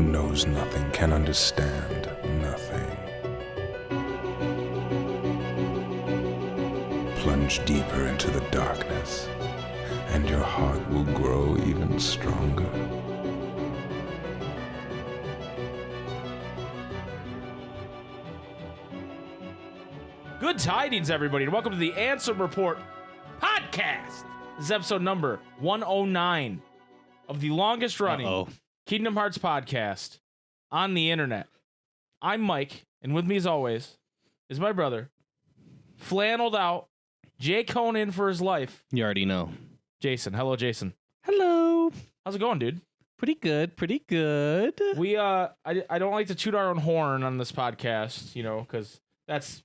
who knows nothing can understand nothing. Plunge deeper into the darkness, and your heart will grow even stronger. Good tidings, everybody, and welcome to the Ansem Report podcast. This is episode number 109 of the longest-running Kingdom Hearts podcast on the internet. I'm Mike, and with me, as always, is my brother, flanneled out, Jay Conan for his life. You already know. Jason. Hello, Jason. Hello. How's it going, dude? Pretty good, pretty good. We, I don't like to toot our own horn on this podcast, you know, because that's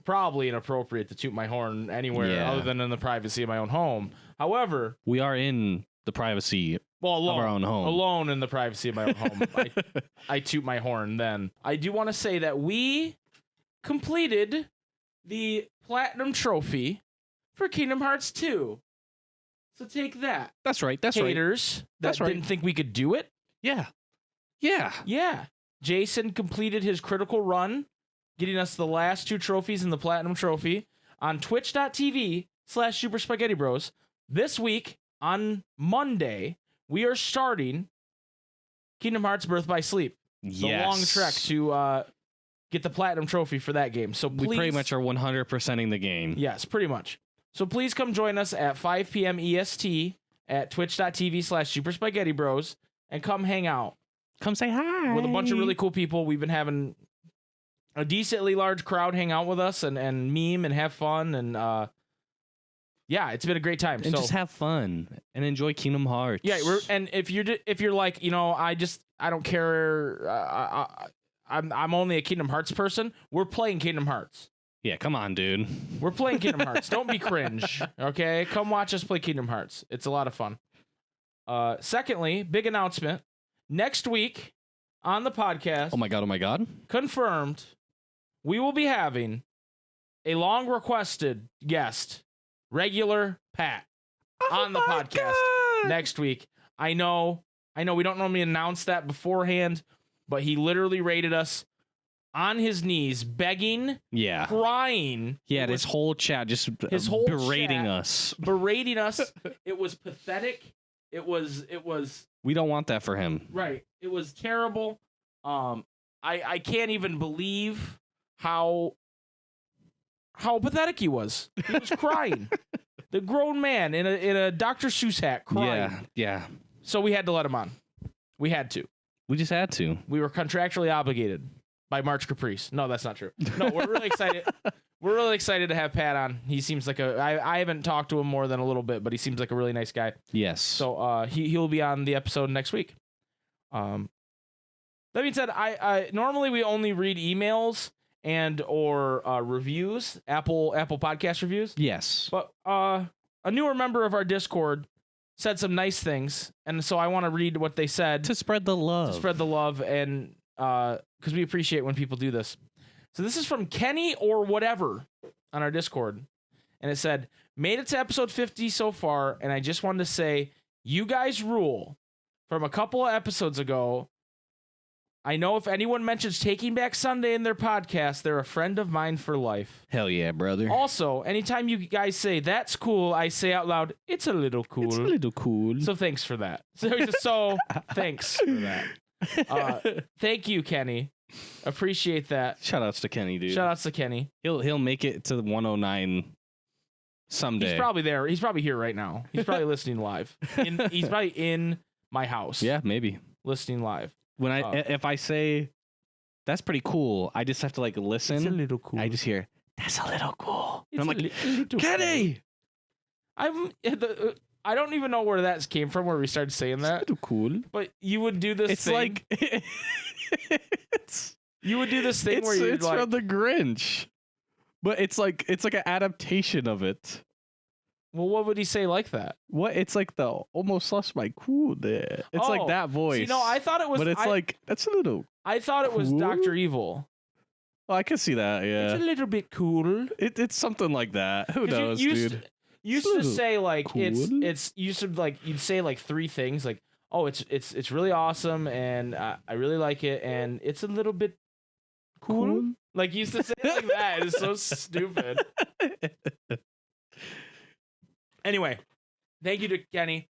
probably inappropriate to toot my horn anywhere other than in the privacy of my own home. However, we are in the privacy of our own home. Alone in the privacy of my own home. I toot my horn then. I do want to say that we completed the Platinum Trophy for Kingdom Hearts 2. So take that. That's right, that's haters that didn't think we could do it. Yeah. Jason completed his critical run, getting us the last two trophies in the Platinum Trophy on twitch.tv/Super Spaghetti Bros. This week, on Monday, we are starting Kingdom Hearts Birth by Sleep. The long trek to get the Platinum Trophy for that game. So please, we pretty much are 100%ing the game. Yes, pretty much. So please come join us at 5 p.m. EST at twitch.tv/Super Spaghetti Bros. And come hang out. Come say hi. With a bunch of really cool people. We've been having a decently large crowd hang out with us and meme and have fun. And yeah, it's been a great time. And just have fun and enjoy Kingdom Hearts. Yeah, and if you're like, you know, I don't care. I'm only a Kingdom Hearts person. We're playing Kingdom Hearts. Yeah, come on, dude. We're playing Kingdom Hearts. Don't be cringe, okay? Come watch us play Kingdom Hearts. It's a lot of fun. Secondly, big announcement. Next week on the podcast. Oh my god. Confirmed, we will be having a long requested guest, regular Pat, on the podcast next week. I know we don't normally announce that beforehand, but he literally rated us on his knees, begging, crying. He had his whole chat just berating us. It was pathetic. It was. We don't want that for him. Right. It was terrible. I can't even believe how pathetic he was. He was crying. The grown man in a Dr. Seuss hat crying. Yeah. So we had to let him on. We had to. We just had to. We were contractually obligated by March Caprice. No, that's not true. No, we're really excited. We're really excited to have Pat on. He seems like I haven't talked to him more than a little bit, but he seems like a really nice guy. Yes. So he'll be on the episode next week. That being said, I normally we only read emails and or reviews, Apple Podcast reviews. Yes. But a newer member of our Discord said some nice things, and so I want to read what they said to spread the love. And because we appreciate when people do this. So this is from Kenny or whatever on our Discord. And it said, made it to episode 50 so far, and I just wanted to say, you guys rule. From a couple of episodes ago, I know if anyone mentions Taking Back Sunday in their podcast, they're a friend of mine for life. Hell yeah, brother. Also, anytime you guys say, that's cool, I say out loud, it's a little cool. It's a little cool. So thanks for that. So thanks for that. Thank you, Kenny. Appreciate that. Shoutouts to Kenny, dude. Shoutouts to Kenny. He'll make it to the 109 someday. He's probably there. He's probably here right now. He's probably listening live. He's probably in my house. Yeah, maybe. Listening live. When if I say that's pretty cool, I just have to like listen. It's a little cool. I just hear that's a little cool. And I'm like, Kenny. I don't even know where that came from. Where we started saying that. It's a little cool. But you would do this. It's thing. Like you would do this thing where it's like, from the Grinch, but it's like an adaptation of it. Well, what would he say like that? What? It's like the almost lost my cool there. It's like that voice. See, no, I thought it was. But it's like that's a little. I thought it was cool? Dr. Evil. Oh, I can see that. Yeah, it's a little bit cool. It's something like that. Who knows, dude? Used to say like cool. it's used to like you'd say like three things like, oh, it's really awesome, and I really like it, and it's a little bit cool. Like, you used to say it like that. It's so stupid. Anyway, thank you to Kenny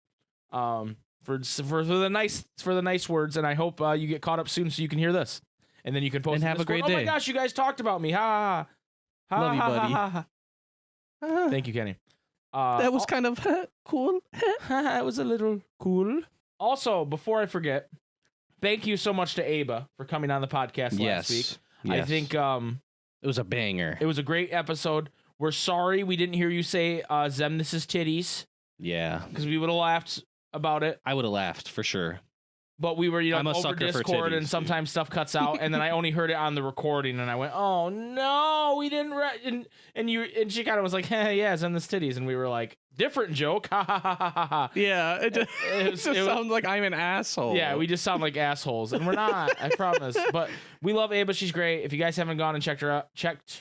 for the nice words, and I hope you get caught up soon so you can hear this, and then you can post and have a great day. day. Oh my gosh, you guys talked about me. Ha ha. Love you, buddy. Ha. Thank you, Kenny. That was kind of cool. It was a little cool. Also, before I forget, thank you so much to Aba for coming on the podcast last week. Yes. I think it was a banger. It was a great episode. We're sorry we didn't hear you say Zemnis's titties. Yeah. Because we would have laughed about it. I would have laughed for sure. But we were, I'm a over sucker for Discord, titties, and sometimes stuff cuts out, and then I only heard it on the recording, and I went, "Oh no, we didn't." And she kind of was like, "Hey, yeah, Zemnis titties," and we were like, "Different joke, ha ha ha ha ha ha." Yeah, it sounds like I'm an asshole. Yeah, we just sound like assholes, and we're not. I promise. But we love Aba; she's great. If you guys haven't gone and checked her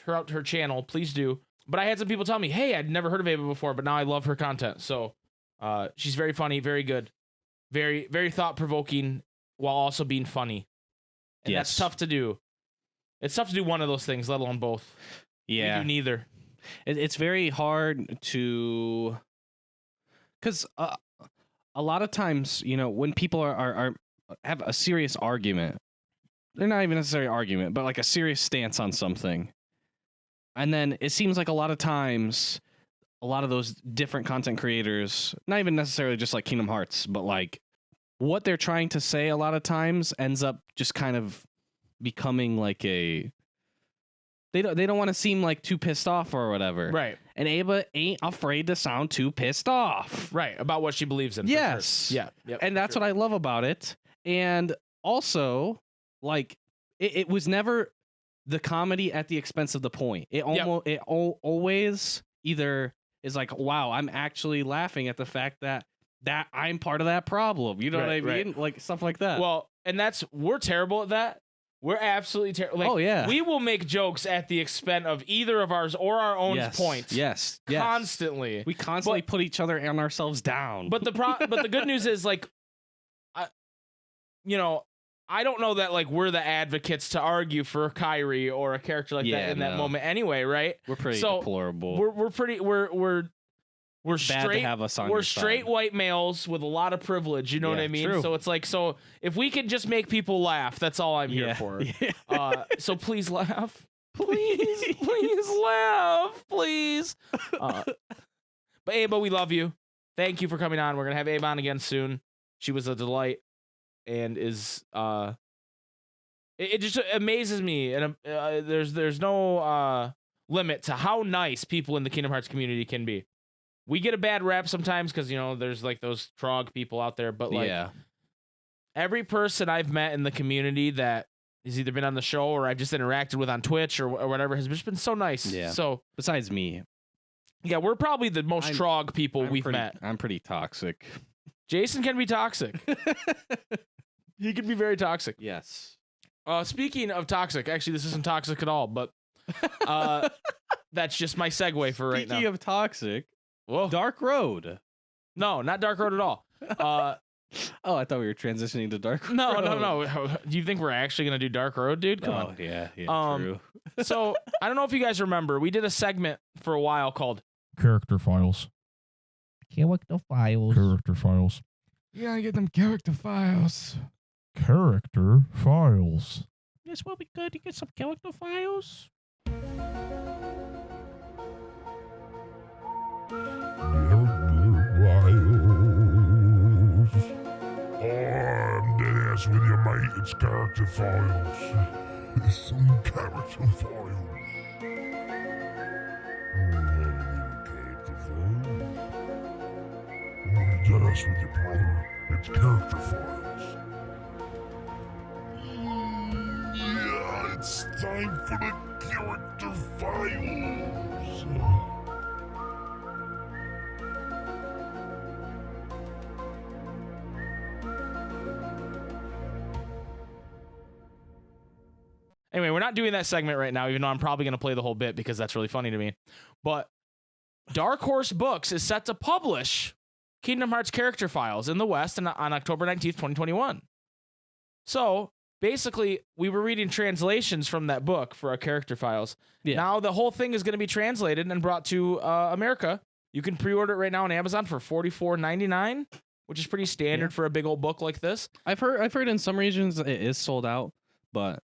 out her channel, please do. But I had some people tell me, "Hey, I'd never heard of Aba before, but now I love her content." So, she's very funny, very good, very very thought provoking, while also being funny. And that's tough to do. It's tough to do one of those things, let alone both. Yeah. We do neither. It's very hard to... Because a lot of times, when people are have a serious argument, they're not even necessarily an argument, but like a serious stance on something. And then it seems like a lot of times, a lot of those different content creators, not even necessarily just like Kingdom Hearts, but like what they're trying to say a lot of times ends up just kind of becoming like they don't want to seem like too pissed off or whatever. Right. And Aba ain't afraid to sound too pissed off. Right. About what she believes in. Yes. Sure. Yeah. Yep, and that's what I love about it. And also, like, it was never the comedy at the expense of the point. It always either is like, wow, I'm actually laughing at the fact that I'm part of that problem. You know what I mean? Right. Like, stuff like that. Well, and we're terrible at that. We're absolutely terrible. Like, oh, yeah. We will make jokes at the expense of either of ours or our own points. Yes. Constantly. We constantly put each other and ourselves down. But the good news is, like, I don't know that, like, we're the advocates to argue for Kyrie or a character like that in that moment anyway, right? We're pretty deplorable. We're straight. To have us on we're your straight side. White males with a lot of privilege. You know what I mean? True. So it's like, if we can just make people laugh, that's all I'm here for. Yeah. So please laugh. Please laugh. Please. But Aba, we love you. Thank you for coming on. We're gonna have Aba on again soon. She was a delight, and is it just amazes me. And there's no limit to how nice people in the Kingdom Hearts community can be. We get a bad rap sometimes because, there's like those trog people out there. But like every person I've met in the community that has either been on the show or I've just interacted with on Twitch or whatever has just been so nice. Yeah. So besides me. Yeah, we're probably the most trog people we've met. I'm pretty toxic. Jason can be toxic. He can be very toxic. Yes. Speaking of toxic, actually, this isn't toxic at all, but that's just my segue for right now. Speaking of toxic. Whoa. Dark Road. No, not Dark Road at all. Oh, I thought we were transitioning to Dark Road. No. Do you think we're actually going to do Dark Road, dude? Come on. Yeah, true. So, I don't know if you guys remember, we did a segment for a while called Character Files. Character Files. Character Files. You gotta get them character files. Character Files. Yes, well, we good to get some character files. I'm dead ass with you, mate. It's character files. It's some character files. Character files. I'm dead ass with you, brother. It's character files. Yeah, it's time for the character files. Anyway, we're not doing that segment right now, even though I'm probably going to play the whole bit because that's really funny to me. But Dark Horse Books is set to publish Kingdom Hearts Character Files in the West on October 19th, 2021. So basically, we were reading translations from that book for our Character Files. Yeah. Now the whole thing is going to be translated and brought to America. You can pre-order it right now on Amazon for $44.99, which is pretty standard for a big old book like this. I've heard in some regions it is sold out, but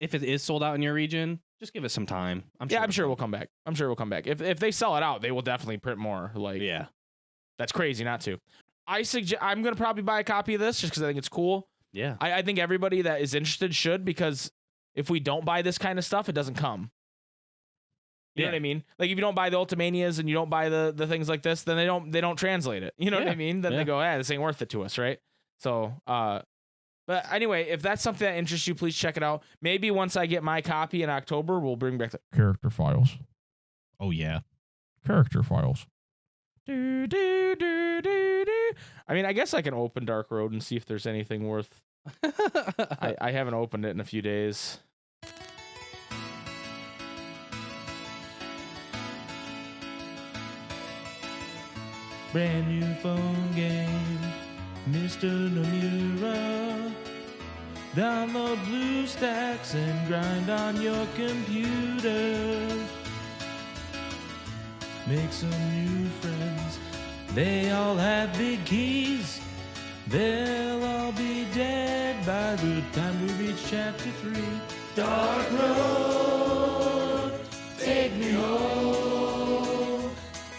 if it is sold out in your region, just give it some time. I'm sure we'll come back. I'm sure we'll come back. If they sell it out, they will definitely print more. Like, yeah, that's crazy not to. I'm gonna probably buy a copy of this just because I think it's cool. Yeah, I think everybody that is interested should, because if we don't buy this kind of stuff, it doesn't come. You know what I mean? Like, if you don't buy the Ultimanias and you don't buy the things like this, then they don't translate it. You know what I mean? Then they go, this ain't worth it to us, right? So, but anyway, if that's something that interests you, please check it out. Maybe once I get my copy in October, we'll bring back the Character Files. Oh yeah. Character Files. Do, do, do, do, do. I mean, I guess I can open Dark Road and see if there's anything worth. I haven't opened it in a few days. Brand new phone game, Mr. Nomura. Download BlueStacks and grind on your computer. Make some new friends. They all have big keys. They'll all be dead by the time we reach chapter 3. Dark road, take me home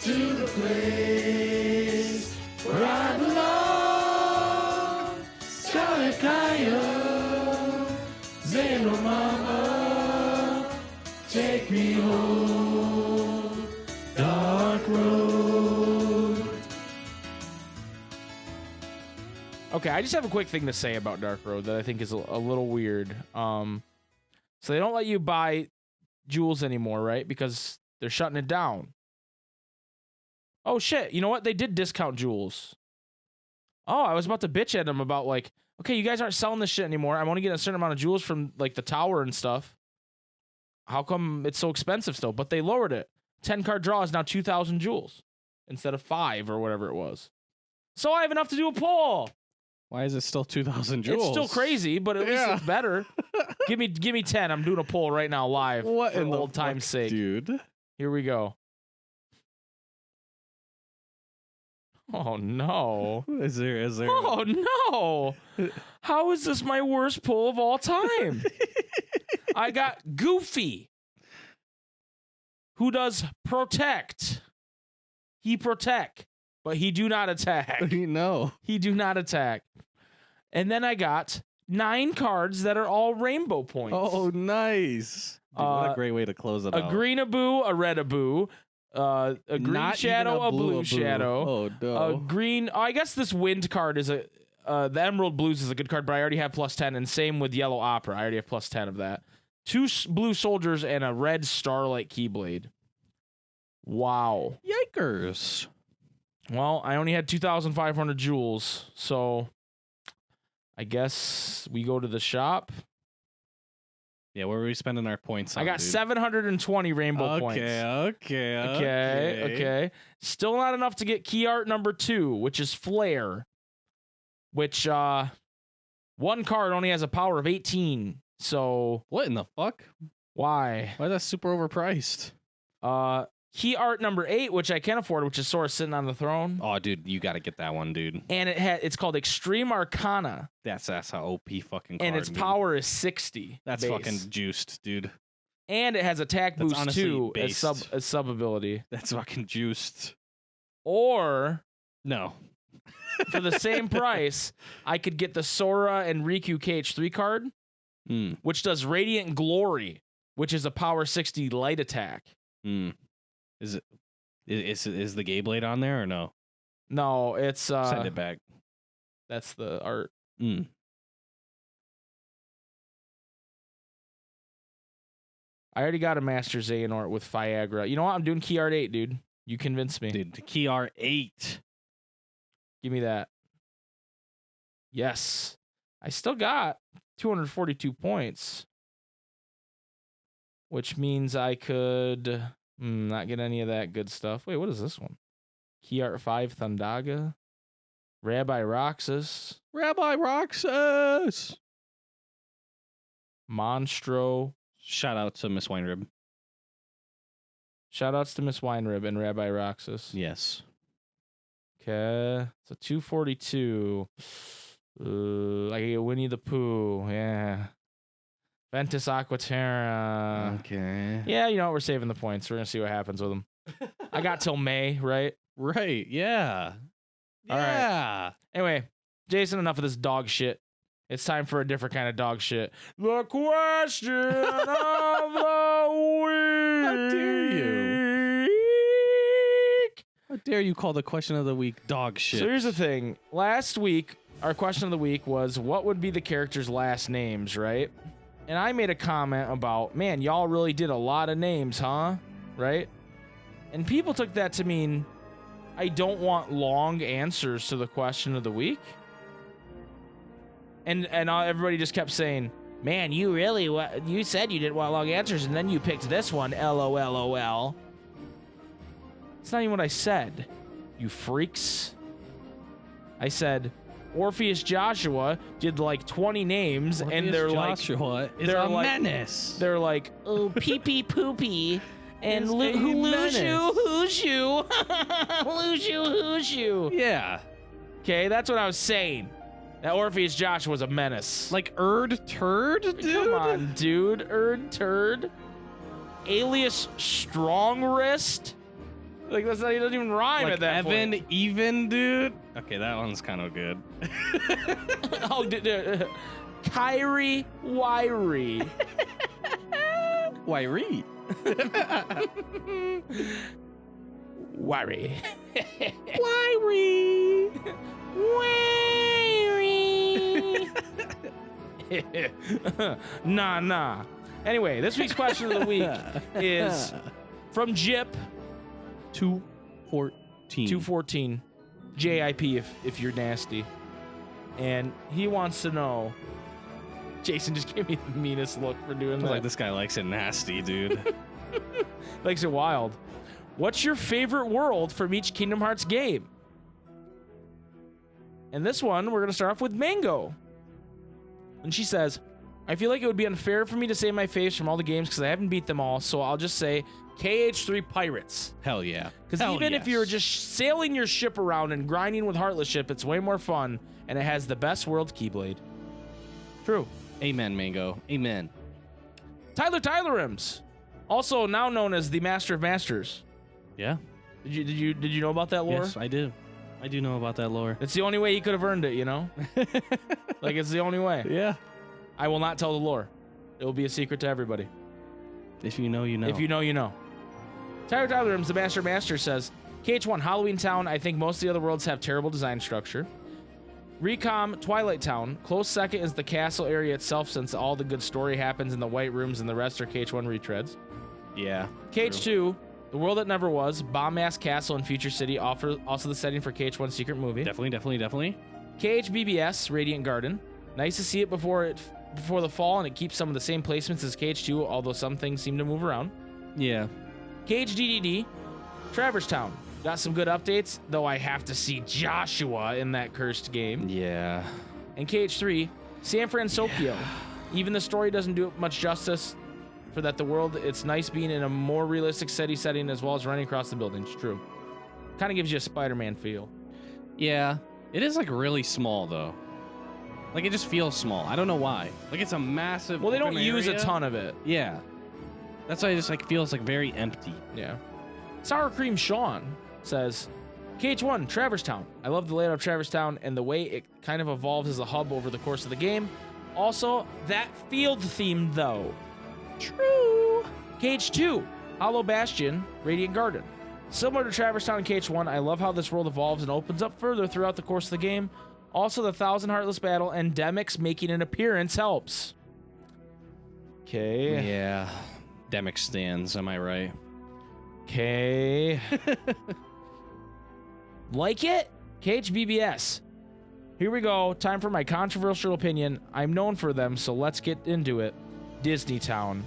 to the place where I belong. Scarlet Coyote, Zeno Mama, take me home. Dark road. Okay, I just have a quick thing to say about Dark Road that I think is a little weird. So they don't let you buy jewels anymore, right? Because they're shutting it down. Oh shit, you know what? They did discount jewels. Oh, I was about to bitch at them about, like, okay, you guys aren't selling this shit anymore. I'm only getting a certain amount of jewels from, like, the tower and stuff. How come it's so expensive still? But they lowered it. 10-card draw is now 2,000 jewels instead of 5 or whatever it was. So I have enough to do a poll. Why is it still 2,000 jewels? It's still crazy, but at least it's better. Give me 10. I'm doing a poll right now live. What for in the old time's sake, dude? Here we go. Oh no. Is there Oh no. How is this my worst poll of all time? I got Goofy, who does protect. He protect, but he do not attack. No. He do not attack. And then I got 9 cards that are all rainbow points. Oh, nice. Dude, what a great way to close it out. A green-a-boo, a red-a-boo, a green Not shadow, even a blue blue-a-boo. shadow. Oh, no. A green... I guess this wind card is a... the Emerald Blues is a good card, but I already have +10, and same with Yellow Opera. I already have +10 of that. 2 blue soldiers and a red Starlight Keyblade. Wow. Yikers. Well, I only had 2,500 jewels, so I guess we go to the shop. Yeah, where are we spending our points on, I got dude? 720 rainbow points. Okay. Still not enough to get key art number 2, which is Flare. Which, one card only has a power of 18. So... What in the fuck? Why? Why is that super overpriced? Key art number 8, which I can afford, which is Sora sitting on the throne. Oh, dude, you got to get that one, dude. And it's called Extreme Arcana. That's how OP fucking card, And its dude. power is 60. That's base. fucking juiced, dude. And it has attack That's boost honestly too as based. sub ability. That's fucking juiced. Or No. for the same price, I could get the Sora and Riku KH3 card, which does Radiant Glory, which is a power 60 light attack. Is the Gay Blade on there or no? No, it's Send it back. That's the art. I already got a Master Xehanort with Viagra. You know what? I'm doing Key Art 8, dude. You convinced me. Dude, the Key Art 8. Give me that. Yes. I still got 242 points. Which means I could not get any of that good stuff. Wait, what is this one? Key Art 5 Thundaga. Rabbi Roxas. Rabbi Roxas. Monstro. Shout out to Miss Winerib. Shoutouts to Miss Winerib and Rabbi Roxas. Yes. Okay. So 242. I get Winnie the Pooh. Yeah. Ventus Aquaterra. Okay. Yeah, you know what? We're saving the points. We're going to see what happens with them. I got till May, right? Right. Yeah. All right. Yeah. Anyway, Jason, enough of this dog shit. It's time for a different kind of dog shit. The question of the week. How dare you? How dare you call the question of the week dog shit? So here's the thing. Last week, our question of the week was, what would be the characters' last names, right? And I made a comment about, man, y'all really did a lot of names, huh? Right? And people took that to mean I don't want long answers to the question of the week. And everybody just kept saying, man, you said you didn't want long answers, and then you picked this one, LOL. It's not even what I said, you freaks. I said, Orpheus Joshua did like 20 names, and they're Joshua is they're a like, menace. They're like, oh, pee-pee poopy, and Is a who's menace. you. Yeah. Okay, that's what I was saying. That Orpheus Joshua was a menace. Like turd, dude? Come on, dude. Turd. Alias Strong Wrist. Like, that's not, he doesn't even rhyme Like at that Evan point. Even, dude? Okay, that one's kind of good. Oh, Kyrie Wiry. Wyrie. Wiry. Wyrie. Nah. Anyway, this week's question of the week is from Jip 214. JIP if you're nasty. And he wants to know. Jason just gave me the meanest look for doing that. Like, this guy likes it nasty, dude. Likes it wild. What's your favorite world from each Kingdom Hearts game? And this one, we're going to start off with Mango. And she says, I feel like it would be unfair for me to say my faves from all the games because I haven't beat them all, so I'll just say KH3 Pirates. Hell yeah. Because even if you're just sailing your ship around and grinding with Heartless Ship, it's way more fun, and it has the best world Keyblade. True. Amen, Mango. Amen. Tyler Tylerims, also now known as the Master of Masters. Yeah. Did you know about that lore? Yes, I do. I do know about that lore. It's the only way he could have earned it, you know? Like, it's the only way. Yeah. I will not tell the lore. It will be a secret to everybody. If you know, you know. If you know, you know. Tyler Tylerims, the Master of Masters, says, KH1, Halloween Town. I think most of the other worlds have terrible design structure. Recom, Twilight Town. Close second is the castle area itself, since all the good story happens in the White Rooms and the rest are KH1 retreads. Yeah. KH2, The World That Never Was, Bomb-Ass Castle and Future City, also the setting for KH1 Secret Movie. Definitely. KHBBS, Radiant Garden. Nice to see it before the fall, and it keeps some of the same placements as KH2, although some things seem to move around. Yeah. KHDDD, Traverse Town. Got some good updates, though I have to see Joshua in that cursed game. Yeah. And KH3, San Francisco. Yeah. Even the story doesn't do it much justice for that the world. It's nice being in a more realistic city setting as well as running across the buildings. True. Kind of gives you a Spider-Man feel. Yeah. It is like really small though. Like it just feels small. I don't know why. Like it's a massive. Well, they don't open use a area. ton of it. Yeah. That's why it just like feels like very empty. Yeah. Sour Cream Sean says, KH1, Traverse Town. I love the layout of Traverse Town and the way it kind of evolves as a hub over the course of the game. Also, that field theme, though. True. KH2, Hollow Bastion, Radiant Garden. Similar to Traverse Town and KH1, I love how this world evolves and opens up further throughout the course of the game. Also, the 1,000 Heartless Battle and Demix making an appearance helps. Okay. Yeah. Demic stands, am I right? Okay. Like it? KHBBS. Here we go. Time for my controversial opinion. I'm known for them, so let's get into it. Disney Town.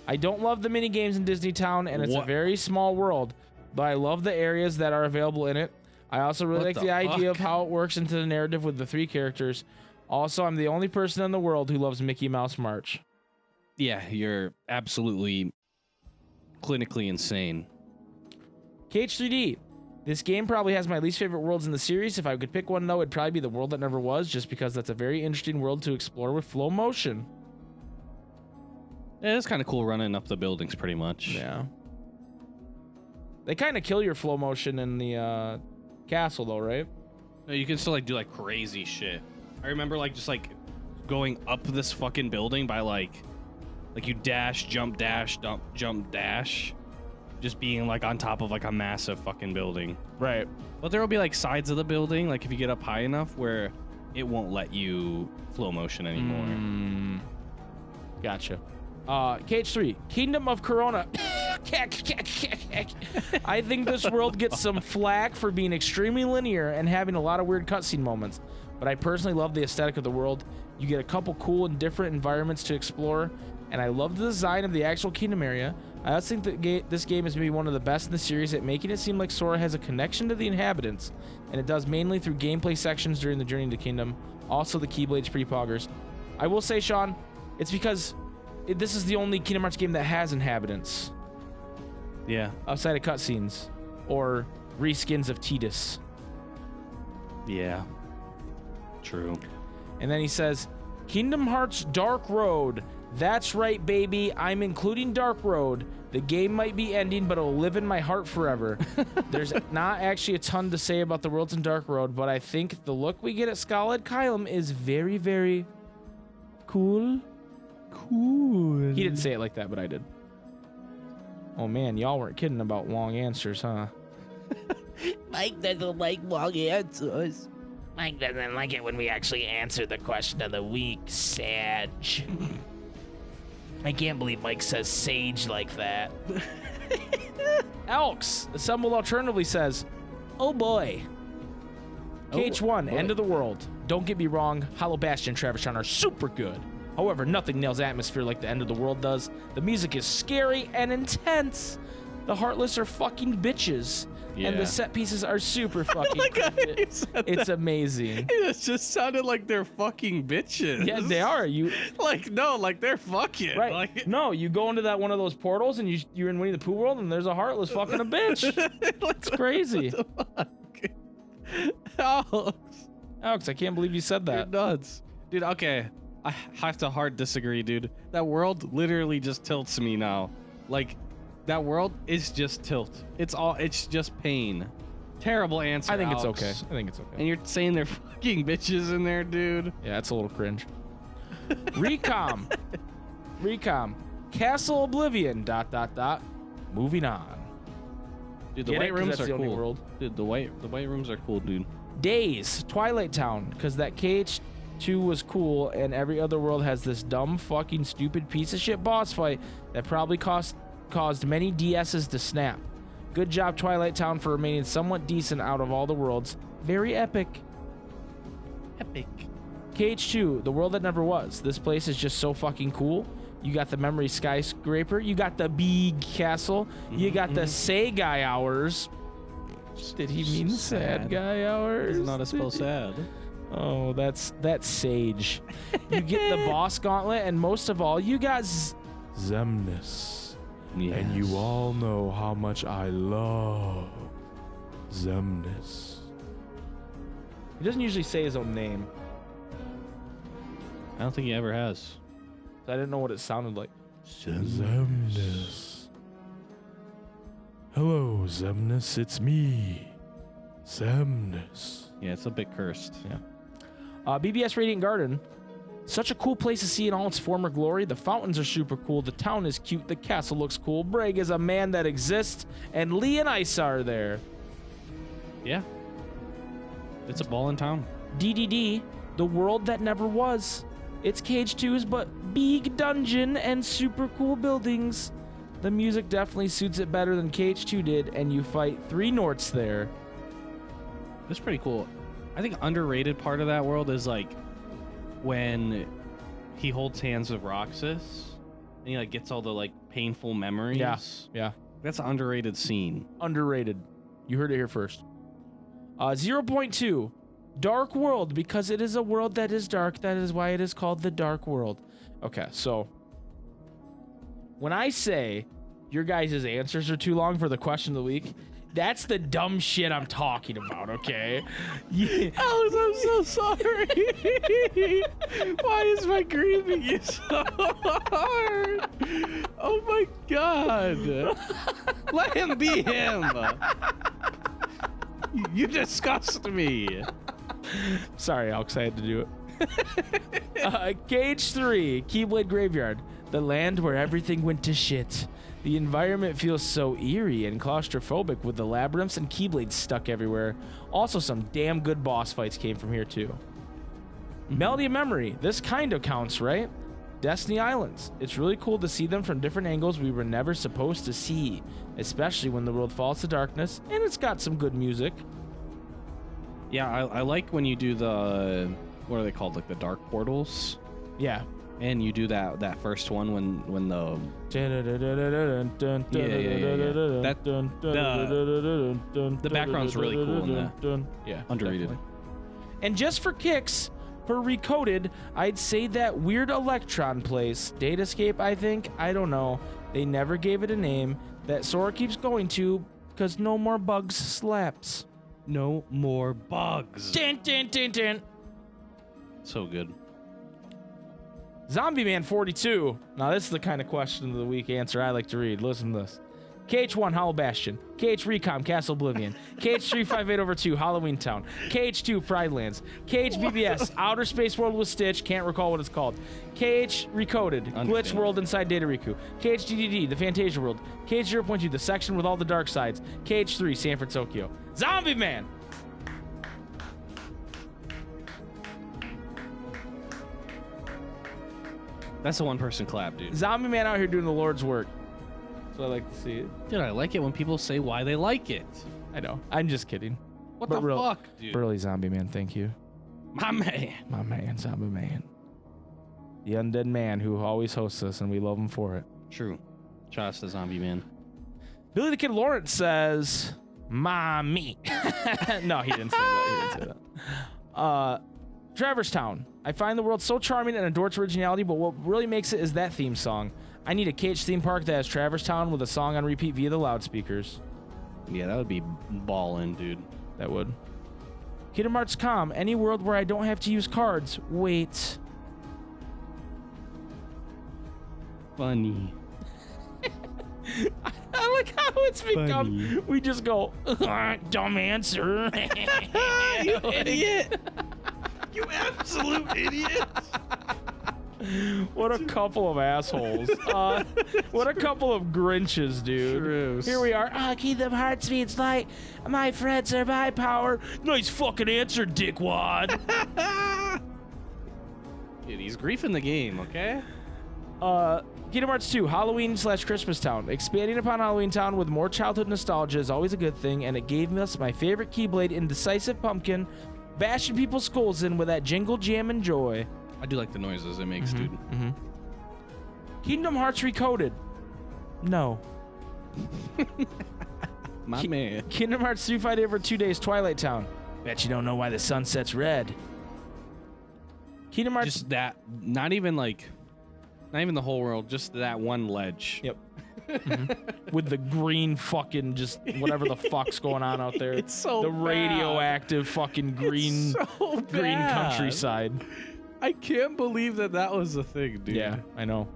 I don't love the mini games in Disney Town, and it's a very small world, but I love the areas that are available in it. I also really like the idea of how it works into the narrative with the 3 characters. Also, I'm the only person in the world who loves Mickey Mouse March. Yeah, you're absolutely clinically insane. KH3D. This game probably has my least favorite worlds in the series. If I could pick one, though, it'd probably be the world that never was, just because that's a very interesting world to explore with flow motion. Yeah, it's kind of cool running up the buildings, pretty much. Yeah. They kind of kill your flow motion in the castle, though, right? No, you can still like do like crazy shit. I remember like just like going up this fucking building by like you dash, jump, dash, jump, dash. Just being like on top of like a massive fucking building. Right. But there will be like sides of the building, like if you get up high enough where it won't let you flow motion anymore. Gotcha. KH3, Kingdom of Corona. I think this world gets some flack for being extremely linear and having a lot of weird cutscene moments, but I personally love the aesthetic of the world. You get a couple cool and different environments to explore, and I love the design of the actual kingdom area. I also think that this game is maybe one of the best in the series at making it seem like Sora has a connection to the inhabitants, and it does mainly through gameplay sections during the journey to kingdom. Also, the Keyblade's pretty poggers. I will say, Sean, it's because this is the only Kingdom Hearts game that has inhabitants. Yeah. Outside of cutscenes or reskins of Tidus. Yeah. True. And then he says, Kingdom Hearts Dark Road. That's right, baby. I'm including Dark Road. The game might be ending, but it'll live in my heart forever. There's not actually a ton to say about the worlds in Dark Road, but I think the look we get at Scarlet Kylum is very, very cool. Cool. He didn't say it like that, but I did. Oh man, y'all weren't kidding about long answers, huh? Mike doesn't like long answers. Mike doesn't like it when we actually answer the question of the week, Sage. I can't believe Mike says sage like that. Elks, Assemble Alternatively says, oh boy. KH1, End of the World. Don't get me wrong, Hollow Bastion and Travis are super good. However, nothing nails atmosphere like the End of the World does. The music is scary and intense. The Heartless are fucking bitches. Yeah. And the set pieces are super fucking It's amazing. It just sounded like they're fucking bitches. Yeah, they are. You like they're fucking. right? Like, no, you go into that one of those portals and you're in Winnie the Pooh world and there's a Heartless fucking a bitch. It's crazy. Alex, I can't believe you said that. You're nuts, dude. Okay, I have to hard disagree, dude. That world literally just tilts me now. Like, that world is just tilt. It's just pain. Terrible answer. I think Alex. it's okay. I think it's okay. And you're saying they're fucking bitches in there, dude. Yeah, it's a little cringe. Recom. Castle Oblivion. ... Moving on. Dude, the Get white it? 'Cause rooms that's are the only cool. world. Dude, the white rooms are cool, dude. Days. Twilight Town. Because that KH2 was cool, and every other world has this dumb, fucking, stupid piece of shit boss fight that probably caused many DSs to snap. Good job, Twilight Town, for remaining somewhat decent out of all the worlds. Very epic. Epic. KH2, the world that never was. This place is just so fucking cool. You got the memory skyscraper. You got the big castle. You got the Saigai hours. Did he mean sad guy hours? It's not a spell sad. Oh, that's sage. You get the boss gauntlet, and most of all, you got Zemnis. Yes. And you all know how much I love Zemnis. He doesn't usually say his own name. I don't think he ever has. So I didn't know what it sounded like. Zemnis. Hello, Zemnis. It's me, Zemnis. Yeah, it's a bit cursed. Yeah. BBS Radiant Garden. Such a cool place to see in all its former glory. The fountains are super cool. The town is cute. The castle looks cool. Braig is a man that exists. And Lee and Isa are there. Yeah. It's a ball in town. DDD, the world that never was. It's KH2's, but big dungeon and super cool buildings. The music definitely suits it better than KH2 did, and you fight 3 Norts there. It's pretty cool. I think underrated part of that world is like when he holds hands with Roxas and he like gets all the like painful memories. Yeah. That's an underrated scene. Underrated. You heard it here first. 0.2, Dark World, because it is a world that is dark. That is why it is called the Dark World. Okay, so when I say your guys' answers are too long for the question of the week, that's the dumb shit I'm talking about, okay? Yeah. Alex, I'm so sorry. Why is my grieving you so hard? Oh my god. Let him be him. You disgust me. Sorry, Alex, I had to do it. Cage 3, Keyblade Graveyard, the land where everything went to shit. The environment feels so eerie and claustrophobic with the labyrinths and keyblades stuck everywhere. Also, some damn good boss fights came from here too. Melody of Memory, this kind of counts, right? Destiny Islands, it's really cool to see them from different angles we were never supposed to see, especially when the world falls to darkness, and it's got some good music. Yeah, I like when you do the, what are they called, like the dark portals? Yeah. And you do that first one when the the background's really cool in that. Yeah, underrated. definitely. And just for kicks, for Recoded, I'd say that weird Electron place, Datascape, I think, I don't know. They never gave it a name. That Sora keeps going to, because no more bugs slaps. No more bugs. Dun, dun, dun, dun. So good. Zombie Man 42. Now this is the kind of question of the week answer I like to read. Listen to this. KH1 Hollow Bastion, KH Recom Castle Oblivion, KH358 over 2 Halloween Town, KH2 Pride Lands, KH BBS Outer Space World with Stitch, can't recall what it's called, KH Recoded Glitch World inside Data Riku, KH DDD The Fantasia World, KH 0.2 The Section with All the Dark Sides, KH3 Sanford Tokyo. Zombie Man. That's a one-person clap, dude. Zombie Man out here doing the Lord's work. That's what I like to see it. Dude, I like it when people say why they like it. I know. I'm just kidding. What But the fuck, dude? Burly Zombie Man, thank you. My man. My man, Zombie Man. The undead man who always hosts us, and we love him for it. True. Shout out to Zombie Man. Billy the Kid Lawrence says, "Mommy." No, he didn't say that. He didn't say that. Traverse Town. I find the world so charming and adore its originality, but what really makes it is that theme song. I need a KH theme park that has Traverse Town with a song on repeat via the loudspeakers. Yeah, that would be ballin', dude. That would. Kingdom Hearts Com. Any world where I don't have to use cards. Wait. Funny. I like how it's become. Funny. We just go, dumb answer. You idiot. You absolute idiot. What a couple of assholes. What a couple of Grinches, dude. True. Here we are. Kingdom Hearts means like my friends are my power. Nice fucking answer, dickwad. Dude, he's griefing the game, okay? Kingdom Hearts 2, Halloween/Christmas Town. Expanding upon Halloween Town with more childhood nostalgia is always a good thing, and it gave us my favorite Keyblade, Indecisive Pumpkin, bashing people's skulls in with that jingle jam and joy. I do like the noises it makes, dude. Kingdom Hearts Recoded. No. My man. Kingdom Hearts 358 over 2 days, Twilight Town. Bet you don't know why the sun sets red. Kingdom Hearts. Just that, not even the whole world, just that one ledge. Yep. With the green fucking just whatever the fuck's going on out there. It's so the bad. Radioactive fucking green It's so green bad. countryside. I can't believe that was a thing, dude. Yeah, I know.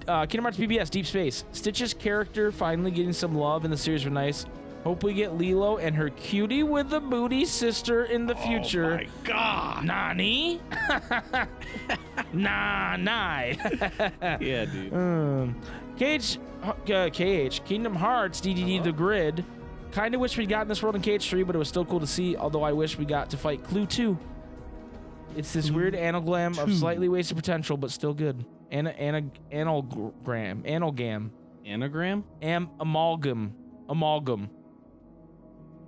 Kingdom Hearts BBS Deep Space. Stitch's character finally getting some love in the series was nice. Hope we get Lilo and her cutie with the booty sister in the future. Oh my god. Nani? Nah. Yeah, dude. KH, Kingdom Hearts, DDD The Grid. Kind of wish we'd gotten this world in KH3, but it was still cool to see, although I wish we got to fight Clue 2. It's this weird anagram of slightly wasted potential, but still good. Analgam. Anagram?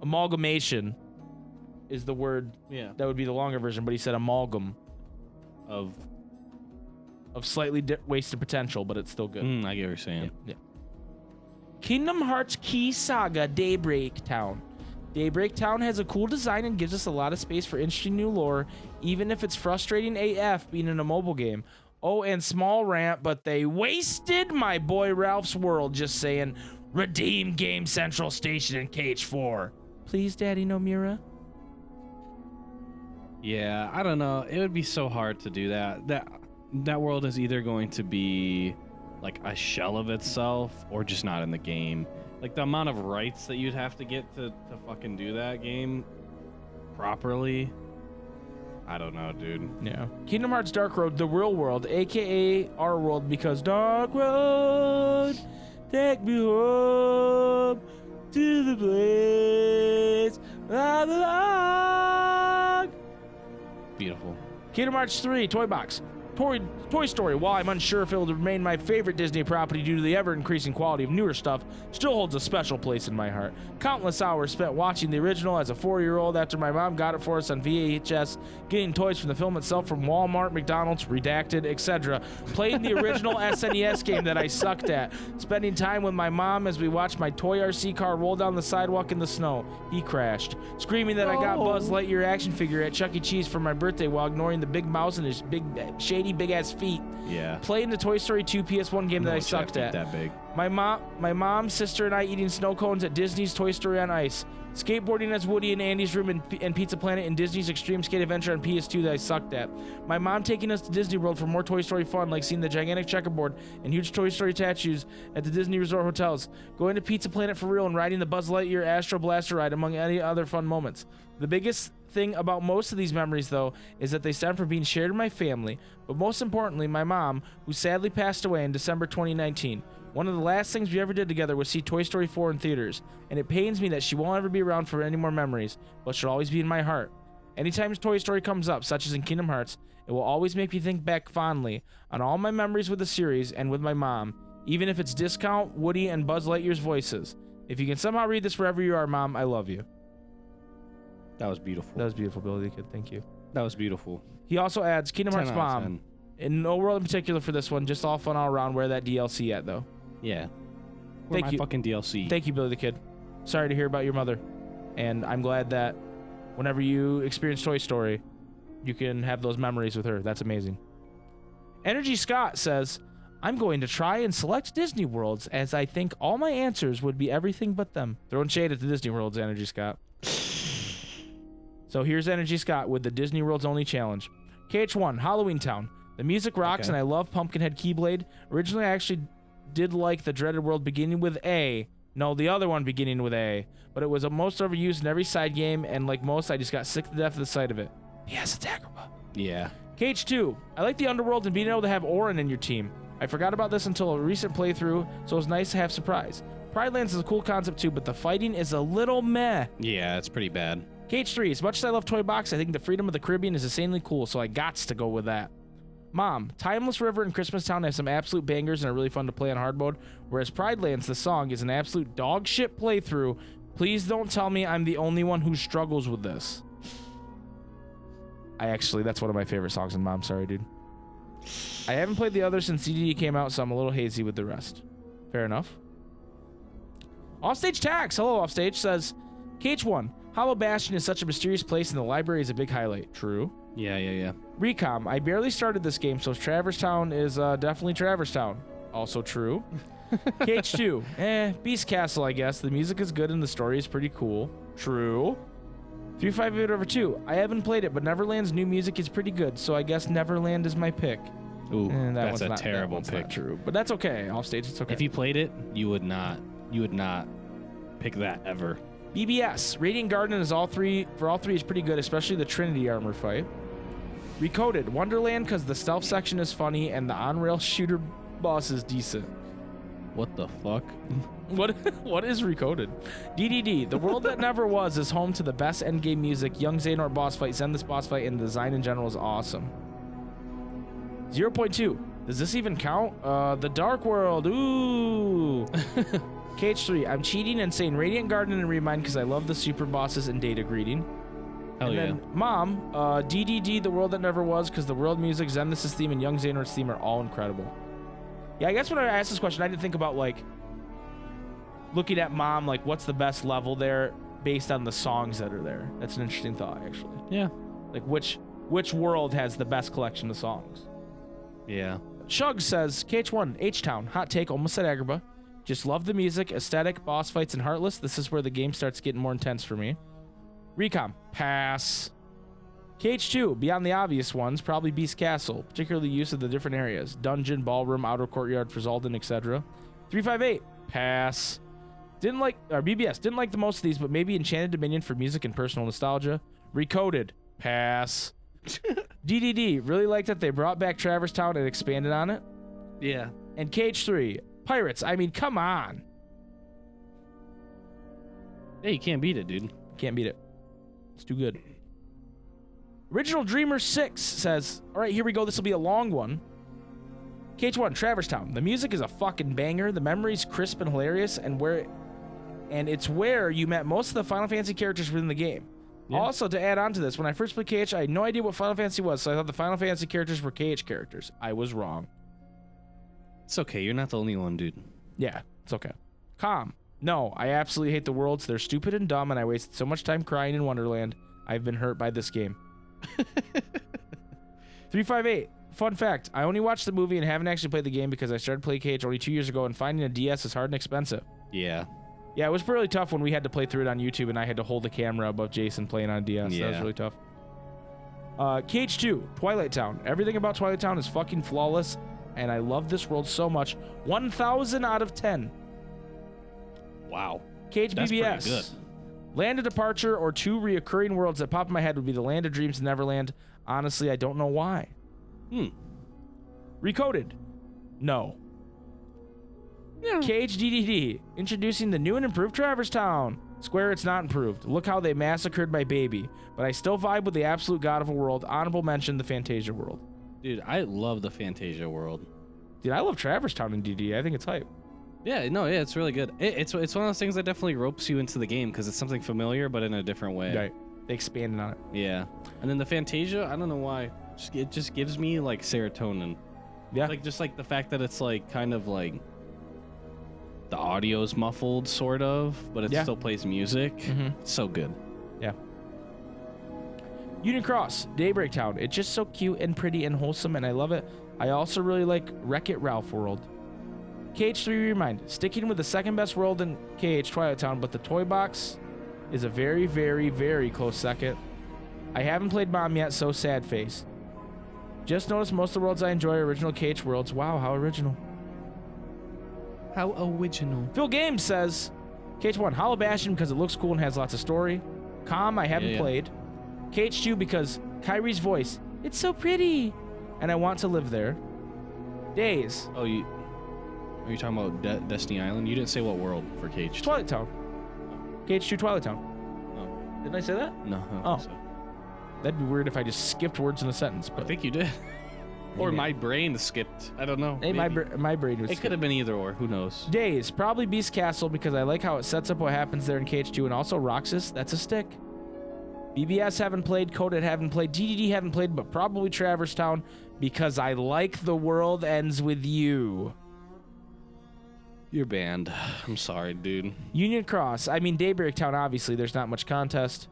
Amalgamation is the word. Yeah. That would be the longer version, but he said amalgam. Of Slightly wasted potential, but it's still good. I get what you're saying. Yeah. Kingdom Hearts Key Saga Daybreak Town. Daybreak Town has a cool design and gives us a lot of space for interesting new lore, even if it's frustrating AF being in a mobile game. Oh, and small rant, but they wasted my boy Ralph's world just saying, redeem Game Central Station in KH4. Please, Daddy Nomura. Yeah, I don't know. It would be so hard to do that. That world is either going to be like a shell of itself or just not in the game. Like the amount of rights that you'd have to get to fucking do that game properly. I don't know, dude. Yeah. Kingdom Hearts Dark Road, the real world, aka our world, because Dark Road, take me home to the place I belong. Beautiful. Kingdom Hearts 3, Toy Box. Toy Story, while I'm unsure if it will remain my favorite Disney property due to the ever-increasing quality of newer stuff, still holds a special place in my heart. Countless hours spent watching the original as a 4-year-old after my mom got it for us on VHS, getting toys from the film itself from Walmart, McDonald's, Redacted, etc. Playing the original SNES game that I sucked at. Spending time with my mom as we watched my toy RC car roll down the sidewalk in the snow. He crashed. Screaming that I got Buzz Lightyear action figure at Chuck E. Cheese for my birthday while ignoring the big mouse and his big, shady, big-ass feet. Yeah. Playing the Toy Story 2 PS1 game that I sucked at. That big. My mom, sister, and I eating snow cones at Disney's Toy Story on Ice. Skateboarding as Woody in Andy's room and Pizza Planet in Disney's Extreme Skate Adventure on PS2 that I sucked at. My mom taking us to Disney World for more Toy Story fun, like seeing the gigantic checkerboard and huge Toy Story statues at the Disney Resort hotels. Going to Pizza Planet for real and riding the Buzz Lightyear Astro Blaster ride, among any other fun moments. The biggest thing about most of these memories, though, is that they stem from being shared in my family, but most importantly, my mom, who sadly passed away in December 2019. One of the last things we ever did together was see Toy Story 4 in theaters, and it pains me that she won't ever be around for any more memories, but she'll always be in my heart. Anytime Toy Story comes up, such as in Kingdom Hearts, it will always make me think back fondly on all my memories with the series and with my mom, even if it's Discount, Woody, and Buzz Lightyear's voices. If you can somehow read this wherever you are, Mom, I love you. That was beautiful. That was beautiful, Billy the Kid. Thank you. That was beautiful. He also adds, Kingdom 10 Hearts out of Mom. 10. In no world in particular for this one, just all fun all around. Where that DLC at, though? Yeah. Thank my you. Fucking DLC. Thank you, Billy the Kid. Sorry to hear about your mother. And I'm glad that whenever you experience Toy Story, you can have those memories with her. That's amazing. Energy Scott says, I'm going to try and select Disney Worlds as I think all my answers would be everything but them. Throwing shade at the Disney Worlds, Energy Scott. So here's Energy Scott with the Disney World's only challenge. KH1, Halloween Town. The music rocks and I love Pumpkinhead Keyblade. Originally, I actually did like the dreaded world beginning with A. No, the other one beginning with A. But it was most overused in every side game, and like most, I just got sick to death of the sight of it. Yes, it's Agrabah. Yeah. KH2, I like the underworld and being able to have Orin in your team. I forgot about this until a recent playthrough, so it was nice to have surprise. Pride Lands is a cool concept too, but the fighting is a little meh. Yeah, it's pretty bad. KH3, as much as I love Toy Box, I think the Freedom of the Caribbean is insanely cool, so I gots to go with that. Mom, Timeless River and Christmas Town have some absolute bangers and are really fun to play on hard mode, whereas Pride Lands, the song, is an absolute dog shit playthrough. Please don't tell me I'm the only one who struggles with this. That's one of my favorite songs in Mom. Sorry, dude. I haven't played the others since CDD came out, so I'm a little hazy with the rest. Fair enough. Offstage Tax, hello Offstage, says, KH1, Hollow Bastion is such a mysterious place and the library is a big highlight. True. Yeah. Recom, I barely started this game, so Traverse Town is definitely Traverse Town. Also true. KH2, Beast Castle, I guess. The music is good and the story is pretty cool. True. 358/2, I haven't played it, but Neverland's new music is pretty good, so I guess Neverland is my pick. Ooh, That's a terrible pick. Not true, but that's okay. Offstage, it's okay. If you played it, you would not pick that ever. BBS, Radiant Garden is all three is pretty good, especially the Trinity armor fight. Recoded, Wonderland because the stealth section is funny and the on-rail shooter boss is decent. What the fuck? What is Recoded? DDD, the world that never was is home to the best endgame music, Young Xehanort boss fight, Zenless boss fight, and the design in general is awesome. 0.2, does this even count? The Dark World, ooh. KH3, I'm cheating and saying Radiant Garden and Remind because I love the super bosses and data greeting. Hell yeah. Then Mom, DDD, the world that never was because the world music, Zenless' theme, and Young Xehanort's theme are all incredible. Yeah, I guess when I asked this question, I didn't think about, like, looking at Mom, like, what's the best level there? based on the songs that are there. That's an interesting thought, actually. Yeah. Like which world has the best collection of songs? Yeah. Shug says, KH1, H-Town, hot take, almost said Agrabah. Just love the music, aesthetic, boss fights, and Heartless. This is where the game starts getting more intense for me. Recom, pass. KH2, beyond the obvious ones, probably Beast Castle, particularly use of the different areas. Dungeon, ballroom, outer courtyard for Zaldan, etc. 358, pass. BBS, didn't like the most of these, but maybe Enchanted Dominion for music and personal nostalgia. Recoded, pass. DDD, really liked that they brought back Traverse Town and expanded on it. Yeah. And KH3, Pirates, I mean, come on. Hey, you can't beat it, dude. Can't beat it. It's too good. Original Dreamer 6 says, all right, here we go. This will be a long one. KH1, Traverse Town. The music is a fucking banger. The memory's crisp and hilarious, and it's where you met most of the Final Fantasy characters within the game. Yeah. Also, to add on to this, when I first played KH, I had no idea what Final Fantasy was, so I thought the Final Fantasy characters were KH characters. I was wrong. It's okay. You're not the only one, dude. Yeah, it's okay. Calm. No, I absolutely hate the worlds. They're stupid and dumb, and I wasted so much time crying in Wonderland. I've been hurt by this game. 358. Fun fact, I only watched the movie and haven't actually played the game because I started playing KH only 2 years ago, and finding a DS is hard and expensive. Yeah. Yeah, it was really tough when we had to play through it on YouTube, and I had to hold the camera above Jason playing on DS. Yeah. That was really tough. KH2, Twilight Town. Everything about Twilight Town is fucking flawless, and I love this world so much. 1,000 out of 10. Wow. KH That's BBS. pretty good. Land of Departure or two reoccurring worlds that pop in my head would be the Land of Dreams and Neverland. Honestly, I don't know why. Recoded. No. Yeah. KHDDD. Introducing the new and improved Traverse Town. Square, it's not improved. Look how they massacred my baby. But I still vibe with the absolute god of a world. Honorable mention, the Fantasia world. Dude, I love the Fantasia world. Dude, I love Traverse Town in DD. I think it's hype. Yeah, no, yeah, it's really good. It's one of those things that definitely ropes you into the game because it's something familiar, but in a different way. Right. They expanded on it. Yeah. And then the Fantasia, I don't know why. It just gives me like serotonin. Yeah. Like just like the fact that it's like kind of like the audio's muffled sort of, but it still plays music. It's so good. Yeah. Union Cross, Daybreak Town. It's just so cute and pretty and wholesome, and I love it. I also really like Wreck-It Ralph World. KH3 Remind, sticking with the second best world in KH, Twilight Town, but the toy box is a very, very, very close second. I haven't played Mom yet, so sad face. Just noticed most of the worlds I enjoy are original KH worlds. Wow, how original. How original. Phil Games says, KH1, Hollow Bastion because it looks cool and has lots of story. Calm, I haven't played. KH2 because Kyrie's voice, it's so pretty, and I want to live there. Days. Oh, are you talking about Destiny Island? You didn't say what world for KH2. Twilight Town. KH2 Twilight Town. Oh. Didn't I say that? No. Oh. So. That'd be weird if I just skipped words in a sentence. But I think you did. Or my brain skipped. I don't know. Hey, my brain was It could have been either or. Who knows? Days. Probably Beast Castle because I like how it sets up what happens there in KH2. And also Roxas. That's a stick. BBS haven't played. Coded haven't played. DDD haven't played. But probably Traverse Town because I like The World Ends With You. You're banned. I'm sorry, dude. Union Cross. I mean, Daybreak Town, obviously. There's not much contest.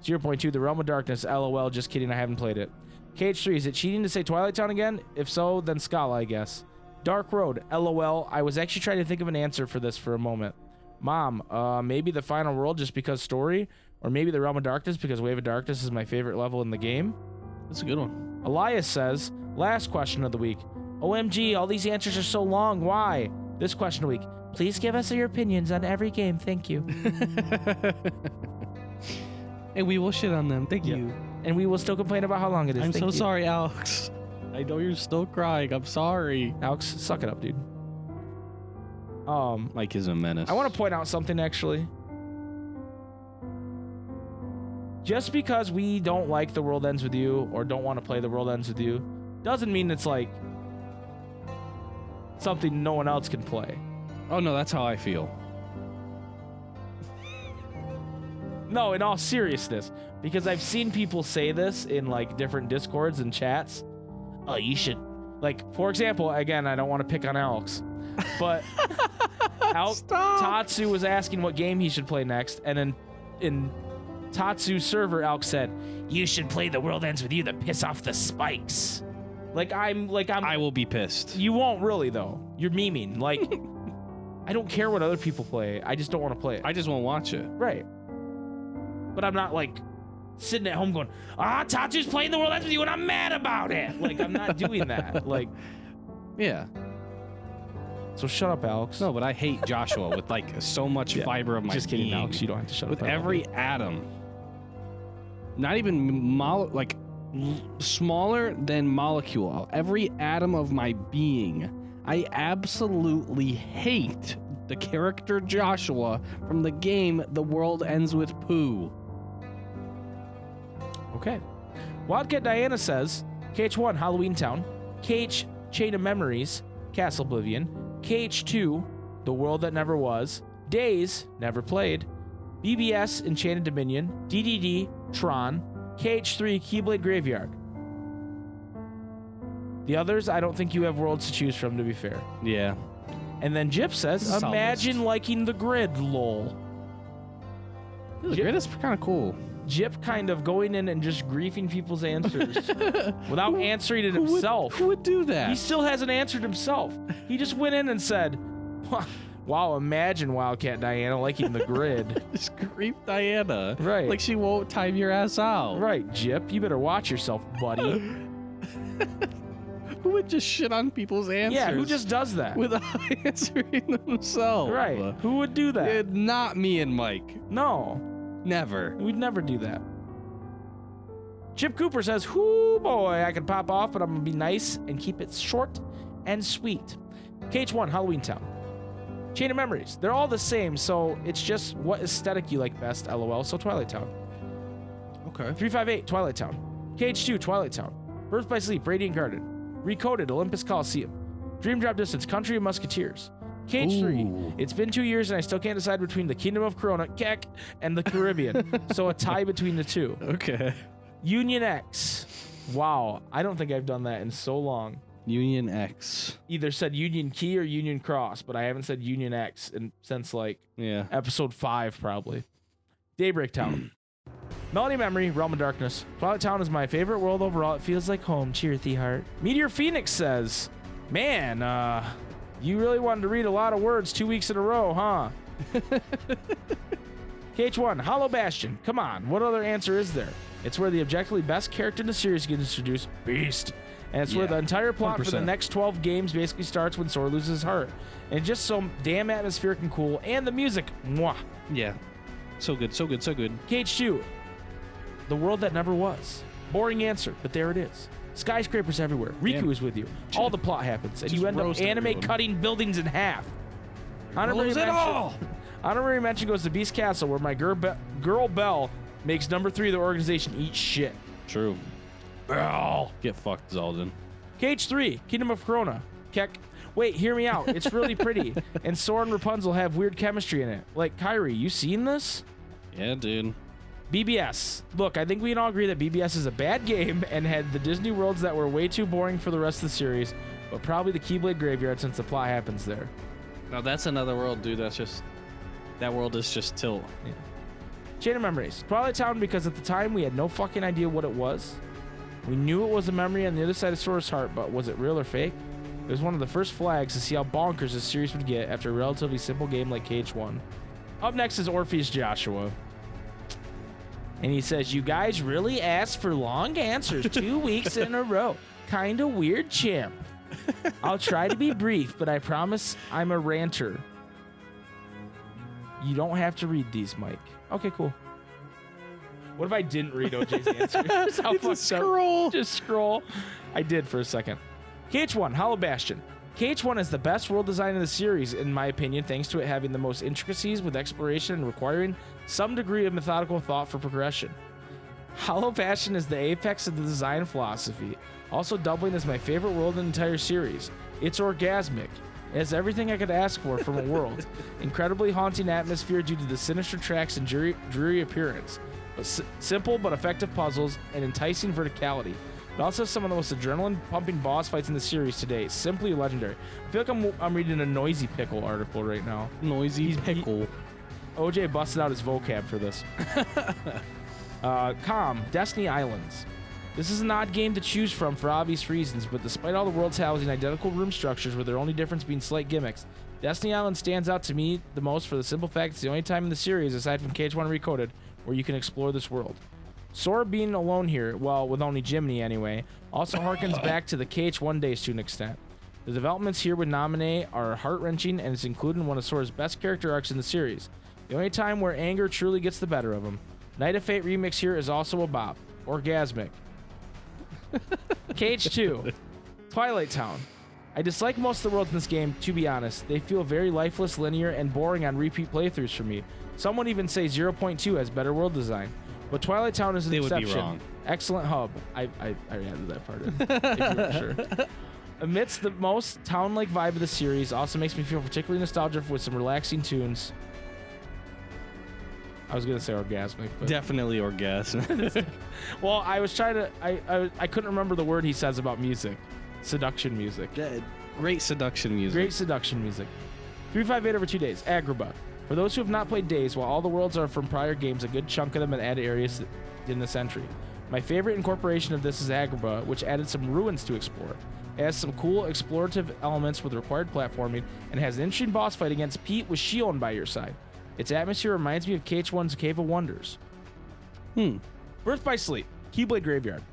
0.2, The Realm of Darkness. LOL. Just kidding. I haven't played it. KH3, is it cheating to say Twilight Town again? If so, then Scala, I guess. Dark Road. LOL. I was actually trying to think of an answer for this for a moment. Mom, maybe the final world just because story? Or maybe the Realm of Darkness because Wave of Darkness is my favorite level in the game? That's a good one. Elias says, last question of the week. OMG, all these answers are so long. Why? This question of the week. Please give us your opinions on every game. Thank you. And we will shit on them. Thank you. And we will still complain about how long it is. I'm Thank so you. sorry, Alex. I know you're still crying. I'm sorry. Alex, suck it up, dude. Mike is a menace. I want to point out something, actually. Just because we don't like The World Ends With You or don't want to play The World Ends With You doesn't mean it's like something no one else can play. Oh, no, that's how I feel. No, in all seriousness, because I've seen people say this in like different Discords and chats. Oh, you should, like, for example, again, I don't want to pick on Alex, but Tatsu was asking what game he should play next, and then in Tatsu's server, Elk said, You should play The World Ends With You to piss off the Spikes. I will be pissed. You won't really though. You're memeing. Like, I don't care what other people play. I just don't want to play it. I just won't watch it. Right. But I'm not like sitting at home going, Tatsu's playing The World Ends With You and I'm mad about it. Like, I'm not doing that. Like, Yeah. so shut up, Alex. No, but I hate Joshua with like so much fiber of my Just kidding, being. Alex. You don't have to shut With up. every atom. Not even smaller than molecule. Every atom of my being. I absolutely hate the character Joshua from the game The World Ends With Pooh. Okay. Wildcat Diana says, KH1, Halloween Town. KH, Chain of Memories, Castle Oblivion. KH2, The World That Never Was. Days, never played. BBS, Enchanted Dominion. DDD, Tron. KH3, Keyblade Graveyard. The others, I don't think you have worlds to choose from, to be fair. Yeah. And then Jip says, Solid. imagine liking the grid, lol. The grid is kind of cool. Jip kind of going in and just griefing people's answers without answering it himself. Who would do that? He still hasn't answered himself. He just went in and said, wow, imagine Wildcat Diana liking the grid. Just grief Diana. Right. Like she won't time your ass out. Right, Jip, you better watch yourself, buddy. Who would just shit on people's answers? Yeah, who just does that? without answering themselves? Right, who would do that? Not me and Mike. No, Never. we'd never do that. Chip Cooper says, whoo boy, I could pop off, but I'm gonna be nice and keep it short and sweet. KH1, Halloween Town. Chain of Memories. They're all the same, so it's just what aesthetic you like best, LOL. So Twilight Town. Okay. 358, Twilight Town. KH2, Twilight Town. Birth by Sleep, Radiant Garden. Recoded, Olympus Coliseum. Dream Drop Distance, Country of Musketeers. KH3, Ooh. it's been 2 years and I still can't decide between the Kingdom of Corona, Keck, and the Caribbean. So a tie between the two. Okay. Union X. Wow, I don't think I've done that in so long. Union X. Either said Union Key or Union Cross, but I haven't said Union X since like Yeah. episode 5 probably. Daybreak Town. Melody Memory, Realm of Darkness. Twilight Town is my favorite world overall. It feels like home. Cheer, Thee Heart. Meteor Phoenix says, man, you really wanted to read a lot of words 2 weeks in a row, huh? KH1, Hollow Bastion. Come on, what other answer is there? It's where the objectively best character in the series gets introduced, Beast. And it's where Yeah, the entire plot for the 100%. next 12 games basically starts when Sora loses his heart. And it's just so damn atmospheric and cool. And the music, mwah. Yeah. So good, so good, so good. KH2, The World That Never Was. Boring answer, but there it is. Skyscrapers everywhere. Riku Damn. is with you. All the plot happens, and Just you end up roast anime everyone. cutting buildings in half. Honorary Blows it mention, all. honorary mention goes to Beast Castle, where my girl Belle makes number 3 of the organization eat shit. True. Belle. Get fucked, Zaldin. KH3, Kingdom of Corona. Keck. Wait, hear me out. It's really pretty. And Sora and Rapunzel have weird chemistry in it. Like, Kyrie, you seen this? Yeah, dude. BBS. Look, I think we can all agree that BBS is a bad game and had the Disney worlds that were way too boring for the rest of the series, but probably the Keyblade Graveyard since the plot happens there. Now that's another world, dude. That's just that world is just tilt. Chain of Memories. Twilight Town because at the time we had no fucking idea what it was. We knew it was a memory on the other side of Sora's heart, but was it real or fake? It was one of the first flags to see how bonkers this series would get after a relatively simple game like KH1. Up next is Orpheus Joshua. And he says, you guys really asked for long answers 2 weeks in a row. Kinda weird, champ. I'll try to be brief, but I promise I'm a ranter. You don't have to read these, Mike. Okay, cool. What if I didn't read OJ's answer? How fucked up. Scroll. Just scroll. I did for a second. KH1, Hollow Bastion. KH1 is the best world design in the series, in my opinion, thanks to it having the most intricacies with exploration and requiring some degree of methodical thought for progression. Hollow Bastion is the apex of the design philosophy, also doubling as my favorite world in the entire series. It's orgasmic. It has everything I could ask for from a world. Incredibly haunting atmosphere due to the sinister tracks and dreary appearance. Simple but effective puzzles and enticing verticality. It also has some of the most adrenaline-pumping boss fights in the series today. Simply legendary. I feel like I'm reading a Noisy Pickle article right now. Noisy pickle. OJ busted out his vocab for this. Destiny Islands. This is an odd game to choose from for obvious reasons, but despite all the worlds housing identical room structures with their only difference being slight gimmicks, Destiny Island stands out to me the most for the simple fact it's the only time in the series, aside from KH1 Recoded, where you can explore this world. Sora being alone here, well, with only Jiminy anyway, also harkens back to the KH1 days to an extent. The developments here with Naminé are heart-wrenching, and it's included in one of Sora's best character arcs in the series. The only time where anger truly gets the better of him. Night of Fate remix here is also a bop. Orgasmic. KH2. Twilight Town. I dislike most of the worlds in this game, to be honest. They feel very lifeless, linear, and boring on repeat playthroughs for me. Some would even say 0.2 has better world design. But Twilight Town is an exception. Would be wrong. Excellent hub. I added that part in, if you weren't sure. Amidst the most town-like vibe of the series, also makes me feel particularly nostalgic with some relaxing tunes. I was gonna say orgasmic, but Definitely orgasmic. well, I was trying to. I couldn't remember the word he says about music. Seduction music. Great seduction music. Great seduction music. 358 over 2 days. Agrabah. For those who have not played Days, while all the worlds are from prior games, a good chunk of them had added areas in this entry. My favorite incorporation of this is Agrabah, which added some ruins to explore. It has some cool explorative elements with required platforming, and has an interesting boss fight against Pete with Shion by your side. Its atmosphere reminds me of KH1's Cave of Wonders. Birth by Sleep. Keyblade Graveyard.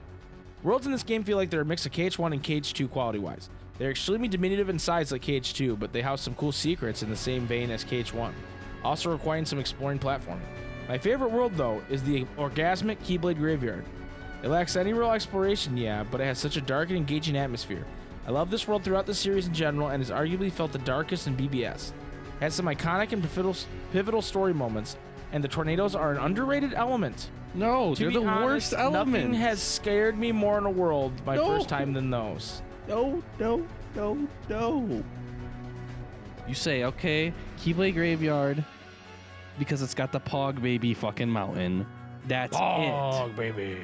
Worlds in this game feel like they're a mix of KH1 and KH2 quality-wise. They're extremely diminutive in size like KH2, but they house some cool secrets in the same vein as KH1, also requiring some exploring platforming. My favorite world, though, is the orgasmic Keyblade Graveyard. It lacks any real exploration, yeah, but it has such a dark and engaging atmosphere. I love this world throughout the series in general, and has arguably felt the darkest in BBS. It has some iconic and pivotal story moments, and the tornadoes are an underrated element. No, they're the worst element. Nothing has scared me more in a world my first time than those. No. You say, okay, Keyblade Graveyard, because it's got the Pog Baby fucking mountain. That's Pog Baby.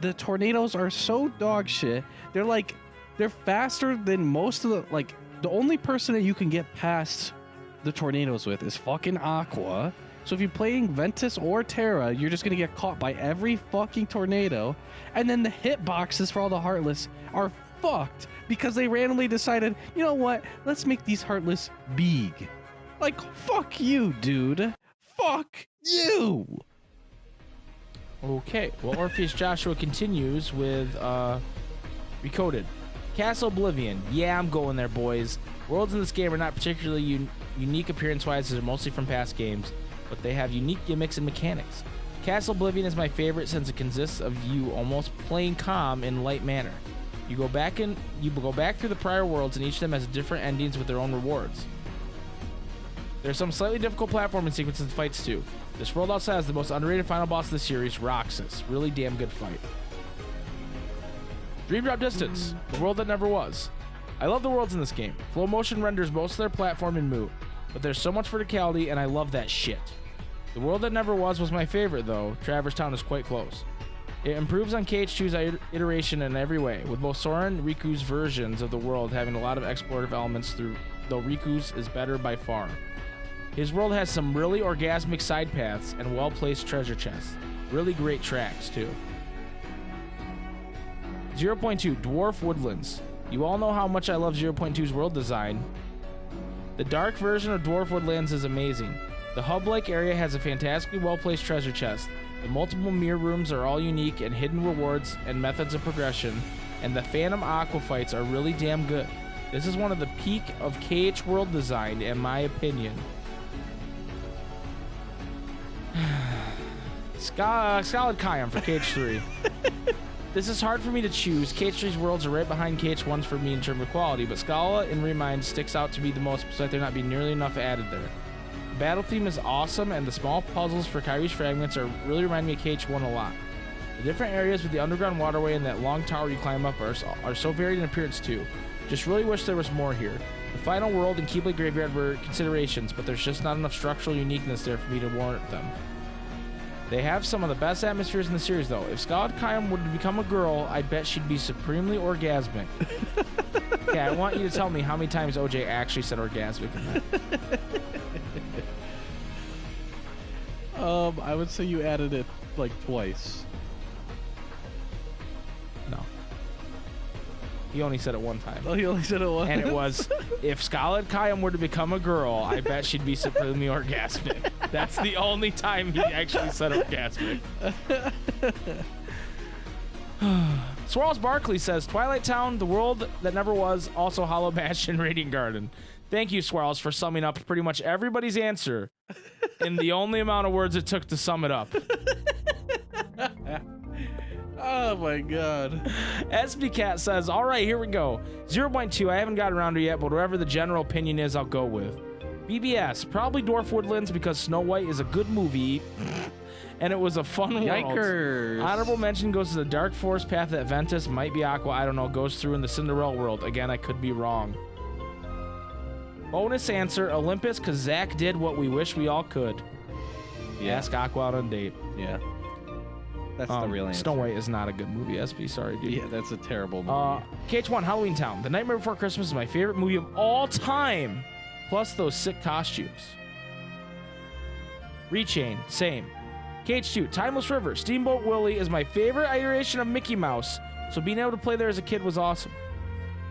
The tornadoes are so dog shit. They're faster than most of the only person that you can get past the tornadoes with is fucking Aqua. So if you're playing Ventus or Terra, you're just gonna get caught by every fucking tornado. And then the hitboxes for all the Heartless are fucked because they randomly decided, you know what? Let's make these Heartless big. Like, fuck you, dude. Fuck you. Okay, well, Orpheus Joshua continues with Recoded. Castle Oblivion. Yeah, I'm going there, boys. Worlds in this game are not particularly unique appearance-wise, as they're mostly from past games, but they have unique gimmicks and mechanics. Castle Oblivion is my favorite since it consists of you almost playing calm in light manner. You go back through the prior worlds, and each of them has different endings with their own rewards. There's some slightly difficult platforming sequences and fights too. This world also has the most underrated final boss of the series, Roxas. Really damn good fight. Dream Drop Distance, the world that never was. I love the worlds in this game. Flow Motion renders most of their platforming moot, but there's so much verticality, and I love that shit. The world that never was my favorite, though. Traverse Town is quite close. It improves on KH2's iteration in every way, with both Sora and Riku's versions of the world having a lot of explorative elements, though Riku's is better by far. His world has some really orgasmic side paths and well-placed treasure chests. Really great tracks, too. 0.2 Dwarf Woodlands. You all know how much I love 0.2's world design. The dark version of Dwarf Woodlands is amazing. The hub-like area has a fantastically well-placed treasure chest. The multiple mirror rooms are all unique and hidden rewards and methods of progression, and the Phantom Aqua fights are really damn good. This is one of the peak of KH world design, in my opinion. Solid Kayam for KH3. This is hard for me to choose. KH3's worlds are right behind KH1's for me in terms of quality, but Scala and Remind sticks out to be the most, despite there not being nearly enough added there. The battle theme is awesome, and the small puzzles for Kyrie's fragments really remind me of KH1 a lot. The different areas with the underground waterway and that long tower you climb up are so varied in appearance too. Just really wish there was more here. The final world and Keyblade Graveyard were considerations, but there's just not enough structural uniqueness there for me to warrant them. They have some of the best atmospheres in the series, though. If Scald Kayam would become a girl, I bet she'd be supremely orgasmic. Okay, I want you to tell me how many times OJ actually said orgasmic in that. I would say you added it like twice. No. He only said it one time. Oh, he only said it once. And it was, if Scarlet Kayam were to become a girl, I bet she'd be supremely orgasmic. That's the only time he actually said orgasmic. Swirls Barkley says, Twilight Town, The World That Never Was, also Hollow Bastion, Radiant Garden. Thank you, Swirls, for summing up pretty much everybody's answer in the only amount of words it took to sum it up. Oh my god. SB Cat says, all right, here we go. 0.2, I haven't gotten around to it yet, but whatever the general opinion is, I'll go with. BBS, probably Dwarf Woodlands because Snow White is a good movie and it was a fun world. Yikers. Honorable mention goes to the Dark Forest path that Ventus, might be Aqua, I don't know, goes through in the Cinderella world. Again, I could be wrong. Bonus answer, Olympus, because Zach did what we wish we all could. Yeah. Ask Aqua out on a date. Yeah. That's the real answer. Snow White is not a good movie, SB. Sorry, dude. Yeah, that's a terrible movie. KH1, Halloween Town. The Nightmare Before Christmas is my favorite movie of all time. Plus those sick costumes. Rechain, same. KH2, Timeless River. Steamboat Willie is my favorite iteration of Mickey Mouse, so being able to play there as a kid was awesome.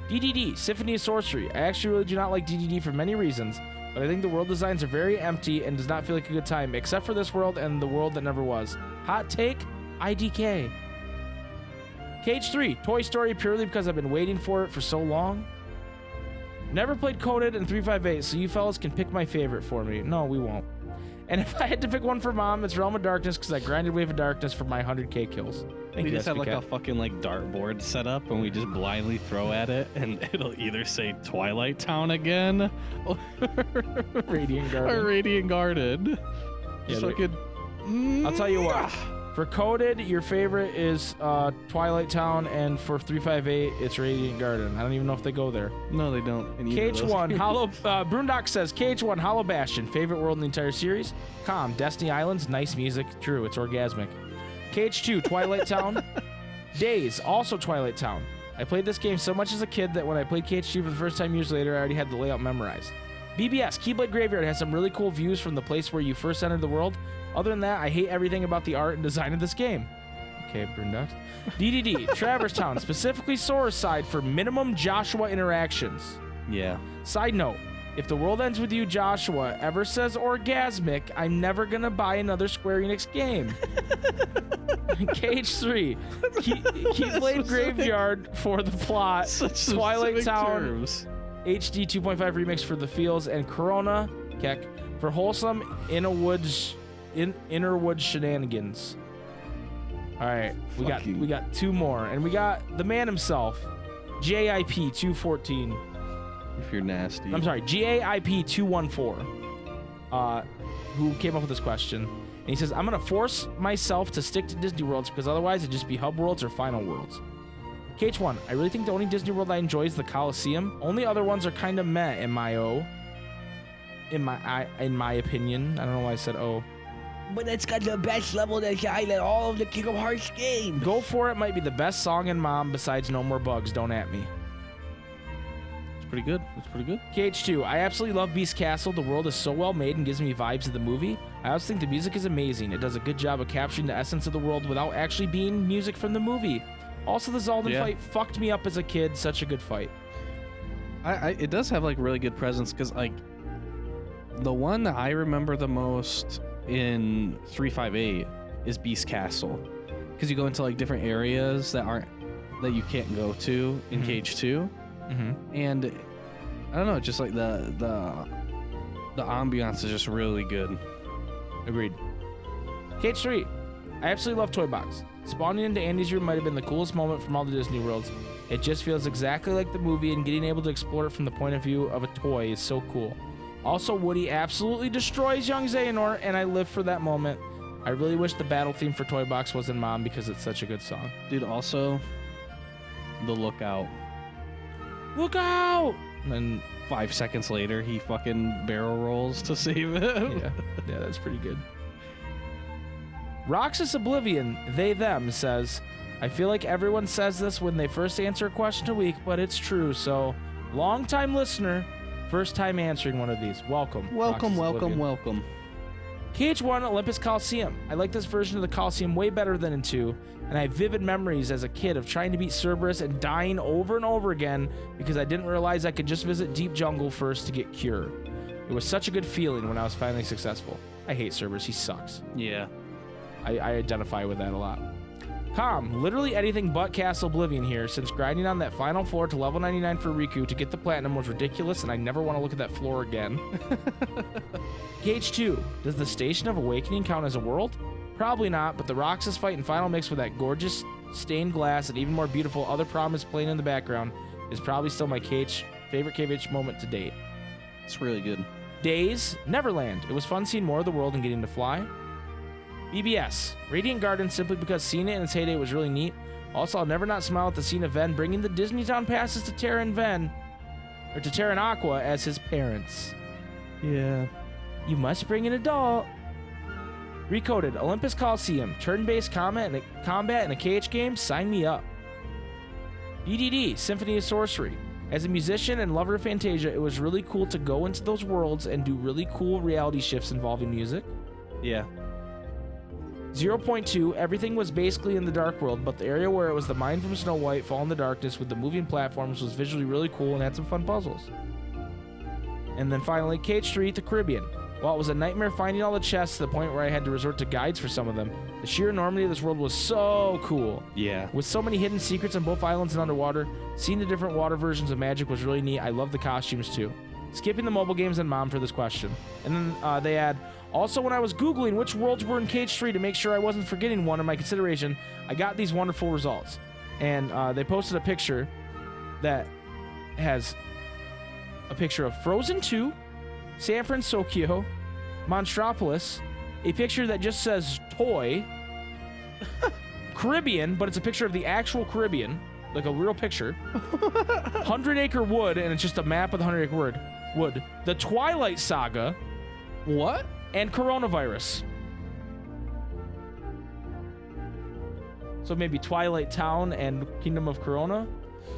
DDD, Symphony of Sorcery. I actually really do not like DDD for many reasons, but I think the world designs are very empty and does not feel like a good time, except for this world and the world that never was. Hot take, IDK. KH3, Toy Story purely because I've been waiting for it for so long. Never played Coded and 358, so you fellas can pick my favorite for me. No, we won't. And if I had to pick one for Mom, it's Realm of Darkness because I grinded Wave of Darkness for my 100k kills. Thank we you, just have SB like Cat. a fucking like dartboard set up and we just blindly throw at it and it'll either say Twilight Town again or Radiant Garden. or Radiant Garden. Yeah, Just fucking, I'll tell you what. For Coded, your favorite is Twilight Town, and for 358, it's Radiant Garden. I don't even know if they go there. No, they don't. in either of those KH1, games. Hollow. Broondock says KH1, Hollow Bastion, favorite world in the entire series. Calm, Destiny Islands, nice music. True, it's orgasmic. KH2, Twilight Town. Days, also Twilight Town. I played this game so much as a kid that when I played KH2 for the first time years later, I already had the layout memorized. BBS, Keyblade Graveyard has some really cool views from the place where you first entered the world. Other than that, I hate everything about the art and design of this game. Okay, Broondocks. DDD, Traverse Town, specifically Sora's side for minimum Joshua interactions. Yeah. Side note, if the world ends with you, Joshua, ever says orgasmic, I'm never gonna buy another Square Enix game. KH3, Keyblade Graveyard for the plot, Such Twilight specific Town, terms. HD 2.5 remix for the feels, and Corona, Keck, for wholesome Innerwood shenanigans. All right, we got two more, and we got the man himself, JIP 214. If you're nasty. I'm sorry, GAIP 214, who came up with this question. And he says, I'm going to force myself to stick to Disney Worlds because otherwise it'd just be Hub Worlds or Final Worlds. KH1, I really think the only Disney World I enjoy is the Coliseum. Only other ones are kind of meh in my opinion. I don't know why I said oh. But it's got the best level design in all of the Kingdom Hearts games. Go For It might be the best song in Mom besides No More Bugs, Don't At Me. It's pretty good. It's pretty good. KH2, I absolutely love Beast Castle. The world is so well made and gives me vibes of the movie. I also think the music is amazing. It does a good job of capturing the essence of the world without actually being music from the movie. Also, the Zaldin fight fucked me up as a kid. Such a good fight. It does have like really good presence because like the one that I remember the most in 358 is Beast Castle because you go into like different areas that you can't go to in KH2. And I don't know, just like the ambiance is just really good. Agreed. KH3, I absolutely love Toy Box. Spawning into Andy's room might have been the coolest moment from all the Disney Worlds. It just feels exactly like the movie, and getting able to explore it from the point of view of a toy is so cool. Also, Woody absolutely destroys young Xehanort, and I live for that moment. I really wish the battle theme for Toy Box was in Mom because it's such a good song. Dude, also the lookout. Look out! And then 5 seconds later, he fucking barrel rolls to save him. Yeah, that's pretty good. Roxas Oblivion, they, them, says, I feel like everyone says this when they first answer a question a week, but it's true, so long-time listener, first time answering one of these. Welcome. Welcome, Roxas welcome, Oblivion. welcome. KH1 Olympus Coliseum. I like this version of the Coliseum way better than in 2, and I have vivid memories as a kid of trying to beat Cerberus and dying over and over again because I didn't realize I could just visit Deep Jungle first to get Cure. It was such a good feeling when I was finally successful. I hate Cerberus, he sucks. Yeah. I identify with that a lot. Literally anything but Castle Oblivion here, since grinding on that final floor to level 99 for Riku to get the platinum was ridiculous and I never want to look at that floor again. KH2, does the Station of Awakening count as a world? Probably not, but the Roxas fight and final mix with that gorgeous stained glass and even more beautiful other promise playing in the background is probably still my favorite KH moment to date. It's really good. Days, Neverland. It was fun seeing more of the world and getting to fly. BBS, Radiant Garden simply because seeing it in its heyday was really neat. Also, I'll never not smile at the scene of Ven bringing the Disney Town passes to Terra and to Terra and Aqua as his parents. Yeah. You must bring an adult. Recoded, Olympus Coliseum, turn-based combat in a KH game, sign me up. DDD, Symphony of Sorcery. As a musician and lover of Fantasia, it was really cool to go into those worlds and do really cool reality shifts involving music. Yeah. 0.2, everything was basically in the dark world, but the area where it was the mine from Snow White, Fall in the Darkness with the moving platforms was visually really cool and had some fun puzzles. And then finally, KH3, the Caribbean. While it was a nightmare finding all the chests to the point where I had to resort to guides for some of them, the sheer enormity of this world was so cool. Yeah. With so many hidden secrets on both islands and underwater, seeing the different water versions of magic was really neat. I love the costumes too. Skipping the mobile games and mom for this question. And then they add, also when I was Googling which worlds were in KH3 to make sure I wasn't forgetting one in my consideration, I got these wonderful results. And they posted a picture that has a picture of Frozen 2, San Francisco, Monstropolis, a picture that just says toy, Caribbean, but it's a picture of the actual Caribbean, like a real picture, 100 Acre Wood, and it's just a map of the 100 Acre Wood, the Twilight Saga, What? and coronavirus. So maybe Twilight Town and Kingdom of Corona.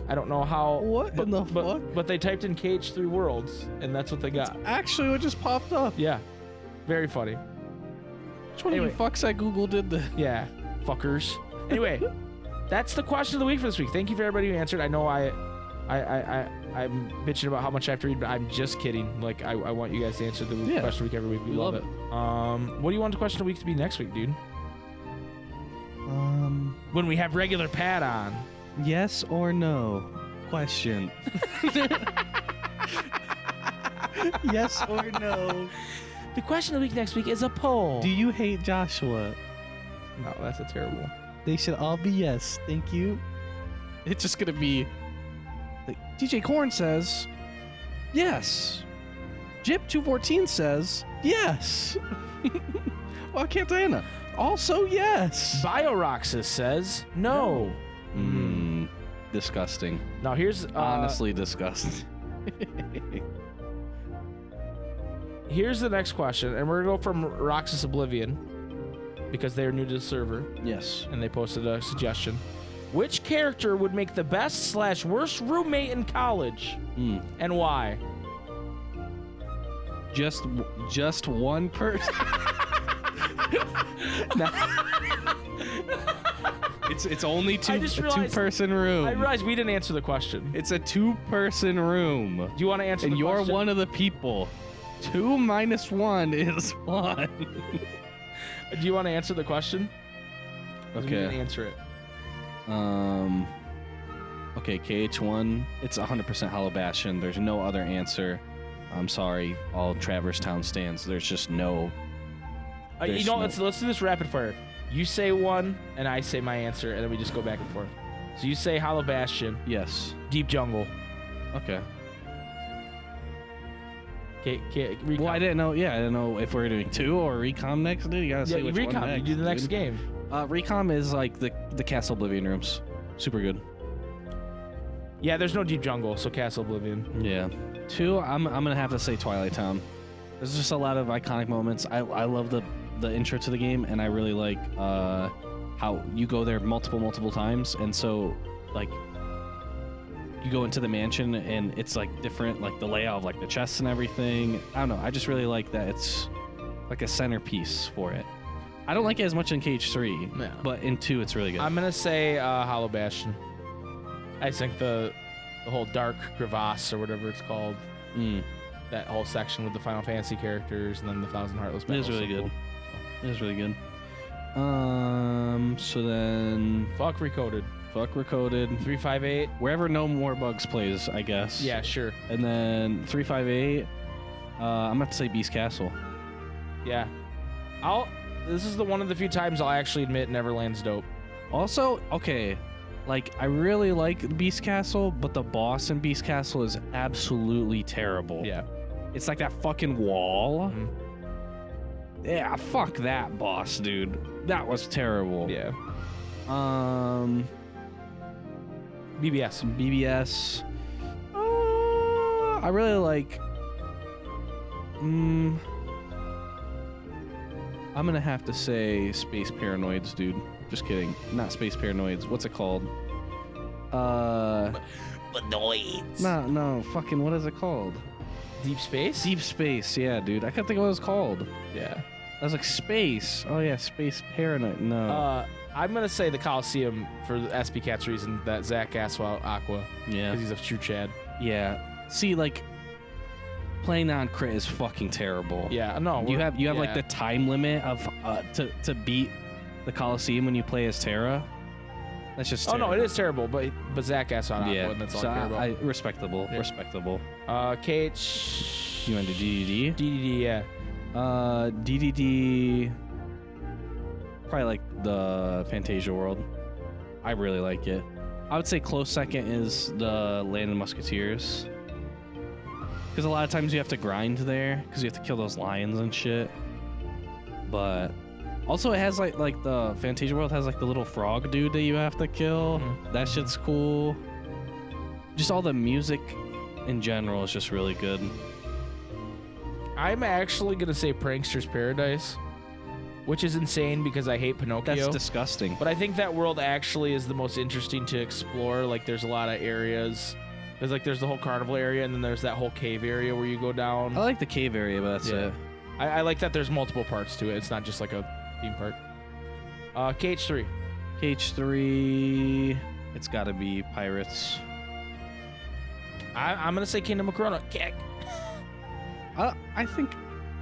I don't know how. What in the fuck? But they typed in KH3 worlds, and that's what they got. Actually, what just popped up? Yeah, very funny. Which one of you fucks at Google did the? Yeah, fuckers. Anyway, that's the question of the week for this week. Thank you for everybody who answered. I know I'm bitching about how much I have to read, but I'm just kidding. Like I want you guys to answer the question of the week every week. We love it. What do you want the question of the week to be next week, dude? When we have regular Pat on. Yes or no? Question. Yes or no? The question of the week next week is a poll. Do you hate Joshua? No, that's a terrible. They should all be yes. Thank you. It's just gonna be. DJ Korn says yes. Jip214 says yes. Why can't Diana? Also yes. BioRoxas says no. Disgusting. Now here's honestly disgusting. Here's the next question, and we're gonna go from Roxas Oblivion because they're new to the server. Yes. And they posted a suggestion. Which character would make the best/worst roommate in college, and why? Just one person. It's only a two-person room. I realized we didn't answer the question. It's a two-person room. Do you want to answer and the question? And you're one of the people. 2 minus 1 is 1. Do you want to answer the question? Okay. We didn't answer it. Okay, KH1, it's 100% Hollow Bastion. There's no other answer. I'm sorry, all Traverse Town stands. There's just no... you know, let's do this rapid fire. You say one, and I say my answer, and then we just go back and forth. So you say Hollow Bastion. Yes. Deep Jungle. Okay. Recom. Well, I didn't know. Yeah, I didn't know if we're doing 2 or Recom next. Dude, you gotta say which Recom. one next. You do the next game. Recom is like the Castle Oblivion rooms. Super good. Yeah, there's no Deep Jungle, so Castle Oblivion. Yeah. 2, I'm gonna have to say Twilight Town. There's just a lot of iconic moments. I love the intro to the game, and I really like how you go there multiple times, and so like you go into the mansion and it's like different, like the layout of like the chests and everything. I don't know. I just really like that it's like a centerpiece for it. I don't like it as much in Cage 3, Yeah. but in 2 it's really good. I'm gonna say Hollow Bastion. I think the whole Dark Crevasse or whatever it's called, that whole section with the Final Fantasy characters and then the Thousand Heartless It battles. is really so good. cool. It is really good. So then Fuck Recoded. fuck Recoded. 358. Wherever No More Bugs plays, I guess. Yeah, sure. And then 358. I'm gonna have to say Beast Castle. Yeah. This is one of the few times I'll actually admit Neverland's dope. Also, okay, like I really like Beast Castle, but the boss in Beast Castle is absolutely terrible. Yeah. It's like that fucking wall. Mhm. Yeah, fuck that boss, dude. That was terrible. Yeah. BBS. BBS. I really like. I'm gonna have to say Space Paranoids, dude. Just kidding. Not Space Paranoids. What's it called? Benoids. No, fucking, what is it called? Deep Space? Deep Space, yeah, dude. I can't think of what it was called. Yeah. I was like, Space. Oh, yeah, Space Paranoid. No. I'm gonna say the Coliseum for the SB Cat's reason that Zach asked about Aqua. Yeah. Because he's a true Chad. Yeah. See, like, playing on crit is fucking terrible. Yeah, no. You have like yeah. the time limit of to beat the Coliseum when you play as Terra. That's just Oh, terrible. no, it is terrible, but Zach asked on Aqua, Yeah, and that's all so I care about. respectable, Yeah. respectable. KH... You want to do DDD? DDD, yeah. DDD, probably like the Fantasia world. I really like it. I would say close second is the Land of the Musketeers. Because a lot of times you have to grind there, because you have to kill those lions and shit. But also it has like the Fantasia world has like the little frog dude that you have to kill. Mhm. That shit's cool. Just all the music in general is just really good. I'm actually gonna say Prankster's Paradise, which is insane because I hate Pinocchio. That's disgusting. But I think that world actually is the most interesting to explore. Like, there's a lot of areas. There's the whole carnival area, and then there's that whole cave area where you go down. I like the cave area, but that's Yeah. it. I like that there's multiple parts to it. It's not just like a theme park. KH3. KH3, it's got to be Pirates. I'm gonna say Kingdom of Corona. Kick. I think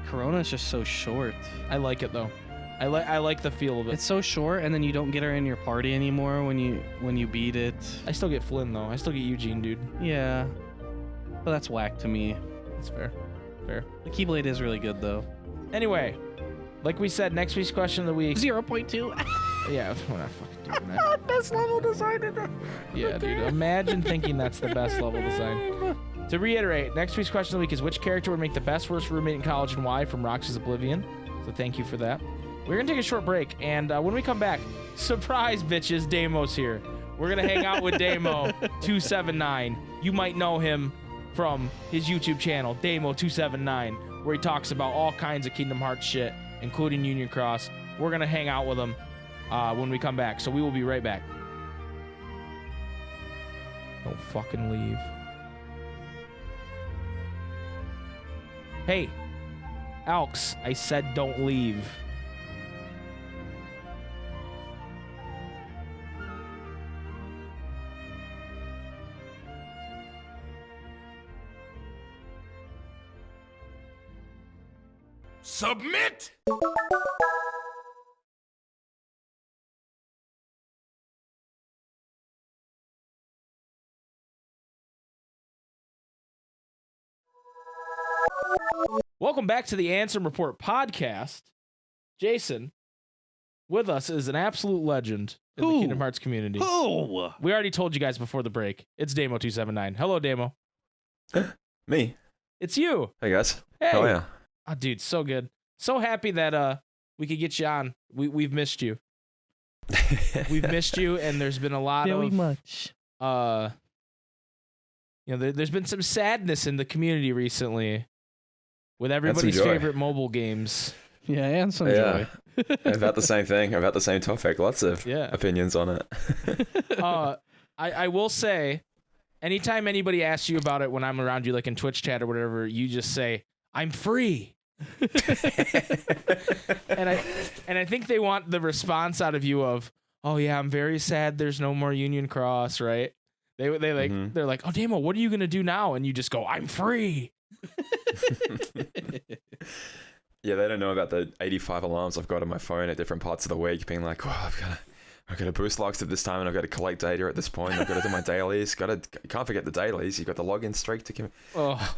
Corona is just so short. I like it though. I like the feel of it. It's so short, and then you don't get her in your party anymore when you beat it. I still get Flynn though. I still get Eugene, dude. Yeah, but that's whack to me. That's fair. Fair. The Keyblade is really good though. Anyway, like we said, next week's question of the week. 0.2. Yeah, we're not fucking doing that. Best level design in the Yeah, dude. Imagine thinking that's the best level design. To reiterate, next week's question of the week is which character would make the best worst roommate in college and why, from Roxy's Oblivion. So thank you for that. We're going to take a short break, and when we come back, surprise, bitches, Damo's here. We're going to hang out with Damo279. You might know him from his YouTube channel, Damo279, where he talks about all kinds of Kingdom Hearts shit, including Union Cross. We're going to hang out with him when we come back, so we will be right back. Don't fucking leave. Hey, Alks, I said don't leave. Submit! Welcome back to the Ansem Report podcast. Jason, with us is an absolute legend in the Who? Kingdom Hearts community. Oh, We already told you guys before the break. It's Damo279. Hello, Damo. Me. It's you. Hey guys. Hey. Oh yeah. Oh, dude, so good. So happy that we could get you on. We've missed you. We've missed you, and there's been a lot very of much. there's been some sadness in the community recently with everybody's joy. favorite mobile games. Yeah, and some Yeah. joy. About the same thing. About the same topic. Lots of Yeah. opinions on it. I will say, anytime anybody asks you about it when I'm around you, like in Twitch chat or whatever, you just say, I'm free. and I think they want the response out of you of, oh yeah, I'm very sad there's no more Union Cross, right? They're like, oh Damo, what are you gonna do now? And you just go, I'm free. Yeah, they don't know about the 85 alarms I've got on my phone at different parts of the week, being like, oh, I've got to boost logs at this time, and I've got to collect data at this point. I've got to do my dailies. Can't forget the dailies. You've got the login streak to come. Oh,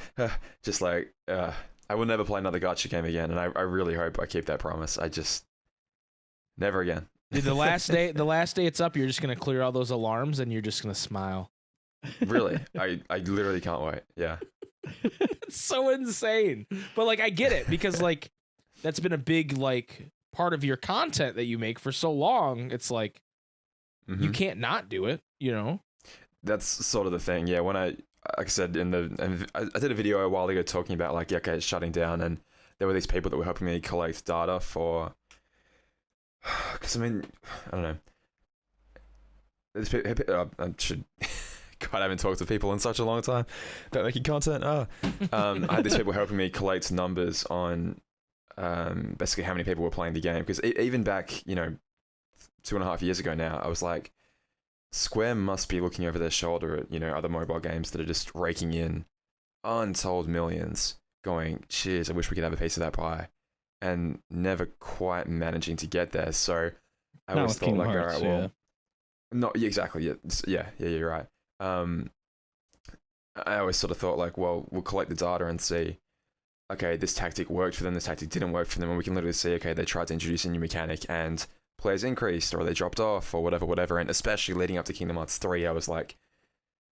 Just like, I will never play another gacha game again, and I really hope I keep that promise. I just never again. dude, the last day it's up, you're just gonna clear all those alarms and you're just gonna smile. Really, I literally can't wait. Yeah. It's so insane. But like I get it, because like that's been a big like part of your content that you make for so long. It's like you can't not do it, you know? That's sort of the thing. Yeah, when like I said I did a video a while ago talking about like, yeah, okay, it's shutting down, and there were these people that were helping me collect data for, because I mean, I don't know. I should. God, I haven't talked to people in such a long time about making content. I had these people helping me collect numbers on basically how many people were playing the game. Because even back, 2.5 years ago now, I was like, Square must be looking over their shoulder at, other mobile games that are just raking in untold millions, going, cheers, I wish we could have a piece of that pie. And never quite managing to get there. So I always thought, like, all right, well, no, yeah, exactly. Yeah, you're right. I always sort of thought like, well, we'll collect the data and see, okay, this tactic worked for them, this tactic didn't work for them, and we can literally see, okay, they tried to introduce a new mechanic and players increased, or they dropped off, or whatever. And especially leading up to Kingdom Hearts 3, I was like,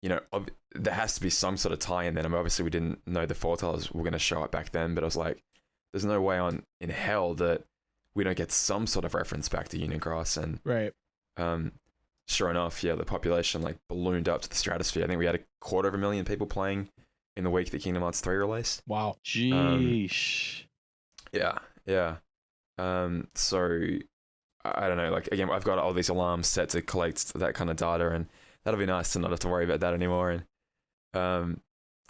there has to be some sort of tie in then. I mean, obviously we didn't know the foretellers were going to show up back then, but I was like, there's no way in hell that we don't get some sort of reference back to Union Cross. And right. Sure enough, yeah, the population like ballooned up to the stratosphere. I think we had 250,000 people playing in the week that Kingdom Hearts 3 released. Wow. Jeez. Yeah. So I don't know. Like, again, I've got all these alarms set to collect that kind of data, and that'll be nice to not have to worry about that anymore. And I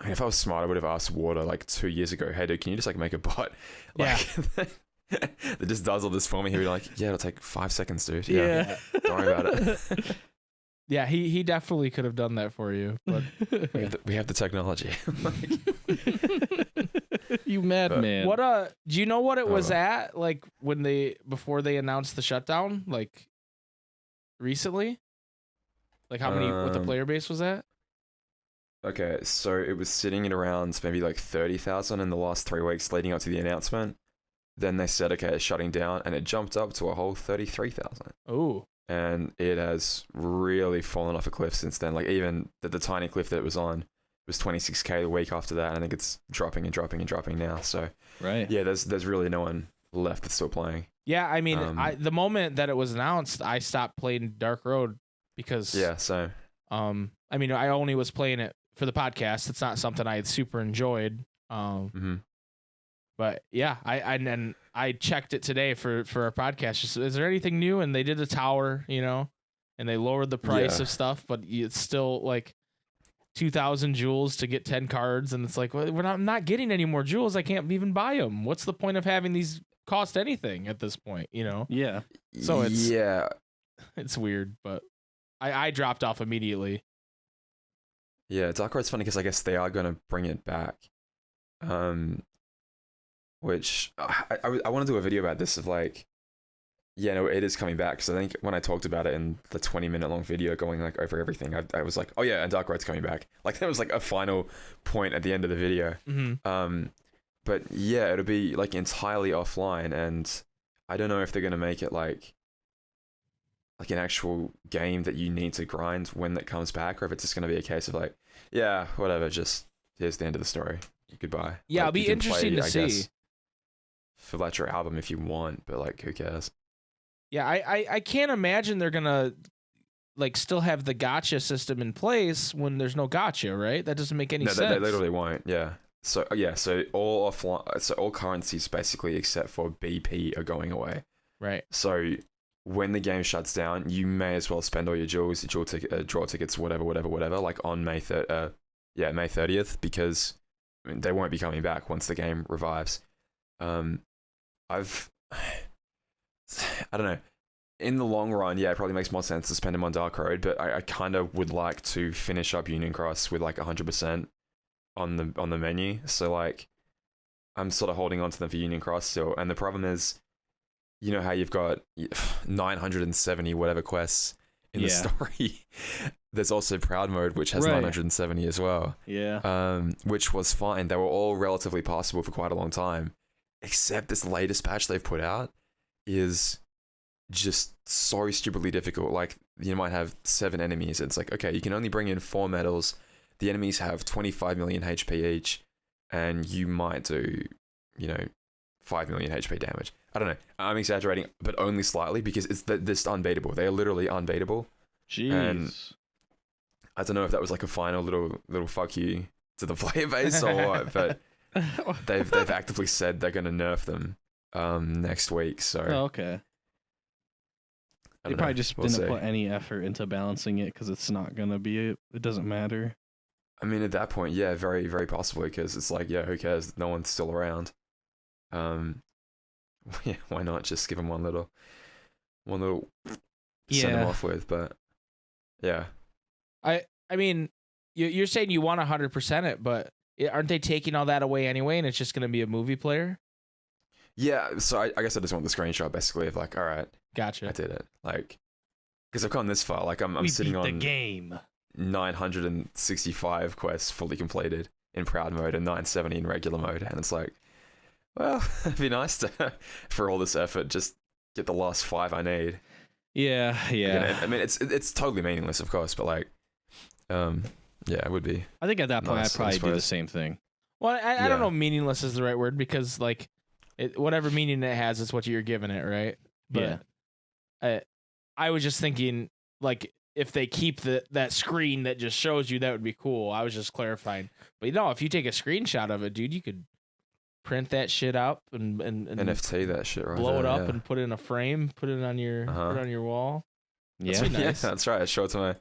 mean, if I was smart, I would have asked Water like 2 years ago, hey dude, can you just like make a bot? Like, yeah. That just does all this for me. He'd be like, yeah, it'll take 5 seconds, dude. Yeah. Don't worry about it. Yeah, he definitely could have done that for you, but we have the technology. You madman. What do you know what it was at, like before they announced the shutdown, like recently? Like how many what the player base was at? Okay, so it was sitting at around maybe like 30,000 in the last 3 weeks leading up to the announcement. Then they said, okay, it's shutting down, and it jumped up to a whole 33,000. Oh. And it has really fallen off a cliff since then. Like, even the tiny cliff that it was on was 26k the week after that. And I think it's dropping now. So, right. Yeah, there's really no one left that's still playing. Yeah, I mean, the moment that it was announced, I stopped playing Dark Road because... Yeah, so... I mean, I only was playing it for the podcast. It's not something I had super enjoyed. But yeah, I checked it today for our podcast. Just, is there anything new? And they did a tower, and they lowered the price of stuff, but it's still like 2,000 jewels to get 10 cards, and it's like, well, I'm not getting any more jewels. I can't even buy them. What's the point of having these cost anything at this point? Yeah. So it's weird, but I dropped off immediately. Yeah, Dark Road's funny because I guess they are going to bring it back. Which I want to do a video about this of like, yeah, no, it is coming back. Because I think when I talked about it in the 20-minute long video going like over everything, I was like, oh yeah, and Dark Road's coming back. Like that was like a final point at the end of the video. But yeah, it'll be like entirely offline, and I don't know if they're going to make it like an actual game that you need to grind when that comes back, or if it's just going to be a case of like, yeah, whatever, just here's the end of the story. Goodbye. Yeah, like, it'll be interesting to see. Fill out your album if you want, but like, who cares? Yeah, I can't imagine they're gonna like still have the gacha system in place when there's no gacha, right? That doesn't make any sense. No, they literally won't. Yeah. So so all offline, so all currencies basically except for BP are going away. Right. So when the game shuts down, you may as well spend all your jewels, draw tickets, whatever, like on May 30th, because I mean, they won't be coming back once the game revives. I've I don't know. In the long run, yeah, it probably makes more sense to spend them on Dark Road, but I kind of would like to finish up Union Cross with like 100% on the menu. So like, I'm sort of holding on to them for Union Cross still. And the problem is, you know how you've got 970 whatever quests in the story. There's also Proud Mode, which has 970 as well. Yeah. Which was fine. They were all relatively passable for quite a long time, except this latest patch they've put out is just so stupidly difficult. Like, you might have 7 enemies. It's like, okay, you can only bring in 4 medals. The enemies have 25 million HP each, and you might do, 5 million HP damage. I don't know. I'm exaggerating, but only slightly, because it's this unbeatable. They are literally unbeatable. Jeez. And I don't know if that was like a final little fuck you to the player base or what, but they've actively said they're going to nerf them next week. So okay. They probably just didn't put any effort into balancing it because it's not going to be it doesn't matter. I mean, at that point, yeah, very, very possibly, because it's like, yeah, who cares? No one's still around. Yeah, why not just give them one little send them off with? But yeah, I mean, you're saying you want 100% it, but aren't they taking all that away anyway, and it's just going to be a movie player? Yeah, so I guess I just want the screenshot basically of like, all right, gotcha, I did it. Like, because I've gone this far. Like, I'm sitting on the game. 965 quests fully completed in Proud Mode and 970 in regular mode, and it's like, well, it'd be nice to, for all this effort, just get the last 5 I need. Yeah. I mean, it's totally meaningless, of course, but like, yeah, it would be. I think at that point, nice, I'd probably do the same thing. Well, I don't know, meaningless is the right word, because like, whatever meaning it has is what you're giving it, right? But I was just thinking, like, if they keep that screen that just shows you, that would be cool. I was just clarifying. But if you take a screenshot of it, dude, you could print that shit up and NFT that shit, right? Blow it up and put it in a frame, put it on your put it on your wall. Yeah, nice. Yeah, that's right. I show it to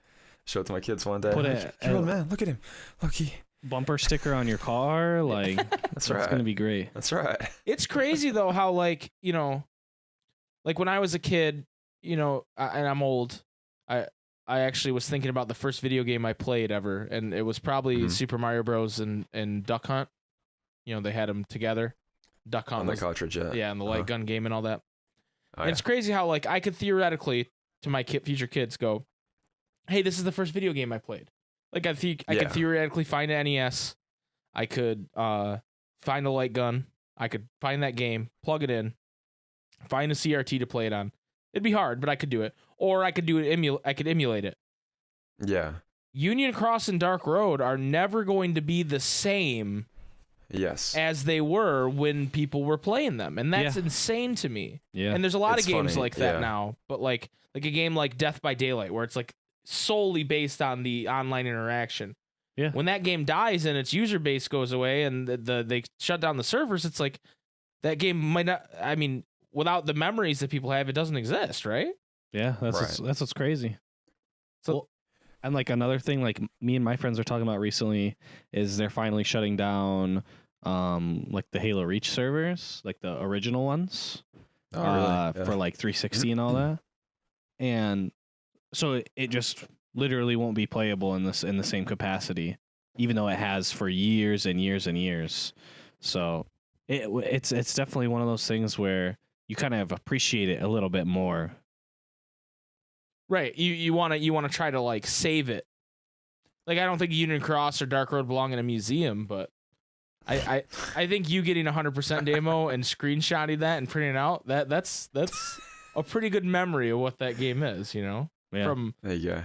my kids one day. Put it, oh man, look at him, lucky bumper sticker on your car, like that's right. It's gonna be great. That's right. It's crazy though how like like when I was a kid, and I'm old, I actually was thinking about the first video game I played ever, and it was probably Super Mario Bros. and Duck Hunt. They had them together. Duck Hunt on the cartridge, yeah, and the light gun game and all that. Oh, and it's crazy how like I could theoretically to my future kids go, hey, this is the first video game I played. Like I could theoretically find an NES. I could find a light gun. I could find that game, plug it in, find a CRT to play it on. It'd be hard, but I could do it. Or I could do it. I could emulate it. Yeah. Union Cross and Dark Road are never going to be the same. Yes. As they were when people were playing them, and that's insane to me. Yeah. And there's a lot of games funny. like that now, but like a game like Death by Daylight, where it's like solely based on the online interaction. Yeah. When that game dies and its user base goes away and they shut down the servers, it's like that game might not. I mean, without the memories that people have, it doesn't exist, right? Yeah, that's what's crazy. So, and like another thing, like me and my friends are talking about recently, is they're finally shutting down, like the Halo Reach servers, like the original ones, really? Yeah. for like 360 and all that, and so it just literally won't be playable in the same capacity, even though it has for years and years and years. So it's definitely one of those things where you kind of appreciate it a little bit more. Right. You want to try to like save it. Like I don't think Union Cross or Dark Road belong in a museum, but I think you getting 100% demo and screenshotting that and printing it out, that's a pretty good memory of what that game is, Yeah. There you go.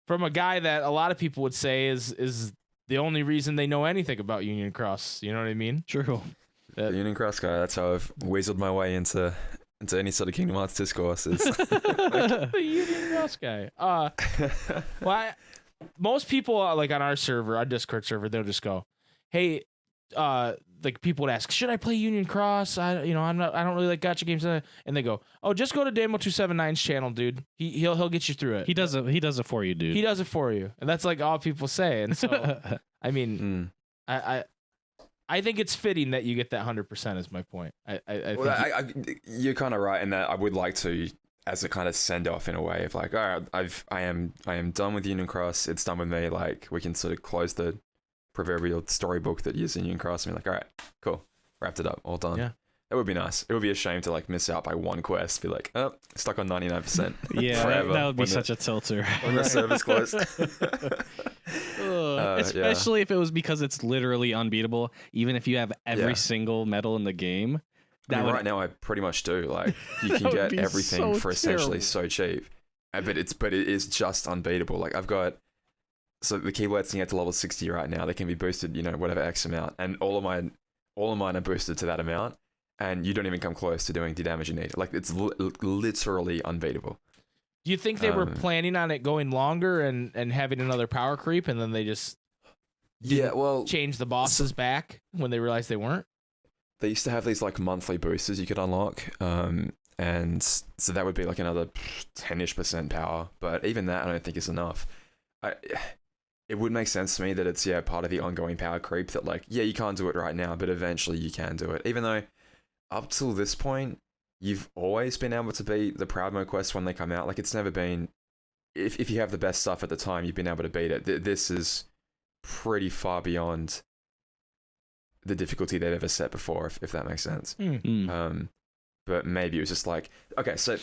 From a guy that a lot of people would say is the only reason they know anything about Union Cross. You know what I mean? True. The Union Cross guy. That's how I've weaseled my way into any sort of Kingdom Hearts discourses. The Union Cross guy. Most people like on our server, our Discord server, they'll just go, "Hey, like people would ask, should I play Union Cross? I don't really like gacha games." And they go, "Oh, just go to Damo279's channel, dude. He'll get you through it. He does it for you, dude. He does it for you." And that's like all people say. And so, I mean, I I think it's fitting that you get that 100%. Is my point. You're kind of right in that I would like to, as a kind of send off in a way of like, all right, I am done with Union Cross. It's done with me. Like we can sort of close the proverbial storybook that is in Union Cross and be like, all right, cool, wrapped it up, all done. Yeah. That would be nice. It would be a shame to like miss out by one quest. Be like, oh, stuck on 99%. Yeah, forever that would be such a tilter. when the service closed. Especially if it was because it's literally unbeatable. Even if you have every single medal in the game. Right now I pretty much do. Like you can get everything for essentially so cheap, but it is just unbeatable. Like I've got, so the keywords can get to level 60 right now. They can be boosted, whatever X amount, and all of mine are boosted to that amount. And you don't even come close to doing the damage you need. Like, it's literally unbeatable. Do you think they were planning on it going longer and having another power creep, and then they just changed the bosses back when they realized they weren't? They used to have these, like, monthly boosters you could unlock. And so that would be, like, another 10-ish% power. But even that, I don't think is enough. It would make sense to me that it's, part of the ongoing power creep that, like, you can't do it right now, but eventually you can do it. Even though... up till this point, you've always been able to beat the Proud Mode quests when they come out. Like, it's never been... If you have the best stuff at the time, you've been able to beat it. This is pretty far beyond the difficulty they've ever set before, if that makes sense. But maybe it was just like... Okay, so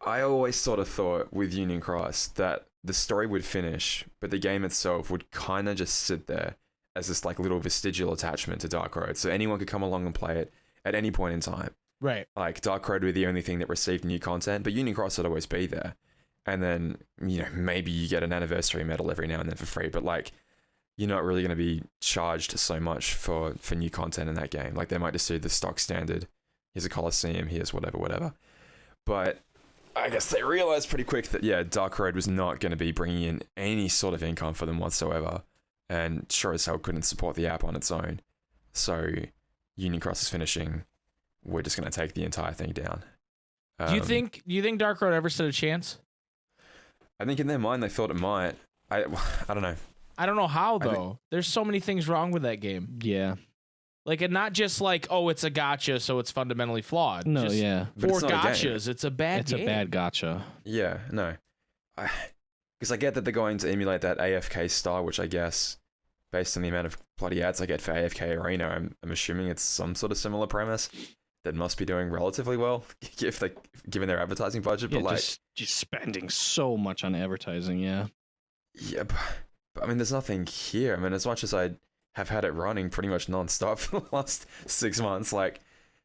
I always sort of thought with Union Cross that the story would finish, but the game itself would kind of just sit there as this, like, little vestigial attachment to Dark Road. So anyone could come along and play it at any point in time. Right. Like, Dark Road would be the only thing that received new content, but Union Cross would always be there. And then, maybe you get an anniversary medal every now and then for free, but, like, you're not really going to be charged so much for new content in that game. Like, they might just do the stock standard. Here's a Coliseum, here's whatever. But I guess they realized pretty quick that, Dark Road was not going to be bringing in any sort of income for them whatsoever. And sure as hell couldn't support the app on its own. So... Union Cross is finishing. We're just going to take the entire thing down. Do you think Dark Road ever stood a chance? I think in their mind they thought it might. I don't know. I don't know how though. There's so many things wrong with that game. Yeah. Like, and not just like, oh, it's a gacha, so it's fundamentally flawed. No, just But for it's not a game. gachas, it's a bad game. It's a bad gacha. Yeah, no. Because I get that they're going to emulate that AFK style, which I guess, based on the amount of bloody ads I get for AFK Arena, I'm assuming it's some sort of similar premise that must be doing relatively well given their advertising budget. Yeah, but like, just spending so much on advertising. Yeah. Yeah, but I mean, there's nothing here. I mean, as much as I have had it running pretty much non-stop for the last 6 months, like,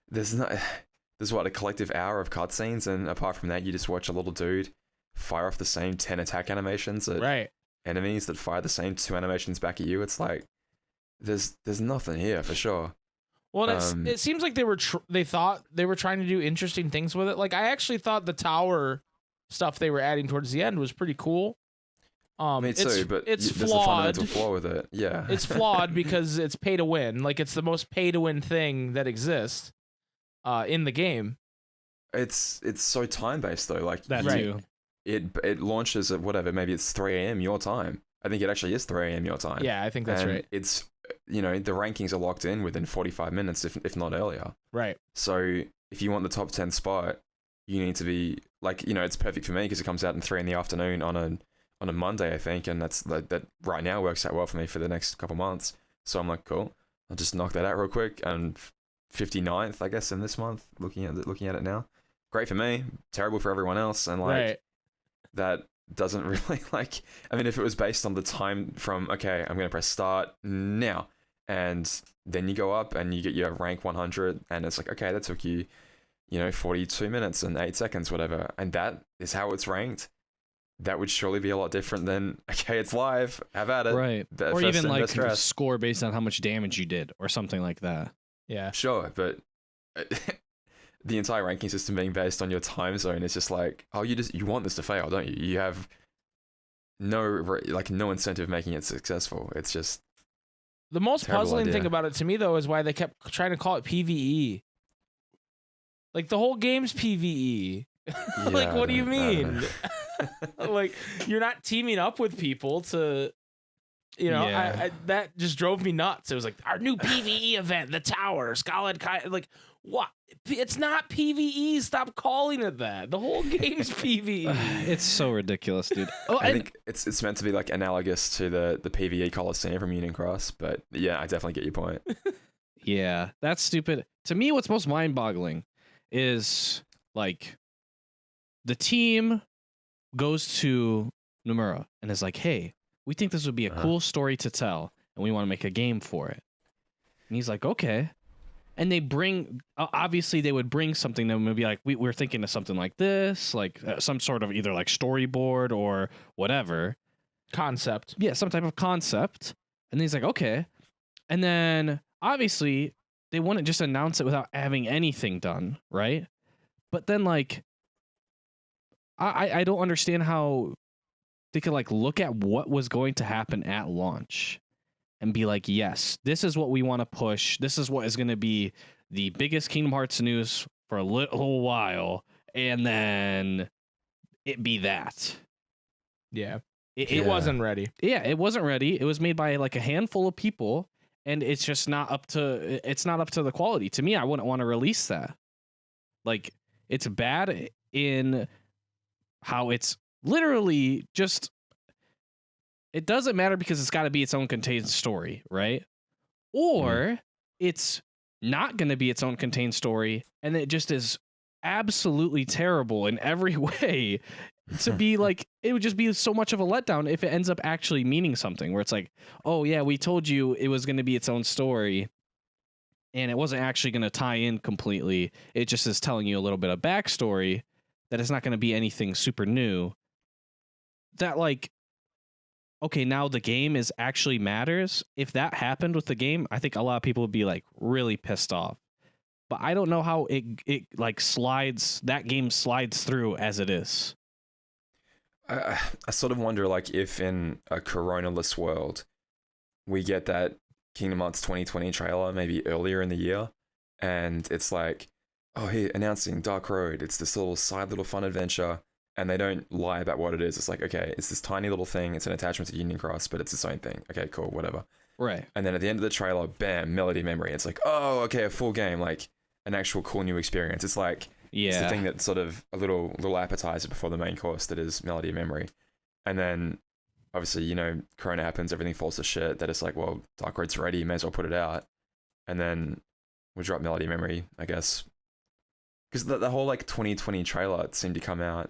there's a collective hour of cutscenes, and apart from that, you just watch a little dude fire off the same 10 attack animations at enemies that fire the same 2 animations back at you. It's like, there's nothing here for sure. Well, it seems like they thought they were trying to do interesting things with it. Like, I actually thought the tower stuff they were adding towards the end was pretty cool. Me too, but it's there's flawed. a fundamental flaw with it. Yeah, it's flawed because it's pay to win. Like, it's the most pay to win thing that exists in the game. It's so time based though. Like, that too. It launches at whatever, maybe it's 3 a.m. your time. I think it actually is 3 a.m. your time. Yeah, I think that's right. It's, the rankings are locked in within 45 minutes, if not earlier. Right. So if you want the top 10 spot, you need to be like, it's perfect for me because it comes out in 3 p.m. on a Monday, I think, and that right now works out well for me for the next couple months. So I'm like, cool, I'll just knock that out real quick. And 59th, I guess, in this month, looking at it now. Great for me, terrible for everyone else, and like that doesn't really like. I mean, if it was based on the time from okay, I'm gonna press start now, and then you go up and you get your rank 100, and it's like okay, that took you, 42 minutes and 8 seconds, whatever, and that is how it's ranked. That would surely be a lot different than okay, it's live, have at it, right? Or even like score based on how much damage you did, or something like that. Yeah, sure, but the entire ranking system being based on your time zone is just like, oh, you want this to fail, don't you? You have no incentive making it successful. It's just the most puzzling thing about it to me though is why they kept trying to call it PvE. Like the whole game's PvE. Like, what do you mean? Like, you're not teaming up with people to. You know, Yeah. that just drove me nuts. It was like our new PvE event, the tower, Scarlet like what? It's not PvE. Stop calling it that. The whole game's PvE. It's so ridiculous, dude. Oh, I think it's meant to be like analogous to the PvE Coliseum from Union Cross, but yeah, I definitely get your point. yeah, that's stupid. To me, what's most mind-boggling is like the team goes to Nomura and is like, "Hey, we think this would be a cool story to tell, and we want to make a game for it." And he's like, "Okay." And they bring, obviously, they would bring something that would be like, we're thinking of something like this, like some sort of either like storyboard or whatever. Concept. Yeah, some type of concept. And he's like, okay. And then obviously, they wouldn't just announce it without having anything done, right? But then, like, I don't understand how they could like look at what was going to happen at launch and be like, yes, this is what we want to push. This is what is going to be the biggest Kingdom Hearts news for a little while. And then it be that. Yeah. It wasn't ready. Yeah, it wasn't ready. It was made by like a handful of people, and it's just not up to the quality. To me, I wouldn't want to release that. Like, it's bad in how it's literally just, it doesn't matter because it's got to be its own contained story, right? Or it's not going to be its own contained story, and it just is absolutely terrible in every way. To be like, it would just be so much of a letdown if it ends up actually meaning something, where it's like, oh yeah, we told you it was going to be its own story, and it wasn't actually going to tie in completely. It just is telling you a little bit of backstory that is not going to be anything super new. That, like, okay, now the game is actually matters. If that happened with the game, I think a lot of people would be like really pissed off. But I don't know how it like slides, that game slides through as it is. I sort of wonder, like, if in a Corona-less world, we get that Kingdom Hearts 2020 trailer maybe earlier in the year, and it's like, oh, hey, announcing Dark Road. It's this little side little fun adventure. And they don't lie about what it is. It's like, okay, it's this tiny little thing. It's an attachment to Union Cross, but it's its own thing. Okay, cool, whatever. Right. And then at the end of the trailer, bam, Melody Memory. It's like, oh, okay, a full game, like an actual cool new experience. It's like, it's the thing that's sort of a little appetizer before the main course that is Melody Memory. And then, obviously, you know, Corona happens, everything falls to shit. That it's like, well, Dark Road's ready, you may as well put it out. And then we'll drop Melody Memory, I guess. Because the whole, like, 2020 trailer seemed to come out.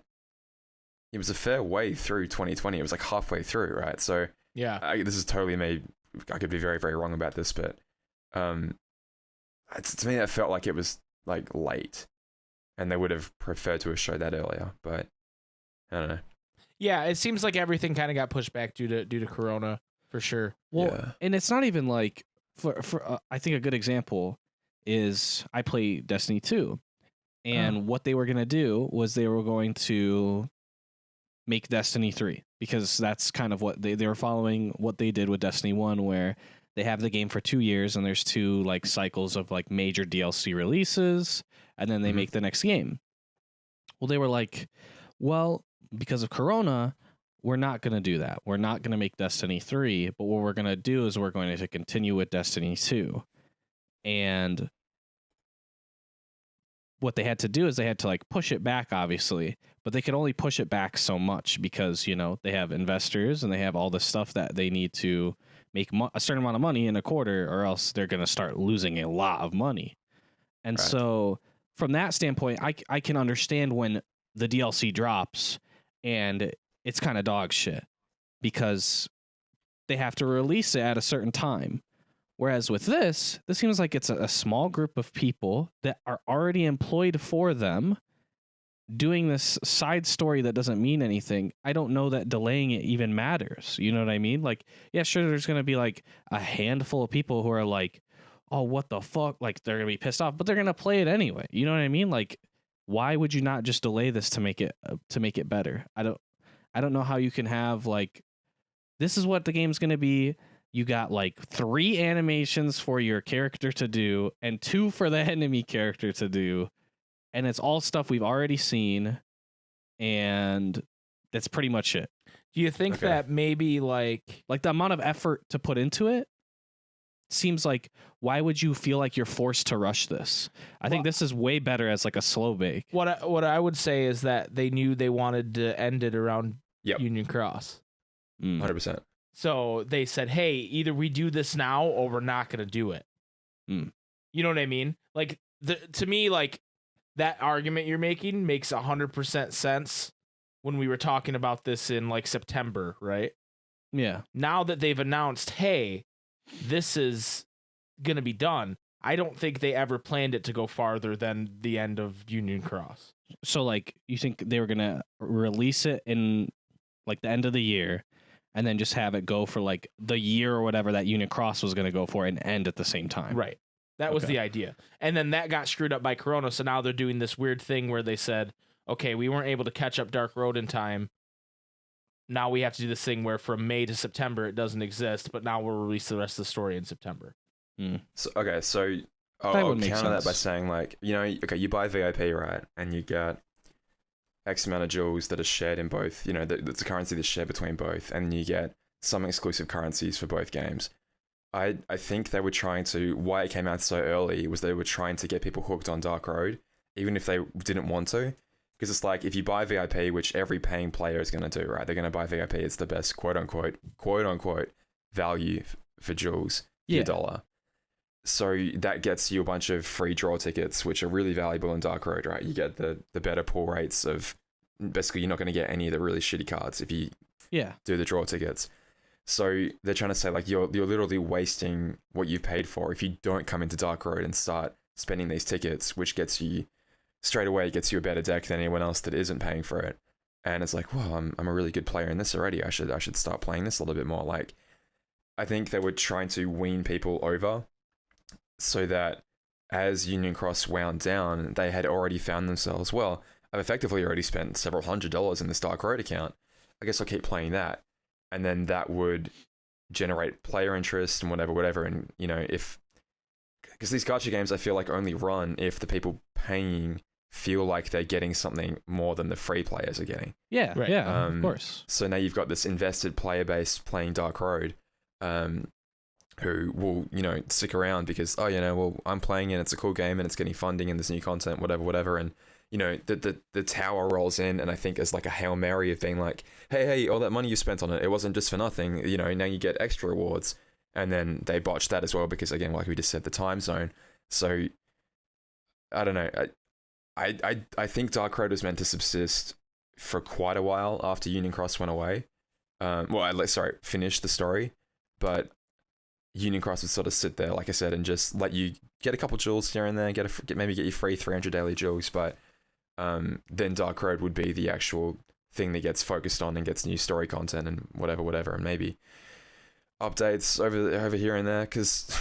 It was a fair way through 2020. It was like halfway through, right? So yeah, this is totally me. I could be very, very wrong about this, but to me, that felt like it was like late, and they would have preferred to have showed that earlier. But I don't know. Yeah, it seems like everything kind of got pushed back due to Corona for sure. Well, and it's not even like for I think a good example is I play Destiny 2, and what they were gonna do was they were going to make Destiny 3, because that's kind of what they were following what they did with Destiny 1, where they have the game for 2 years and there's 2 like cycles of like major DLC releases, and then they make the next game. Well, they were like, well, because of Corona, we're not going to do that. We're not going to make Destiny 3, but what we're going to do is we're going to continue with Destiny 2. And what they had to do is they had to like push it back, obviously, but they could only push it back so much because, you know, they have investors and they have all this stuff that they need to make a certain amount of money in a quarter, or else they're going to start losing a lot of money. And so from that standpoint, I can understand when the DLC drops and it's kind of dog shit because they have to release it at a certain time. Whereas with this seems like it's a small group of people that are already employed for them doing this side story that doesn't mean anything. I don't know that delaying it even matters. You know what I mean? Like, yeah, sure, there's going to be like a handful of people who are like, oh, what the fuck? Like, they're going to be pissed off, but they're going to play it anyway. You know what I mean? Like, why would you not just delay this to make it better? I don't know how you can have like, this is what the game's going to be. You got like 3 animations for your character to do and 2 for the enemy character to do. And it's all stuff we've already seen. And That's pretty much it. Do you think that maybe like the amount of effort to put into it seems like, why would you feel like you're forced to rush this? I think this is way better as like a slow bake. What I would say is that they knew they wanted to end it around Union Cross. 100%. So they said, hey, either we do this now or we're not going to do it. You know what I mean? Like, to me, like, that argument you're making makes 100% sense when we were talking about this in, like, September, right? Yeah. Now that they've announced, hey, this is going to be done, I don't think they ever planned it to go farther than the end of Union Cross. So, like, you think they were going to release it in, like, the end of the year and then just have it go for, like, the year or whatever that Union Cross was going to go for and end at the same time? Right. That was the idea. And then that got screwed up by Corona, so now they're doing this weird thing where they said, okay, we weren't able to catch up Dark Road in time. Now we have to do this thing where from May to September it doesn't exist, but now we'll release the rest of the story in September. So I'll counter that by saying, like, you know, okay, you buy VIP, right? And you get X amount of jewels that are shared in both, you know, that's a currency that's shared between both, and you get some exclusive currencies for both games. I think they were trying to, why it came out so early was they were trying to get people hooked on Dark Road, even if they didn't want to. Because it's like, if you buy VIP, which every paying player is going to do, right? They're going to buy VIP. It's the best quote unquote value for jewels for your dollar. So that gets you a bunch of free draw tickets, which are really valuable in Dark Road, right? You get the better pull rates of, basically you're not going to get any of the really shitty cards if you do the draw tickets. So they're trying to say, like, you're literally wasting what you paid for if you don't come into Dark Road and start spending these tickets, which gets you straight away, gets you a better deck than anyone else that isn't paying for it. And it's like, well, I'm a really good player in this already. I should start playing this a little bit more. Like, I think they were trying to wean people over so that as Union Cross wound down, they had already found themselves, well, I've effectively already spent several $100s in this Dark Road account. I guess I'll keep playing that. And then that would generate player interest and whatever. And, you know, because these gacha games, I feel like, only run if the people paying feel like they're getting something more than the free players are getting. Yeah, right. Yeah, of course. So now you've got this invested player base playing Dark Road, who will, you know, stick around because, oh, you know, well, I'm playing it, it's a cool game and it's getting funding and there's new content, whatever. And, you know, the tower rolls in, and I think as like a Hail Mary of being like, hey, all that money you spent on it, it wasn't just for nothing, you know, now you get extra rewards. And then they botched that as well because, again, like we just said, the time zone. So I don't know. I think Dark Road was meant to subsist for quite a while after Union Cross went away. Finish the story, but Union Cross would sort of sit there, like I said, and just let you get a couple jewels here and there, maybe get you free 300 daily jewels, but then Dark Road would be the actual thing that gets focused on and gets new story content and whatever, and maybe updates over here and there, because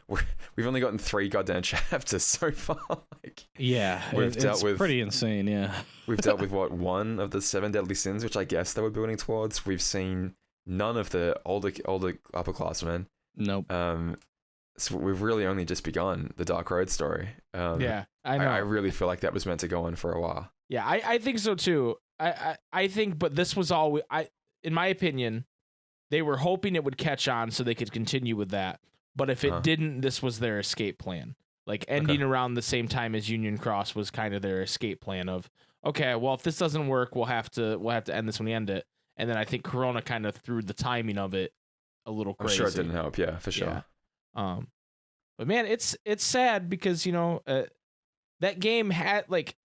we've only gotten 3 goddamn chapters so far. Like, yeah, it's pretty insane. Yeah, we've dealt with 1 of the 7 deadly sins, which I guess they were building towards. We've seen none of the older upperclassmen. Nope. So we've really only just begun the Dark Road story. Yeah, I know. I really feel like that was meant to go on for a while. Yeah, I think so too. I think, but this was all in my opinion, they were hoping it would catch on so they could continue with that. But if it didn't, this was their escape plan. Like ending around the same time as Union Cross was kind of their escape plan of, okay, well, if this doesn't work, we'll have to end this when we end it. And then I think Corona kind of threw the timing of it a little crazy. I'm sure it didn't help. Yeah, for sure. Yeah. But man, it's sad because, you know, that game had, like,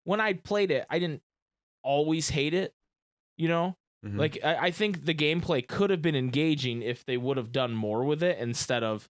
when I played it, I didn't always hate it, you know? Mm-hmm. Like, I think the gameplay could have been engaging if they would have done more with it instead of,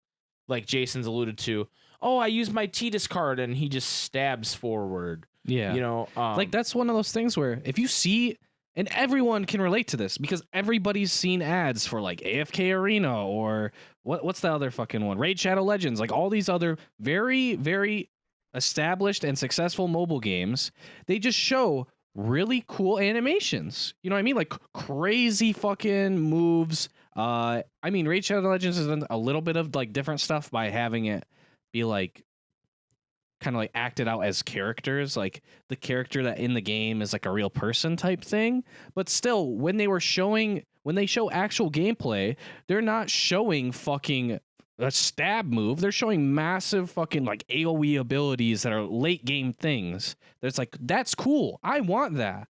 like Jason's alluded to, oh, I use my T discard and he just stabs forward. Yeah. You know? Like, that's one of those things where if you see, and everyone can relate to this because everybody's seen ads for, like, AFK Arena or what's the other fucking one? Raid Shadow Legends, like all these other very, very established and successful mobile games. They just show really cool animations. You know what I mean? Like crazy fucking moves. I mean, Raid Shadow Legends has done a little bit of like different stuff by having it be like kind of like acted out as characters, like the character that in the game is like a real person type thing. But still, when they show actual gameplay, they're not showing fucking a stab move. They're showing massive fucking like AoE abilities that are late game things. That's like, that's cool. I want that.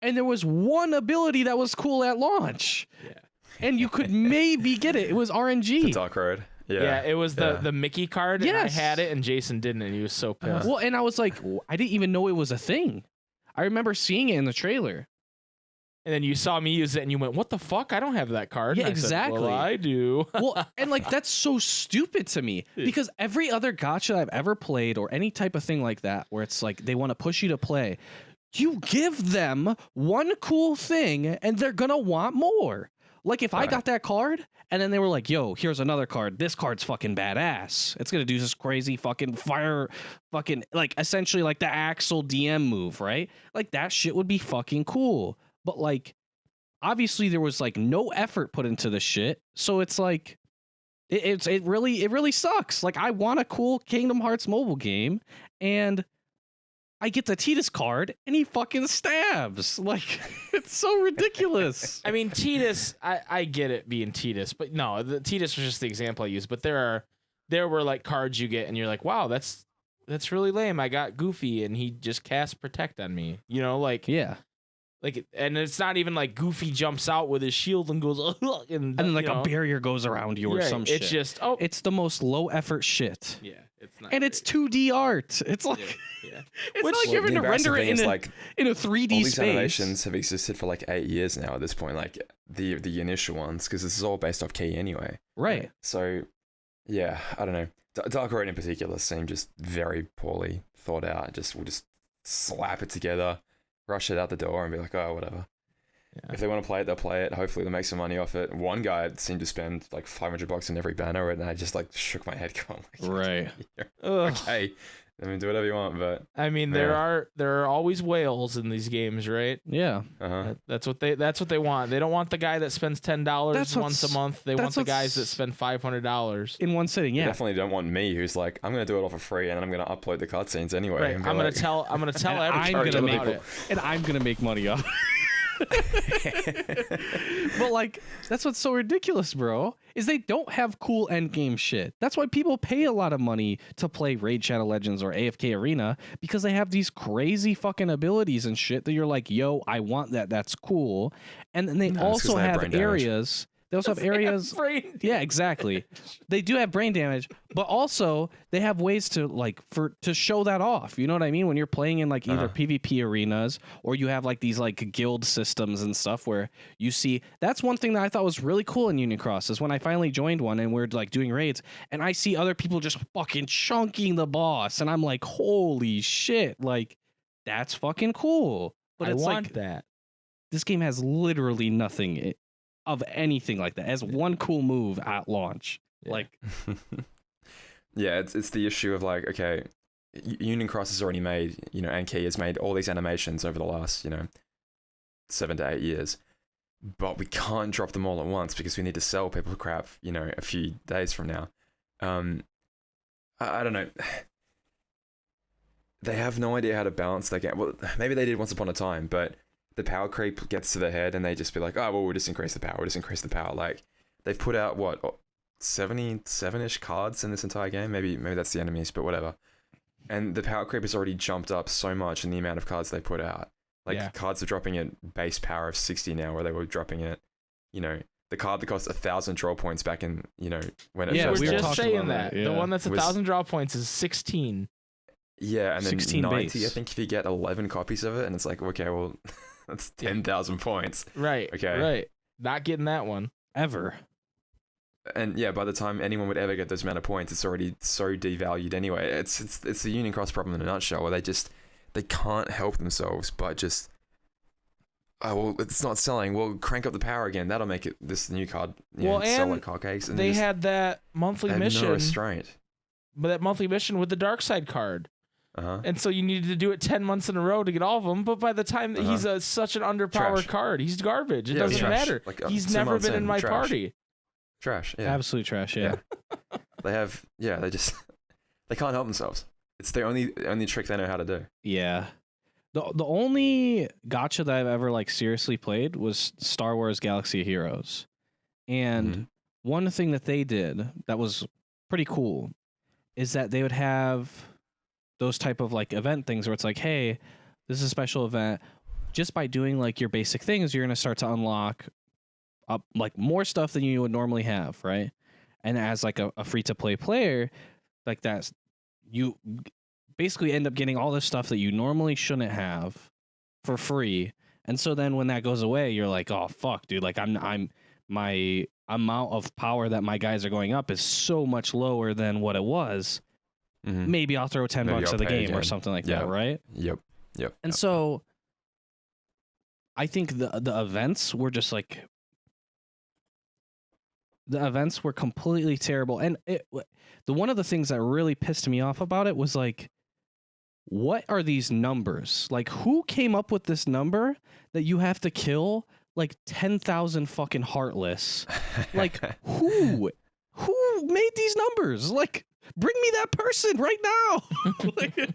And there was one ability that was cool at launch. Yeah. And you could maybe get it. It was RNG. The Dark Road. Yeah, it was the Mickey card. Yes. And I had it, and Jason didn't, and he was so pissed. Well, and I was like, I didn't even know it was a thing. I remember seeing it in the trailer. And then you saw me use it, and you went, "What the fuck? I don't have that card." Yeah, And I said, exactly. well, I do. Well, and like that's so stupid to me because every other gacha I've ever played or any type of thing like that where it's like they want to push you to play, you give them one cool thing and they're gonna want more. Like if I got that card and then they were like, yo, here's another card. This card's fucking badass. It's gonna do this crazy fucking fire fucking like essentially like the Axel DM move, right? Like that shit would be fucking cool. But like obviously there was like no effort put into the shit. So it's like it really sucks. Like I want a cool Kingdom Hearts mobile game and I get the Tidus card and he fucking stabs. Like it's so ridiculous. I mean, Tidus, I get it being Tidus, but no, the Tidus was just the example I used. But there were like cards you get and you're like, wow, that's really lame. I got Goofy and he just casts Protect on me. You know, like Yeah. Like, and it's not even like Goofy jumps out with his shield and goes, and then like you know, a barrier goes around you or right, some shit. It's just It's the most low effort shit. yeah, it's not, And it's 2D art. It's like yeah. it's Which- not like you're the having to embarrassing render it thing in is, a, like, in a all 3D these space. animations have existed for like 8 years now at this point, like the initial ones, because this is all based off key anyway. Right. So, yeah, I don't know. Dark Road in particular seemed just very poorly thought out. We'll just slap it together, rush it out the door, and be like, oh, whatever. Yeah. If they want to play it, they'll play it. Hopefully, they'll make some money off it. One guy seemed to spend like $500 in every banner, and I just like shook my head, going, like, Right. okay, I mean, do whatever you want, but I mean, Yeah. there are always whales in these games, right? Yeah. That's what they want. They don't want the guy that spends $10 That's once a what's- month. They want that's the guys what's- that spend $500. In one sitting, you yeah. definitely don't want me, who's like, I'm gonna do it all for free, and then I'm gonna upload the cutscenes anyway. Right. and be I'm gonna like, tell And everybody I'm gonna make about it. and I'm gonna make money off. But like that's what's so ridiculous, bro, is they don't have cool end game shit. That's why people pay a lot of money to play Raid Shadow Legends or AFK Arena, because they have these crazy fucking abilities and shit that you're like, yo, I want that. That's cool. And then they No, it's 'cause also they have have brain damage. areas. They also have areas. Yeah, exactly. They do have brain damage, but also they have ways to like to show that off. You know what I mean? When you're playing in like either PvP arenas or you have like these like guild systems and stuff where you see. That's one thing that I thought was really cool in Union Cross is when I finally joined one and we're like doing raids and I see other people just fucking chunking the boss and I'm like, holy shit, like that's fucking cool. But I it's want like that. this game has literally nothing of anything like that. It has one cool move at launch. Yeah. Like, yeah, it's the issue of like, okay, Union Cross has already made, and Key has made all these animations over the last, 7 to 8 years, but we can't drop them all at once because we need to sell people crap, a few days from now. I don't know. They have no idea how to balance their game. Well, maybe they did once upon a time, but the power creep gets to their head and they just be like, oh, well, we'll just increase the power. Like, they've put out, 77-ish cards in this entire game? Maybe that's the enemies, but whatever. And the power creep has already jumped up so much in the amount of cards they put out. Like, cards are dropping at base power of 60 now, where they were dropping it, the card that cost 1,000 draw points back in, when it Yeah, first We're we were just launched. talking saying about that. it, The yeah. one that's Was- 1,000 draw points is 16. Yeah, and then 16 90, base. I think, if you get 11 copies of it, and it's like, okay, well, that's 10,000 points. Right. Okay. Right. Not getting that one. ever. And yeah, by the time anyone would ever get those amount of points, it's already so devalued anyway. It's the Union Cross problem in a nutshell, where they can't help themselves, but just, oh, well, it's not selling. Well, crank up the power again. That'll make it this new card, Well, sell and like hotcakes. And They just had that monthly have mission, no restraint. but that monthly mission with the dark side card. Uh-huh. And so you needed to do it 10 months in a row to get all of them. But by the time that he's such an underpowered Trash. card, he's garbage. It Yeah, doesn't trash. matter. Like, He's 2 never months been in my trash. party. Trash, yeah. Absolute trash, yeah. They have, they can't help themselves. It's the only trick they know how to do. Yeah. The only gacha that I've ever like seriously played was Star Wars Galaxy of Heroes. And one thing that they did that was pretty cool is that they would have those type of like event things where it's like, hey, this is a special event. Just by doing like your basic things, you're going to start to unlock up like more stuff than you would normally have, right? And as like a free to play player, like that's you basically end up getting all this stuff that you normally shouldn't have for free. And so then when that goes away, you're like, oh fuck, dude, like I'm my amount of power that my guys are going up is so much lower than what it was. Maybe I'll throw $10 at the game or something like that, right? Yep. And so I think the events were just like the events were completely terrible. And one of the things that really pissed me off about it was like, what are these numbers? Like, who came up with this number that you have to kill like 10,000 fucking Heartless? Like, who made these numbers? Like, bring me that person right now. Like,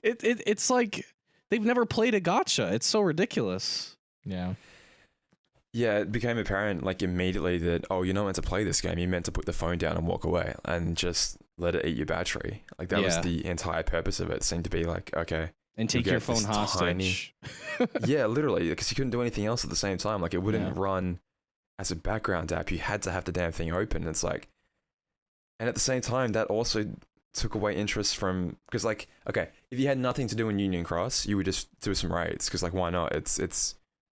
it's like they've never played a gacha. It's so ridiculous. Yeah. Yeah, it became apparent like immediately that, oh, you're not meant to play this game. You're meant to put the phone down and walk away and just let it eat your battery. Like that was the entire purpose of it. It seemed to be like, okay. And take your phone hostage. Yeah, literally, because you couldn't do anything else at the same time. Like it wouldn't run as a background app. You had to have the damn thing open. It's like, and at the same time, that also took away interest from, because like, okay, if you had nothing to do in Union Cross, you would just do some raids, because like, why not?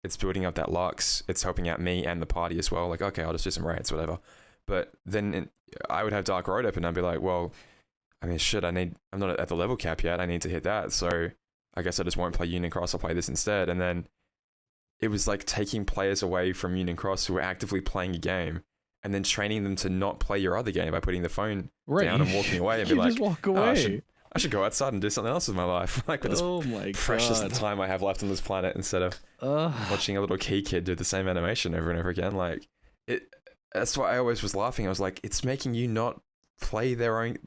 It's building up that lux. It's helping out me and the party as well. Like, okay, I'll just do some raids, whatever. But then I would have Dark Road open and I'd be like, well, I mean, shit, I'm not at the level cap yet. I need to hit that. So I guess I just won't play Union Cross. I'll play this instead. And then it was like taking players away from Union Cross who were actively playing a game and then training them to not play your other game by putting the phone down and walking away and be like, just walk away. Oh, I should go outside and do something else with my life. Like with this precious time I have left on this planet instead of watching a little key kid do the same animation over and over again. Like that's why I always was laughing. I was like, it's making you not play their own.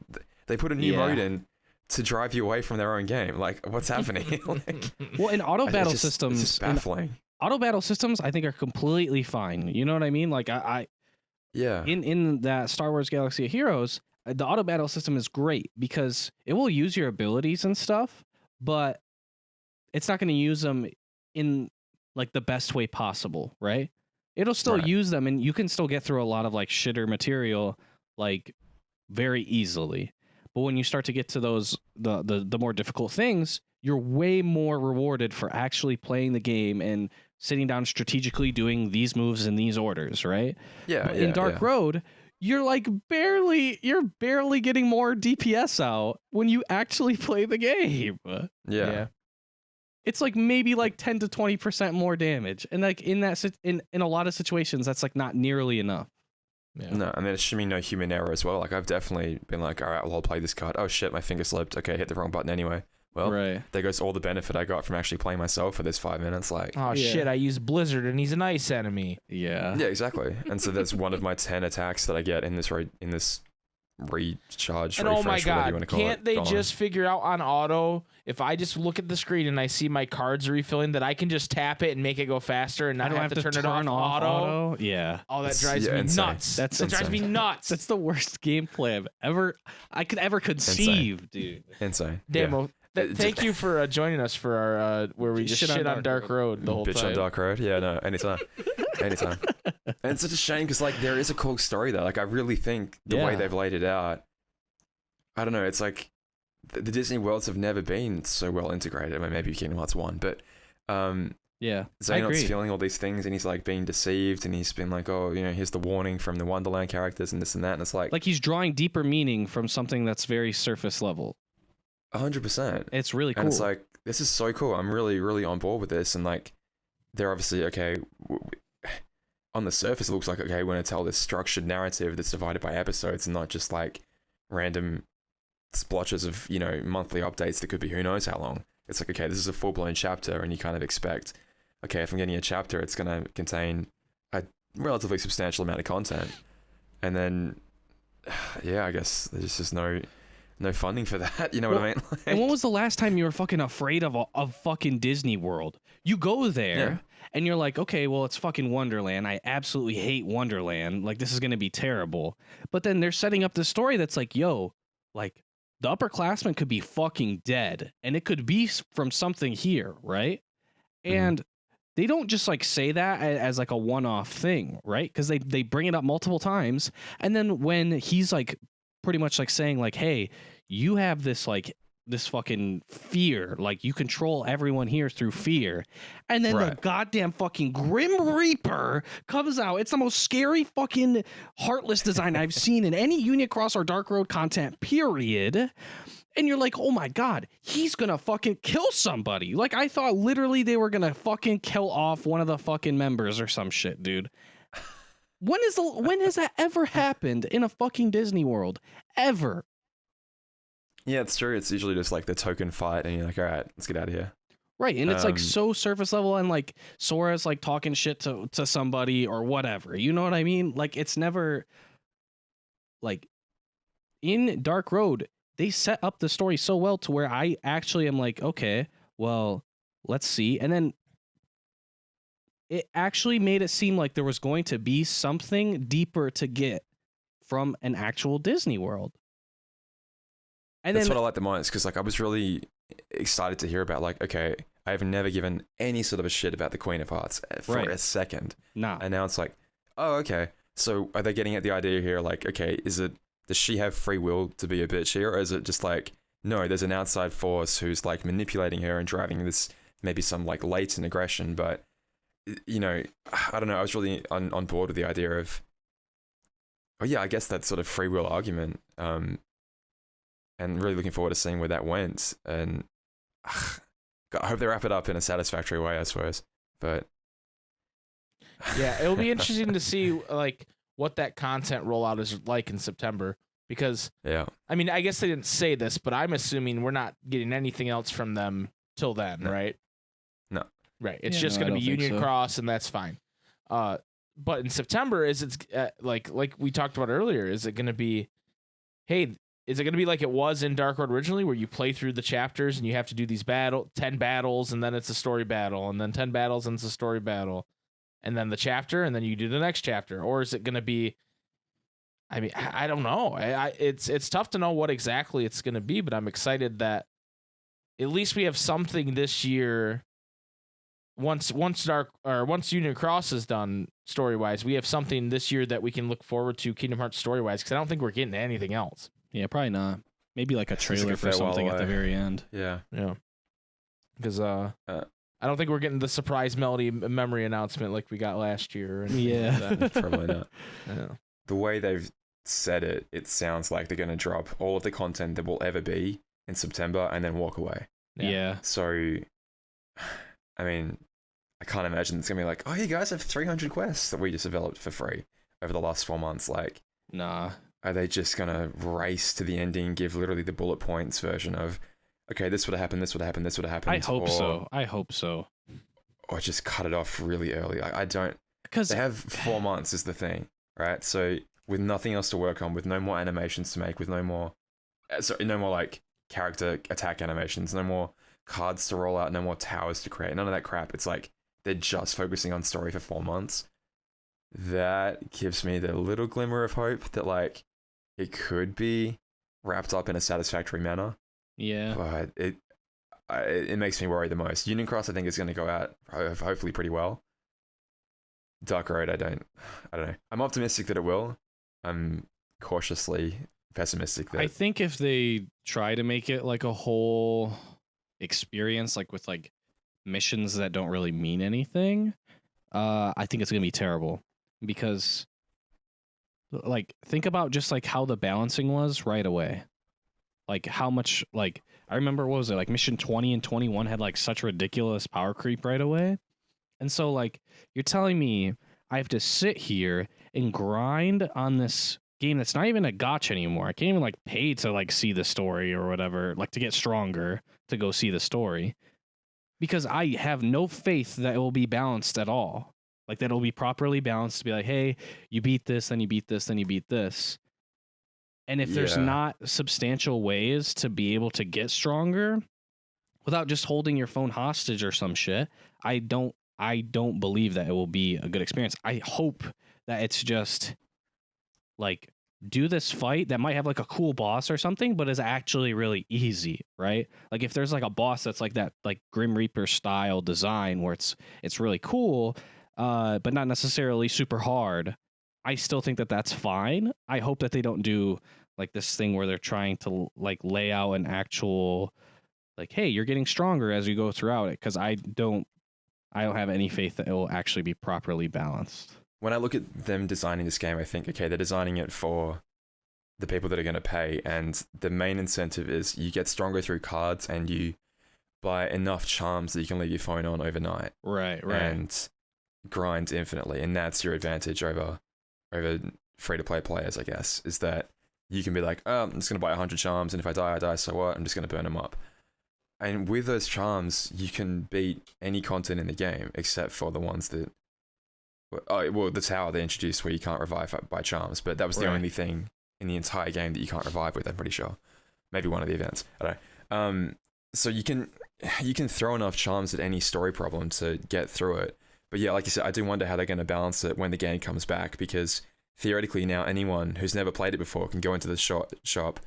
They put a new mode in to drive you away from their own game. Like, what's happening? Like, well, in auto battle systems, it's just baffling. Auto battle systems, I think, are completely fine. You know what I mean? Like, in that Star Wars Galaxy of Heroes, the auto battle system is great because it will use your abilities and stuff, but it's not going to use them in like the best way possible, right? It'll still use them, and you can still get through a lot of like shitter material like very easily. But when you start to get to those the more difficult things, you're way more rewarded for actually playing the game and sitting down strategically doing these moves in these orders, right? Yeah. In Dark Road, you're like barely getting more DPS out when you actually play the game. Yeah. It's like maybe like 10 to 20% more damage. And like in a lot of situations, that's like not nearly enough. Yeah. No, and there should be no human error as well. Like I've definitely been like, all right, well, I'll play this card. Oh shit, my finger slipped. Okay, hit the wrong button anyway. Well, there goes all the benefit I got from actually playing myself for this 5 minutes. Like, oh shit, I used Blizzard and he's an ice enemy. Yeah. Yeah, exactly. And so that's one of my 10 attacks that I get in this recharge. And refresh, oh my god, can't they gone. just figure out on auto, if I just look at the screen and I see my cards refilling, that I can just tap it and make it go faster and not have to turn it off auto? Yeah. Oh, that drives me nuts. That drives me nuts. That's the worst gameplay I could ever conceive, dude. Insane. Damo, thank you for joining us for our where we just shit on Dark Road the whole time. Bitch on Dark Road? Yeah, no, anytime. Anytime. And it's such a shame because like there is a cool story there. Like I really think the way they've laid it out, I don't know, it's like the Disney worlds have never been so well integrated. I mean, maybe Kingdom Hearts 1, but Xehanort's feeling all these things and he's like being deceived and he's been like, oh, you know, here's the warning from the Wonderland characters and this and that, and it's like he's drawing deeper meaning from something that's very surface level. 100%. It's really cool. And it's like, this is so cool. I'm really, really on board with this. And like, they're obviously, okay, on the surface, it looks like, okay, we're going to tell this structured narrative that's divided by episodes and not just like random splotches of, you know, monthly updates that could be who knows how long. It's like, okay, this is a full-blown chapter and you kind of expect, okay, if I'm getting a chapter, it's going to contain a relatively substantial amount of content. And then, yeah, I guess there's just no... no funding for that. You know what I mean? Like, And when was the last time you were fucking afraid of fucking Disney World? You go there and you're like, okay, well, it's fucking Wonderland. I absolutely hate Wonderland. Like, this is gonna be terrible. But then they're setting up this story that's like, yo, like the upperclassmen could be fucking dead, and it could be from something here, right? And they don't just like say that as like a one-off thing, right? Because they bring it up multiple times, and then when he's like pretty much like saying like, hey, you have this like this fucking fear, like you control everyone here through fear, and then the goddamn fucking Grim Reaper comes out. It's the most scary fucking heartless design I've seen in any Unicross or Dark Road content, period. And you're like, oh my god, he's gonna fucking kill somebody. Like, I thought literally they were gonna fucking kill off one of the fucking members or some shit, dude. When has that ever happened in a fucking Disney World? Ever? Yeah, it's true. It's usually just like the token fight, and you're like, all right, let's get out of here. Right, and it's like so surface level, and like Sora's like talking shit to somebody or whatever. You know what I mean? Like, it's never like in Dark Road. They set up the story so well to where I actually am like, okay, well, let's see. And then it actually made it seem like there was going to be something deeper to get from an actual Disney World. And that's then, what I like the most, because like I was really excited to hear about, like, okay, I have never given any sort of a shit about the Queen of Hearts for a second. Nah. And now it's like, oh, okay. So are they getting at the idea here, like, okay, does she have free will to be a bitch here, or is it just like, no, there's an outside force who's like manipulating her and driving this maybe some like latent aggression? But, you know, I don't know. I was really on board with the idea of, oh yeah, I guess that sort of free will argument, and really looking forward to seeing where that went. And God, I hope they wrap it up in a satisfactory way, I suppose. But yeah, it'll be interesting to see like what that content rollout is like in September, because I mean, I guess they didn't say this, but I'm assuming we're not getting anything else from them till then, right? No. Right. It's just going to be Union Cross, and that's fine. But in September, is like we talked about earlier, is it going to be, hey, is it going to be like it was in Dark Road originally, where you play through the chapters and you have to do these 10 battles, and then it's a story battle, and then 10 battles and it's a story battle, and then the chapter, and then you do the next chapter? Or is it going to be, I mean, I don't know. It's tough to know what exactly it's going to be, but I'm excited that at least we have something this year. Once Union Cross is done story-wise, we have something this year that we can look forward to Kingdom Hearts story-wise, because I don't think we're getting anything else. Yeah, probably not. Maybe like a trailer for something at the very end. Yeah. Because I don't think we're getting the surprise melody memory announcement like we got last year. Like Probably not. Yeah. The way they've said it, it sounds like they're going to drop all of the content that will ever be in September and then walk away. Yeah. So, I mean, I can't imagine it's going to be like, oh, you guys have 300 quests that we just developed for free over the last 4 months. Like, nah. Are they just going to race to the ending, give literally the bullet points version of, okay, this would have happened, this would have happened, this would have happened? I hope so. Or just cut it off really early. I don't... Because they have 4 months is the thing, right? So with nothing else to work on, with no more animations to make, with no more like character attack animations, no more cards to roll out, no more towers to create, none of that crap. It's like they're just focusing on story for 4 months. That gives me the little glimmer of hope that like it could be wrapped up in a satisfactory manner. Yeah. But it makes me worry the most. Union Cross, I think, is going to go out hopefully pretty well. Dark Road, I don't know. I'm optimistic that it will. I'm cautiously pessimistic that... I think if they try to make it like a whole experience, like with like missions that don't really mean anything, I think it's going to be terrible. Because like think about just like how the balancing was right away. Like how much, like I remember, what was it, like mission 20 and 21 had like such ridiculous power creep right away. And so like you're telling me I have to sit here and grind on this game that's not even a gacha anymore. I can't even like pay to like see the story or whatever, like to get stronger to go see the story, because I have no faith that it will be balanced at all. Like that it'll be properly balanced to be like, hey, you beat this, then you beat this, then you beat this. And if there's Yeah. not substantial ways to be able to get stronger without just holding your phone hostage or some shit, I don't believe that it will be a good experience. I hope that it's just like do this fight that might have like a cool boss or something, but is actually really easy, right? Like if there's like a boss that's like that like Grim Reaper style design where it's really cool, but not necessarily super hard. I still think that that's fine. I hope that they don't do like this thing where they're trying to like lay out an actual like, hey, you're getting stronger as you go throughout it, because I don't have any faith that it will actually be properly balanced. When I look at them designing this game, I think, okay, they're designing it for the people that are going to pay, and the main incentive is you get stronger through cards and you buy enough charms that you can leave your phone on overnight. Right. And grind infinitely, and that's your advantage over free-to-play players, I guess, is that you can be like, oh, I'm just going to buy 100 charms, and if I die, so what? I'm just going to burn them up. And with those charms, you can beat any content in the game, except for the ones that... the tower they introduced where you can't revive by charms, but that was the only thing in the entire game that you can't revive with, I'm pretty sure. Maybe one of the events. I don't know. So you can throw enough charms at any story problem to get through it. But yeah, like you said, I do wonder how they're going to balance it when the game comes back, because theoretically now anyone who's never played it before can go into the shop,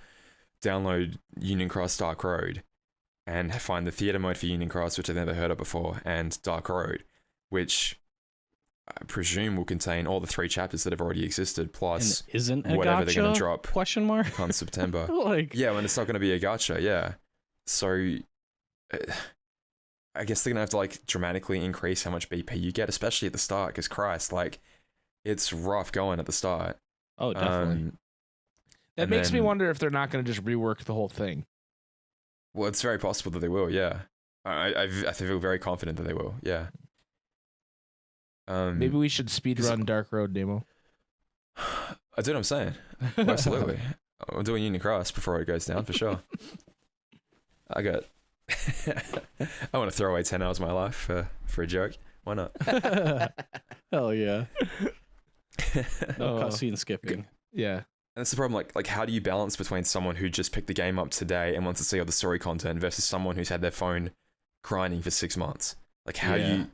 download Union Cross Dark Road, and find the theater mode for Union Cross, which I've never heard of before, and Dark Road, which I presume will contain all the 3 chapters that have already existed, plus and isn't a whatever gacha? they're going to drop Question mark? come September. Like, yeah, when it's not going to be a gacha, yeah. So I guess they're going to have to like dramatically increase how much BP you get, especially at the start, because Christ, like, it's rough going at the start. Oh, definitely. That makes me wonder if they're not going to just rework the whole thing. Well, it's very possible that they will, yeah. I feel very confident that they will, yeah. Maybe we should speedrun Dark Road Demo. I do what I'm saying. Well, absolutely. I'm doing Union Cross before it goes down, for sure. I want to throw away 10 hours of my life for a joke. Why not? Hell yeah. No cutscene skipping. Yeah. And that's the problem, like how do you balance between someone who just picked the game up today and wants to see all the story content versus someone who's had their phone grinding for 6 months? Like how do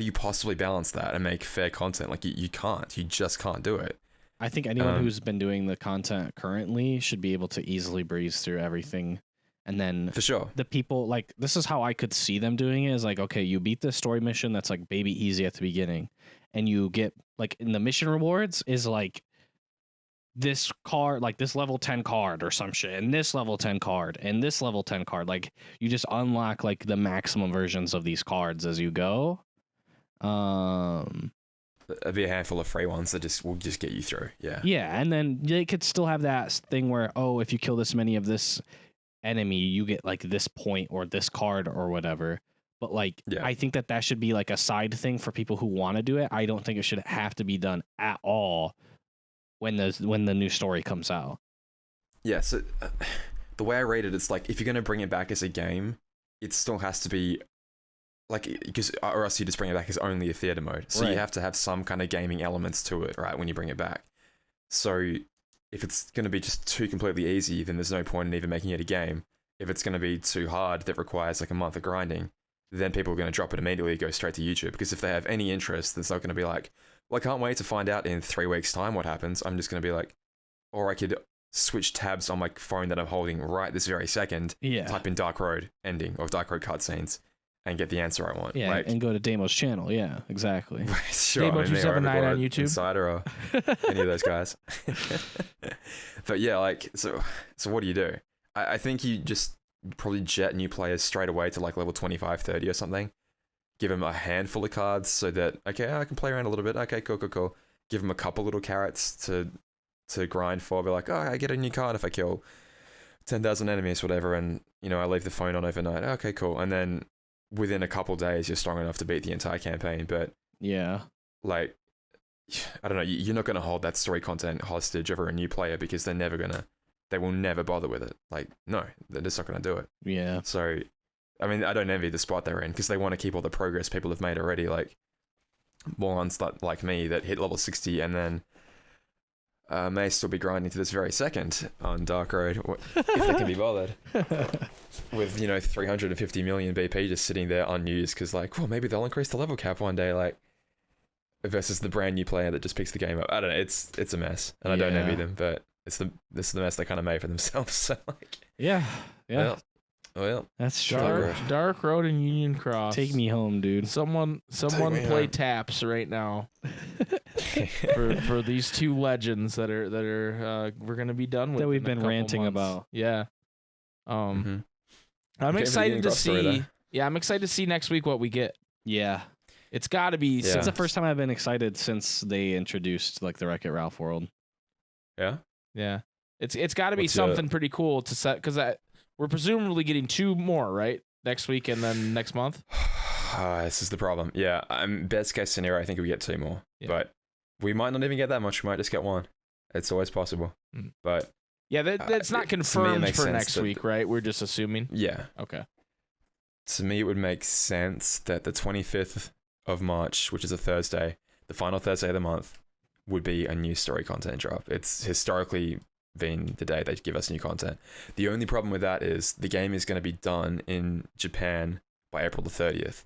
you possibly balance that and make fair content? Like you can't. You just can't do it. I think anyone who's been doing the content currently should be able to easily breeze through everything. And then for sure, the people, like, this is how I could see them doing it, is like, okay, you beat this story mission that's like baby easy at the beginning, and you get like in the mission rewards is like this card, like this level 10 card or some shit, and this level 10 card and this level 10 card. Like you just unlock like the maximum versions of these cards as you go. There'll be a handful of free ones that will just get you through. Yeah, and then they could still have that thing where, oh, if you kill this many of this enemy, you get like this point or this card or whatever. But like, I think that should be like a side thing for people who want to do it. I don't think it should have to be done at all when the new story comes out. Yeah, so the way I rate it, it's like if you're going to bring it back as a game, it still has to be like, because or else you just bring it back as only a theater mode. So you have to have some kind of gaming elements to it, right, when you bring it back. So if it's going to be just too completely easy, then there's no point in even making it a game. If it's going to be too hard that requires like a month of grinding, then people are going to drop it immediately, go straight to YouTube. Because if they have any interest, it's not going to be like, well, I can't wait to find out in 3 weeks' time what happens. I'm just going to be like, or I could switch tabs on my phone that I'm holding right this very second, type in Dark Road ending or Dark Road cutscenes, and get the answer I want. Yeah, like, and go to Damo's channel. Yeah, exactly. Sure, Damo279 on YouTube. Insider or any of those guys. But yeah, like, so what do you do? I think you just probably jet new players straight away to like level 25, 30 or something. Give them a handful of cards so that, okay, I can play around a little bit. Okay, cool. Give them a couple little carrots to grind for. Be like, oh, I get a new card if I kill 10,000 enemies, whatever, and, you know, I leave the phone on overnight. Okay, cool. And then within a couple days, you're strong enough to beat the entire campaign. But yeah, like, I don't know, you're not going to hold that story content hostage over a new player because they will never bother with it. Like, no, they're just not going to do it. Yeah. So, I mean, I don't envy the spot they're in because they want to keep all the progress people have made already. Like, morons like me that hit level 60 and then may still be grinding to this very second on Dark Road, if they can be bothered. With 350 million BP just sitting there unused, because like, well, maybe they'll increase the level cap one day, like, versus the brand new player that just picks the game up. I don't know. It's a mess, and I don't envy them, but this is the mess they kind of made for themselves. So like, yeah. Well, That's true. Dark Road and Union Cross. Take me home, dude. Someone me play home. taps right now for these two legends that are we're gonna be done with. That we've in a been couple ranting months. about. Yeah. Mhm. I'm Okay, excited Union to Cross story, see. though. Yeah, I'm excited to see next week what we get. Yeah. It's got to be. Yeah. It's the first time I've been excited since they introduced like the Wreck-It Ralph world. yeah. Yeah. It's got to be What's your- something pretty cool to set, because we're presumably getting 2 more, right? Next week and then next month. This is the problem. Yeah, best case scenario, I think we get 2 more, but we might not even get that much. We might just get 1. It's always possible, but Yeah, that's not to me, it confirmed makes for sense next that week, right? We're just assuming. yeah, Okay. to me, it would make sense that the 25th of March, which is a Thursday, the final Thursday of the month, would be a new story content drop. It's historically been the day they give us new content. The only problem with that is the game is going to be done in Japan by April the 30th.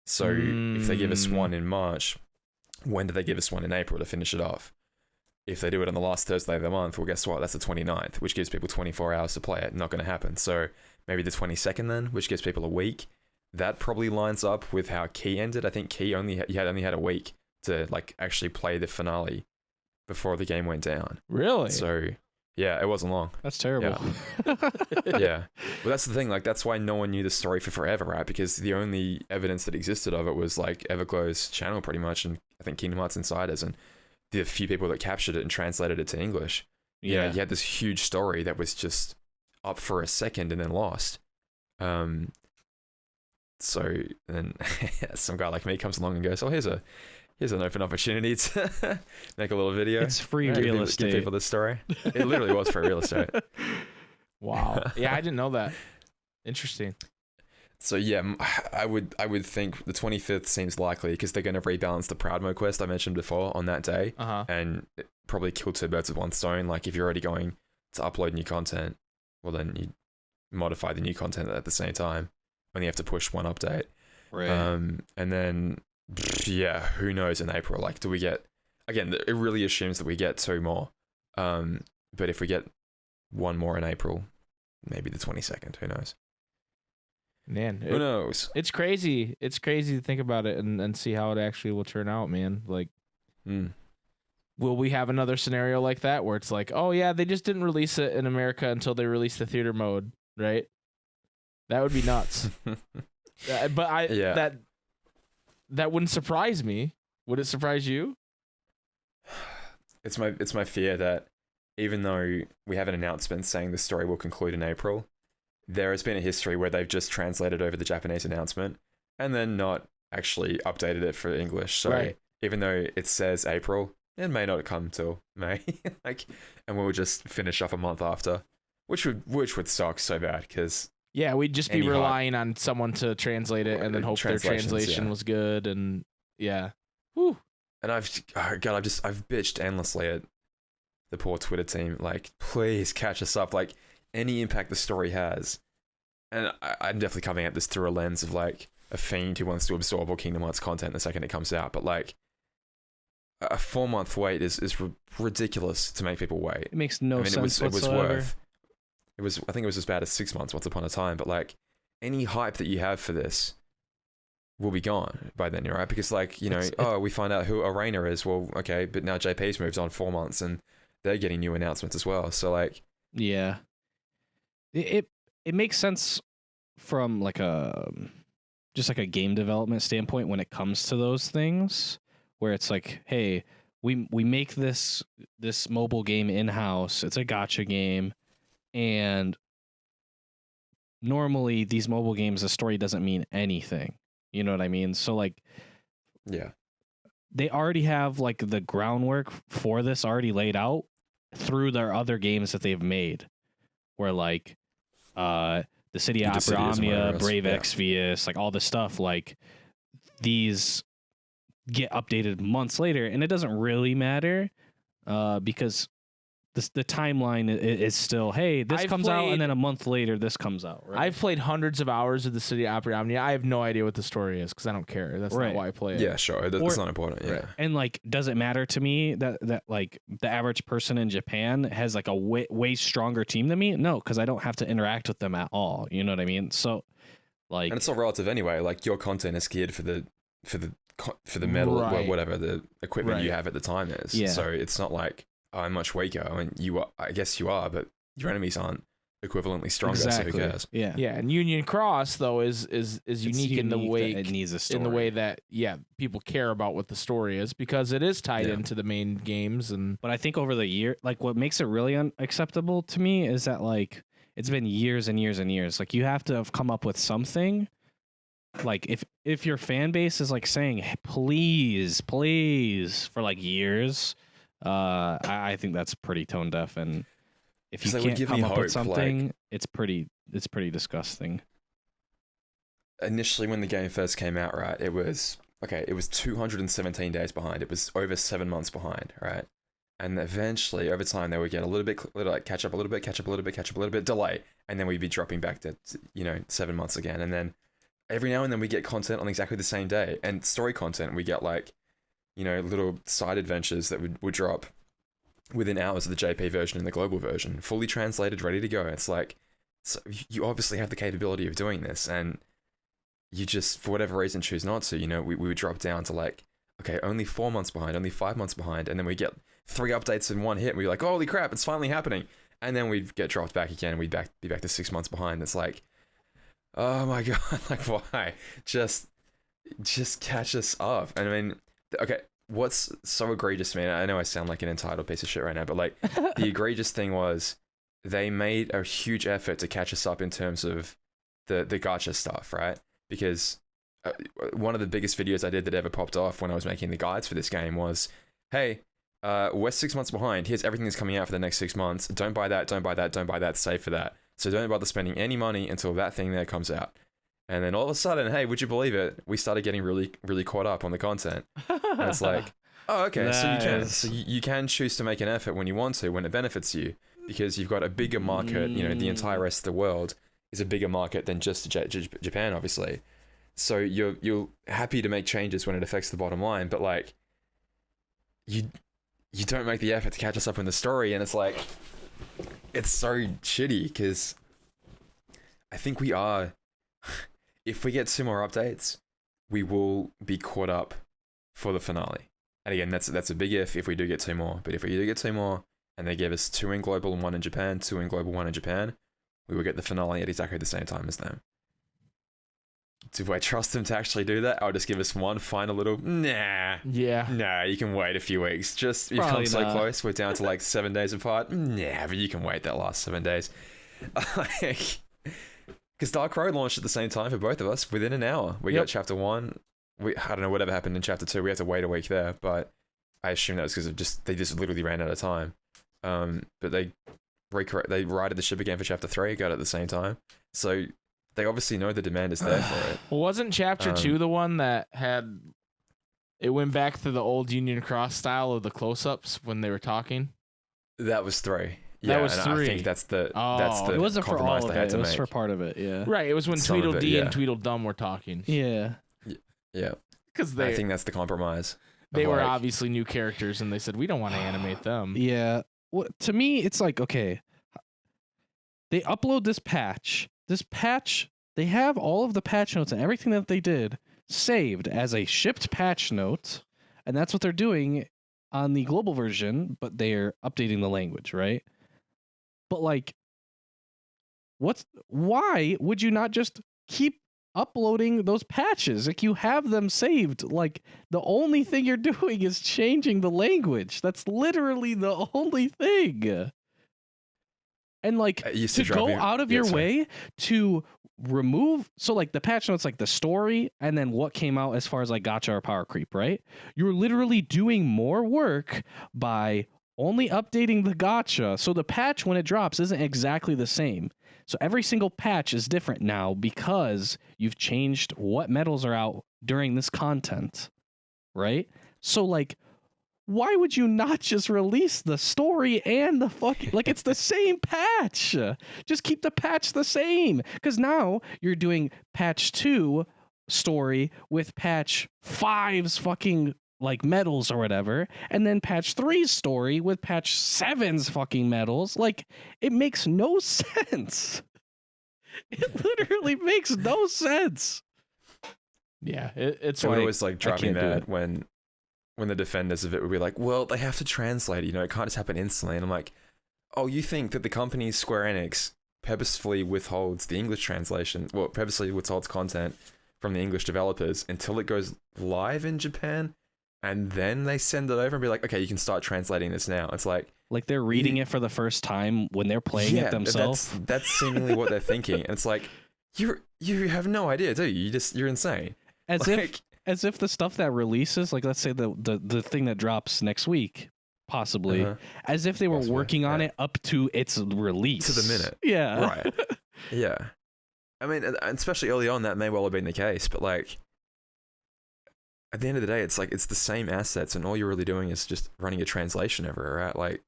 So if they give us one in March, when do they give us one in April to finish it off? If they do it on the last Thursday of the month, well, guess what? That's the 29th, which gives people 24 hours to play it. Not going to happen. So maybe the 22nd then, which gives people a week. That probably lines up with how Key ended. I think Key only had a week to like actually play the finale before the game went down. Really? So yeah, it wasn't long. That's terrible. Yeah. Well, that's the thing. Like, that's why no one knew the story for forever, right? Because the only evidence that existed of it was like Everglow's channel, pretty much, and I think Kingdom Hearts Insiders, and the few people that captured it and translated it to English. Yeah. You had this huge story that was just up for a second and then lost. So then some guy like me comes along and goes, "Oh, here's an open opportunity to make a little video. It's free Give real people- estate. Give people this story." It literally was free real estate. Wow. Yeah, I didn't know that. Interesting. So yeah, I would think the 25th seems likely because they're going to rebalance the Proud Mode quest I mentioned before on that day, and probably kill 2 birds with 1 stone. Like, if you're already going to upload new content, well then you modify the new content at the same time. Only have to push 1 update. Right. And then yeah, who knows in April? Like, do we get, again, it really assumes that we get 2 more. But if we get 1 more in April, maybe the 22nd, who knows? Man, Who knows? it's crazy. It's crazy to think about it and see how it actually will turn out, man. Like, will we have another scenario like that where it's like, oh yeah, they just didn't release it in America until they released the theater mode, right? That would be nuts. But that wouldn't surprise me. Would it surprise you? It's my fear that even though we have an announcement saying the story will conclude in April, there has been a history where they've just translated over the Japanese announcement and then not actually updated it for English. So even though it says April, it may not come till May. And we'll just finish off a month after, which would suck so bad because yeah, we'd just be relying on someone to translate it and then hope their translation was good. And yeah. Whew. And I've bitched endlessly at the poor Twitter team. Like, please catch us up. Like, any impact the story has. And I'm definitely coming at this through a lens of like a fiend who wants to absorb all Kingdom Hearts content the second it comes out. But like, a 4-month wait is ridiculous to make people wait. It makes no sense whatsoever. I think it was as bad as 6 months once upon a time. But like, any hype that you have for this will be gone by then, right? Because like, we find out who Arena is. Well, okay, but now JP's moved on 4 months and they're getting new announcements as well. So like, yeah, it makes sense from like a game development standpoint when it comes to those things, where it's like, hey, we make this mobile game in-house. It's a gacha game, and normally these mobile games, the story doesn't mean anything. You know what I mean? So like, yeah, they already have like the groundwork for this already laid out through their other games that they've made, where like the City of Opera Omnia, Brave Exvius, like all this stuff, like these get updated months later, and it doesn't really matter because the timeline is still, hey, this I've comes out, played- and then a month later this comes out. Right? I've played hundreds of hours of the City Opera Omnia. I have no idea what the story is because I don't care. That's Right. not why I play it. Yeah, sure. That's not important. Yeah. Right. And like, does it matter to me that like the average person in Japan has like a way stronger team than me? No, because I don't have to interact with them at all. You know what I mean? So, like, And it's all relative anyway. Like your content is geared for the metal, Right. whatever the equipment you Right. have at the time is. Yeah. So it's not like I'm much weaker. I mean, you are. I guess you are, but your enemies aren't equivalently stronger. exactly. So who cares? Yeah. Yeah, and Union Cross though is It's unique in the unique way that it needs a story. in the way that people care about what the story is because it is tied Yeah. into the main games and But I think over the year, like what makes it really unacceptable to me is that like it's been years and years and years. Like you have to have come up with something. Like if your fan base is like saying, hey, please for like years, I think that's pretty tone deaf. And if you Because they would can't give come me up with hope, something, like- it's pretty disgusting. Initially, when the game first came out, right, it was 217 days behind. It was over 7 months behind, right? And eventually, over time, they would get a little bit like catch up a little bit, delay, and then we'd be dropping back to 7 months again, and then every now and then we get content on exactly the same day, and story content we get like little side adventures that would drop within hours of the JP version and the global version, fully translated, ready to go. It's like, so you obviously have the capability of doing this, and you just, for whatever reason, choose not to. We would drop down to like, okay, only 4 months behind, only 5 months behind, and then we get 3 updates in one hit, and we're like, holy crap, it's finally happening. And then we'd get dropped back again, and we'd be back to 6 months behind. It's like, oh my god, like why? Just catch us up. And I mean, okay, what's so egregious, man? I know I sound like an entitled piece of shit right now, but like the egregious thing was they made a huge effort to catch us up in terms of the gacha stuff, right? Because one of the biggest videos I did that ever popped off when I was making the guides for this game was, hey, we're 6 months behind. Here's everything that's coming out for the next 6 months. Don't buy that, save for that. So don't bother spending any money until that thing there comes out. And then all of a sudden, hey, would you believe it? We started getting really, really caught up on the content. And it's like, oh, okay, so you can. So you can choose to make an effort when you want to, when it benefits you, because you've got a bigger market. The entire rest of the world is a bigger market than just Japan, obviously. So you're happy to make changes when it affects the bottom line, but like, you don't make the effort to catch us up in the story, and it's like, it's so shitty because I think we are. If we get 2 more updates, we will be caught up for the finale. And again, that's a big if we do get 2 more. But if we do get 2 more, and they give us 2 in global and 1 in Japan, 2 in global, 1 in Japan, we will get the finale at exactly the same time as them. Do I trust them to actually do that? I'll just give us one final little, nah, you can wait a few weeks. Just, you've come Probably so not. close, we're down to like 7 days apart. Nah, but you can wait that last 7 days. Because Dark Road launched at the same time for both of us within an hour. We got chapter 1. I don't know whatever happened in chapter 2. We had to wait a week there, but I assume that was because they just literally ran out of time. But they righted the ship again for chapter 3. Got it at the same time. So they obviously know the demand is there for it. Well, wasn't chapter 2 the one that had it went back to the old Union Cross style of the close-ups when they were talking? That was 3. That Yeah, was and 3. I think that's the It wasn't for compromise all of they had it. to It was make. for part of it. Yeah. Right, it was when Some of it, Tweedledee and yeah. Tweedledum were talking. Yeah. Yeah, Because I think that's the compromise. they of were like- obviously new characters, and they said, we don't want to animate them. Yeah. Well, to me, it's like, okay, they upload this patch. This patch, they have all of the patch notes and everything that they did saved as a shipped patch note, and that's what they're doing on the global version, but they're updating the language, right? But like, why would you not just keep uploading those patches? Like, you have them saved. Like, the only thing you're doing is changing the language. That's literally the only thing. And like, It used to drive go me- out of yeah, your sorry. way to remove, so like the patch notes, like the story and then what came out as far as like gacha or power creep, right? You're literally doing more work by only updating the gacha. So the patch when it drops isn't exactly the same. So every single patch is different now because you've changed what medals are out during this content, right? So like, why would you not just release the story and the fucking, like, it's the same patch. Just keep the patch the same. Because now you're doing patch 2 story with patch 5's fucking like medals or whatever, and then patch 3's story with patch 7's fucking medals. Like, it makes no sense. It literally makes no sense. Yeah, it's So like, it always like drive me mad when the defenders of it would be like, well, they have to translate, you know, it can't just happen instantly. And I'm like, oh, you think that the company Square Enix purposefully withholds the English translation, well, purposely withholds content from the English developers until it goes live in Japan, and then they send it over and be like, okay, you can start translating this now. It's like they're reading it for the first time when they're playing it themselves. That's seemingly what they're thinking. And it's like, you have no idea, do you? You're insane. As if the stuff that releases, like let's say the thing that drops next week, possibly, as if they were working on it up to its release. To the minute. Yeah. Right. Yeah. I mean, especially early on, that may well have been the case, but like, at the end of the day, it's like, it's the same assets, and all you're really doing is just running a translation over it, right? Like,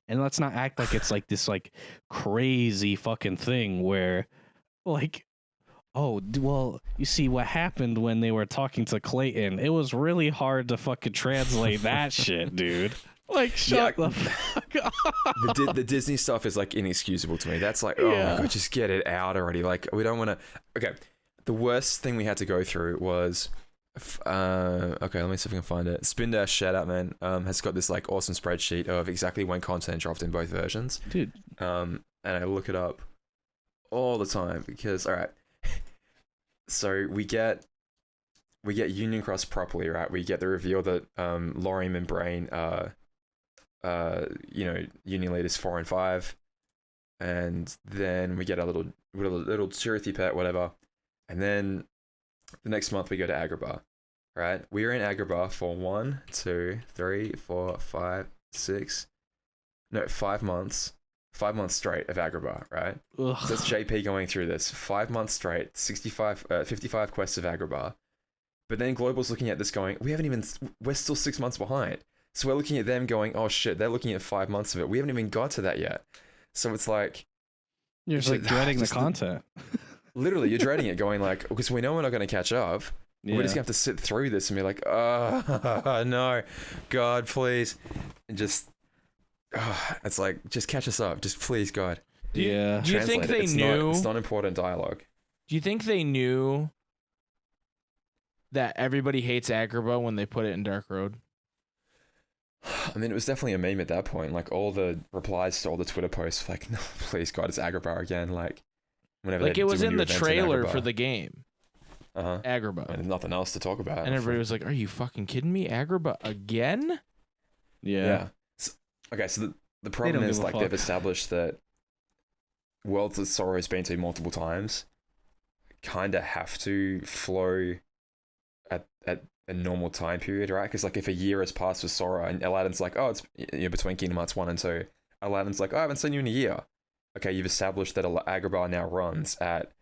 and let's not act like it's like this like crazy fucking thing where, like, oh, well, you see what happened when they were talking to Clayton. It was really hard to fucking translate that shit, dude. Like, shut the fuck up. The Disney stuff is like inexcusable to me. That's like, oh my god, just get it out already. Like, we don't want to. Okay, the worst thing we had to go through was, okay, let me see if I can find it. Spin Dash, shout out, man, has got this like awesome spreadsheet of exactly when content dropped in both versions, dude. And I look it up all the time because, all right, so we get Union Cross properly, right? We get the reveal that Lorium and Brain you know, Union Leaders 4 and 5, and then we get a little Chirithy pet, whatever, and then the next month we go to Agrabah, right? We are in Agrabah for 1, 2, 3, 4, 5, 6, no, 5 months. 5 months straight of Agrabah, right? Ugh. So that's JP going through this 5 months straight, 55 quests of Agrabah. But then Global's looking at this going, we're still 6 months behind. So we're looking at them going, oh shit, they're looking at 5 months of it. We haven't even got to that yet. So it's like, you're just like dreading the content. Literally, you're dreading it, going like, because we know we're not going to catch up. Yeah. We're just going to have to sit through this and be like, oh, no, God, please. And just, it's like, just catch us up. Just please, God. Do you think they knew? It's not important dialogue. Do you think they knew that everybody hates Agrabah when they put it in Dark Road? I mean, it was definitely a meme at that point. Like, all the replies to all the Twitter posts, like, no, please, God, it's Agrabah again. Like, whenever like, it was in the trailer for the game. Agrabah. And nothing else to talk about. And everybody was like, are you fucking kidding me? Agrabah again? Yeah. So the problem is, like, they've established that worlds that Sorrow's been to multiple times kind of have to flow at a normal time period, right? Because, like, if a year has passed with Sora and Aladdin's like, oh, it's between Kingdom Hearts 1 and 2, Aladdin's like, oh, I haven't seen you in a year. Okay, you've established that Agrabah now runs at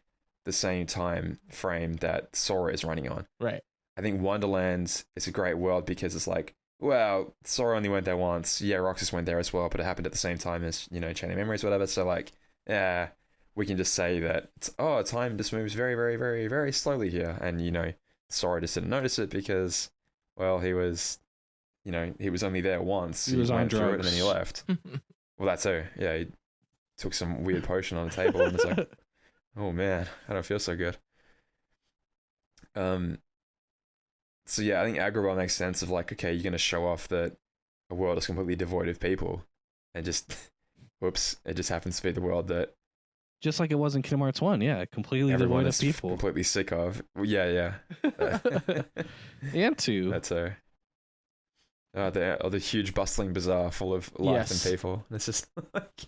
the same time frame that Sora is running on. Right. I think Wonderland is a great world because it's like, well, Sora only went there once. Yeah, Roxas went there as well, but it happened at the same time as, you know, Chain of Memories, whatever. So, like, yeah, we can just say that, time just moves very, very, very, very slowly here. And, you know, Sora just didn't notice it because, well, he was only there once. He was on went through it drugs. and then he left. Well, that's so. Yeah, he took some weird potion on the table and it's like, oh man, I don't feel so good. So yeah, I think Agrabah makes sense of like, okay, you're going to show off that a world is completely devoid of people, and just, whoops, it just happens to be the world that just like it was in Kingdom Hearts 1, yeah, completely everyone devoid is of people. completely sick of. Yeah. And 2. That's the huge bustling bazaar full of life and people. And it's just like,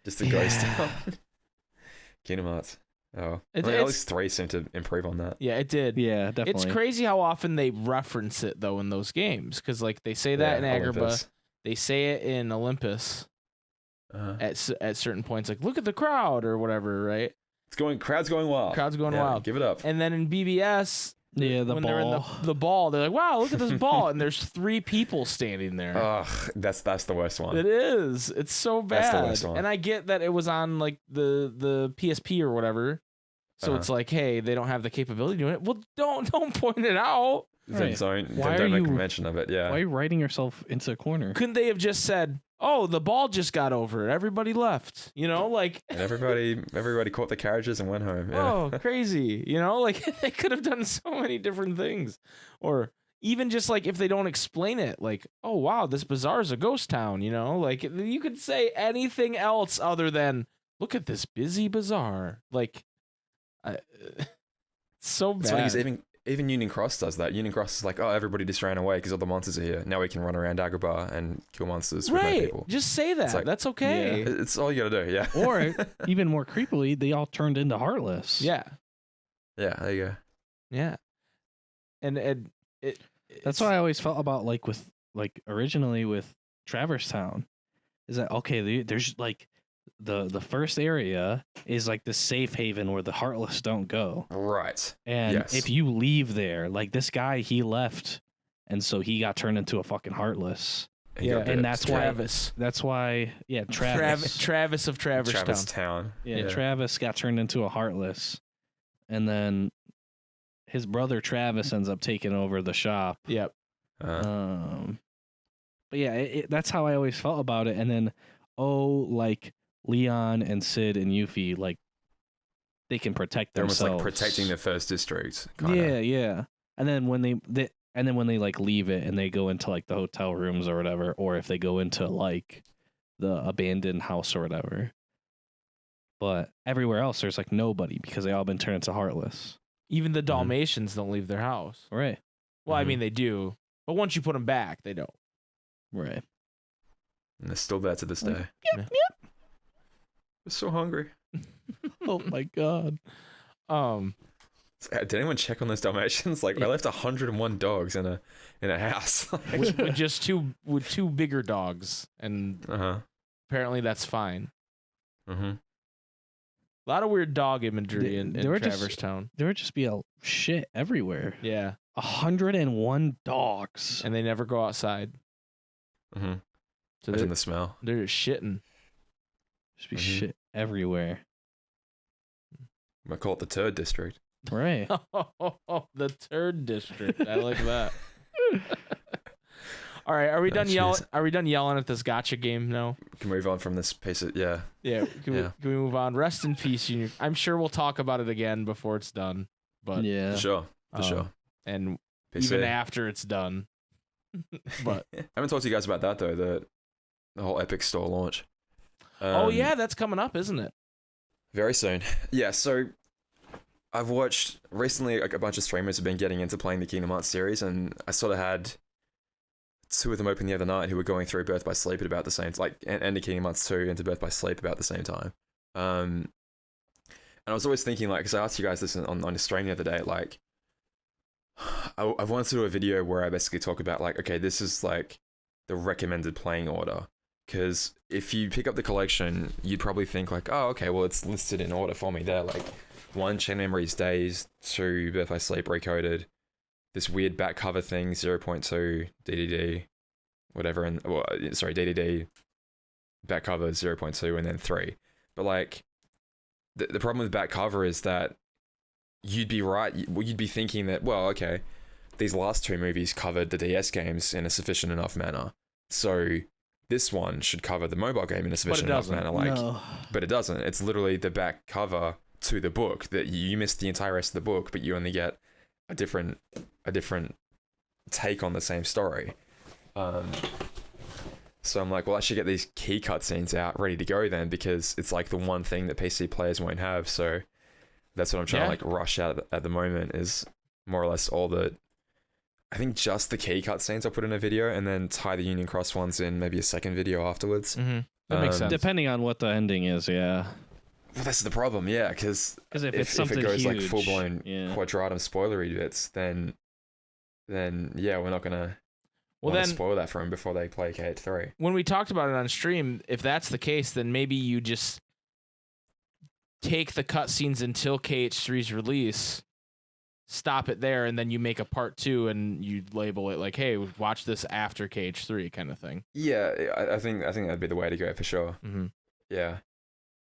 just a ghost town. Kingdom Hearts. Oh, at least 3 seemed to improve on that. Yeah, it did. Yeah, definitely. It's crazy how often they reference it though in those games, because like they say that in Agrabah, Olympus. They say it in Olympus at certain points, like look at the crowd or whatever, right? Crowd's going wild. Crowd's going wild. Give it up. And then in BBS, Yeah, the when ball. they're in the ball, they're like, "Wow, look at this ball!" And there's 3 people standing there. Ugh, that's the worst one. It is. It's so That's the bad. worst one. And I get that it was on like the PSP or whatever. So it's like, hey, they don't have the capability doing it. Well, don't point it out. Then Right. don't Why don't are make you- mention of it. Yeah. Why are you writing yourself into a corner? Couldn't they have just said, "Oh, the ball just got over it. Everybody left." You know, like, And everybody caught the carriages and went home. Yeah. oh, crazy. You know, like they could have done so many different things. Or even just like if they don't explain it, like, "Oh, wow, this bazaar is a ghost town." You know, like you could say anything else other than, "Look at this busy bazaar." Like, it's so It's funny 'cause bad. even Union Cross does that. Union Cross is like, oh, everybody just ran away because all the monsters are here. Now we can run around Agrabah and kill monsters with no Right. people. Just say that. like- That's okay. It's all you gotta do. Yeah. Or even more creepily, they all turned into Heartless. Yeah. Yeah. There you go. Yeah. And That's what I always felt about originally with Traverse Town, is that okay? There's like the first area is like the safe haven where the Heartless don't go, Right. and Yes. if you leave there, like this guy, he left, and so he got turned into a fucking Heartless. You gotta do and it. that's why. Travis. That's why, yeah, Travis. Travis of Travis Travis Town. Town. Yeah, Travis got turned into a Heartless, and then his brother Travis ends up taking over the shop. Yep. But yeah, that's how I always felt about it. And then, like Leon and Sid and Yuffie, like they can protect They're almost themselves. like protecting the first district. Kinda. Yeah, yeah. And then when they like leave it and they go into like the hotel rooms or whatever, or if they go into like the abandoned house or whatever. But everywhere else, there's like nobody because they all been turned into Heartless. Even the Dalmatians don't leave their house. Right. Well, I mean, they do. But once you put them back, they don't. Right. And they're still there to this day. Yep. We're so hungry. Oh my god. Did anyone check on those Dalmatians? Like, I left 101 dogs in a house. with just two bigger dogs, and apparently that's fine. Mm-hmm. A lot of weird dog imagery in There were Traverse Town. There would just be a shit everywhere. Yeah, 101 dogs. and they never go outside. Mm-hmm. So Imagine the smell. they're just shitting. Just be Mhm. shit everywhere. I call it the turd district. Right. The turd district. I like that. All right, are we done yelling? jeez. Are we done yelling at this gotcha game now? Can move on from this piece of Yeah. Can we move on? Rest in peace, Junior. I'm sure we'll talk about it again before it's done. But Yeah. for sure. and PC. even after it's done. But I haven't talked to you guys about that though. The whole Epic Store launch. oh yeah, that's coming up, isn't it? Very soon. Yeah, so I've watched recently, like, a bunch of streamers have been getting into playing the Kingdom Hearts series, and I sort of had two of them open the other night who were going through Birth by Sleep at about the same time, and the Kingdom Hearts 2 into Birth by Sleep about the same time. And I was always thinking, like, because I asked you guys this on a stream the other day, like, I wanted to do a video where I basically talk about, like, okay, this is like the recommended playing order. Because if you pick up the collection, you'd probably think like, oh, okay, well, it's listed in order for me there. Like, 1, Chain Memories Days, 2, Birth by Sleep Recoded, this weird back cover thing, 0.2, DDD, whatever, and, DDD, back cover, 0.2, and then 3. But, like, the problem with back cover is that you'd be right, you'd be thinking that, well, okay, these last 2 movies covered the DS games in a sufficient enough manner. So this one should cover the mobile game in a sufficient enough manner. Like, but it doesn't. It's literally the back cover to the book that you missed the entire rest of the book, but you only get a different take on the same story. So I'm like, well, I should get these key cutscenes out ready to go then, because it's like the one thing that PC players won't have. So that's what I'm trying to like rush out at the moment, is more or less all the, I think just the key cutscenes I'll put in a video and then tie the Union Cross ones in maybe a second video afterwards. Mm-hmm. That makes sense. Depending on what the ending is, yeah. Well, that's the problem, yeah, because Because if it's if something it goes huge, like full blown yeah. quadratum spoilery bits, then yeah, we're not gonna spoil that for them before they play KH3. When we talked about it on stream, if that's the case, then maybe you just take the cutscenes until KH3's release stop it there, and then you make a part 2 and you label it like, hey, watch this after KH3 kind of thing. Yeah, I think that'd be the way to go for sure. Mm-hmm. Yeah,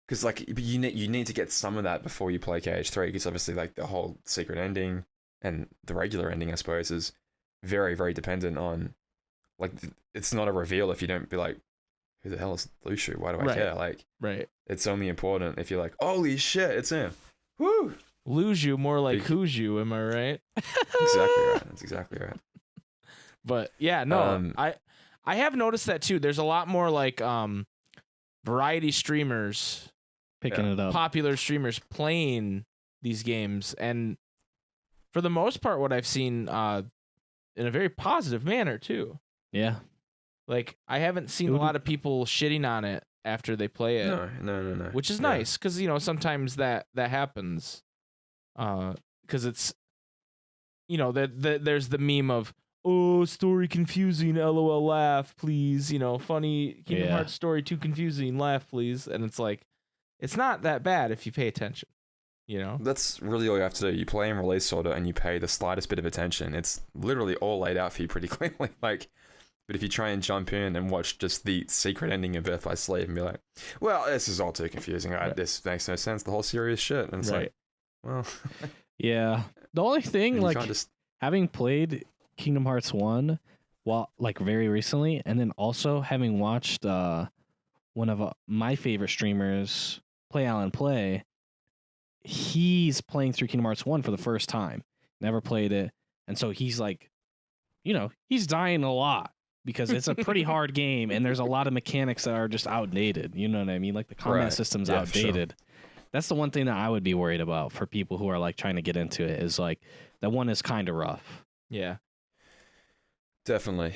because like you need to get some of that before you play KH3, because obviously like the whole secret ending and the regular ending, I suppose, is very, very dependent on, like, it's not a reveal if you don't be like, who the hell is Lushu? Why do I care? Like, it's only important if you're like, holy shit, it's him. Woo! Lose you more like who's you, am I right? Exactly right. That's exactly right. But yeah, no, I have noticed that too. There's a lot more like variety streamers picking it up, popular streamers playing these games, and for the most part, what I've seen in a very positive manner too. Yeah, like I haven't seen a lot of people shitting on it after they play it. No. Which is nice, because sometimes that happens. Because it's, there's the meme of, oh, story confusing, LOL, laugh, please. Funny Kingdom Hearts story too confusing, laugh, please. And it's like, it's not that bad if you pay attention. That's really all you have to do. You play in release order and you pay the slightest bit of attention. It's literally all laid out for you pretty clearly. Like, but if you try and jump in and watch just the secret ending of Birth by Sleep and be like, well, this is all too confusing. This makes no sense. The whole series shit. And it's like, well, yeah. The only thing, like, having played Kingdom Hearts 1 very recently, and then also having watched one of my favorite streamers, Play Alan Play, he's playing through Kingdom Hearts 1 for the first time. Never played it. And so he's like, he's dying a lot because it's a pretty hard game and there's a lot of mechanics that are just outdated. You know what I mean? Like the combat system's outdated. Sure. That's the one thing that I would be worried about for people who are like trying to get into it, is like that one is kind of rough. Yeah. Definitely.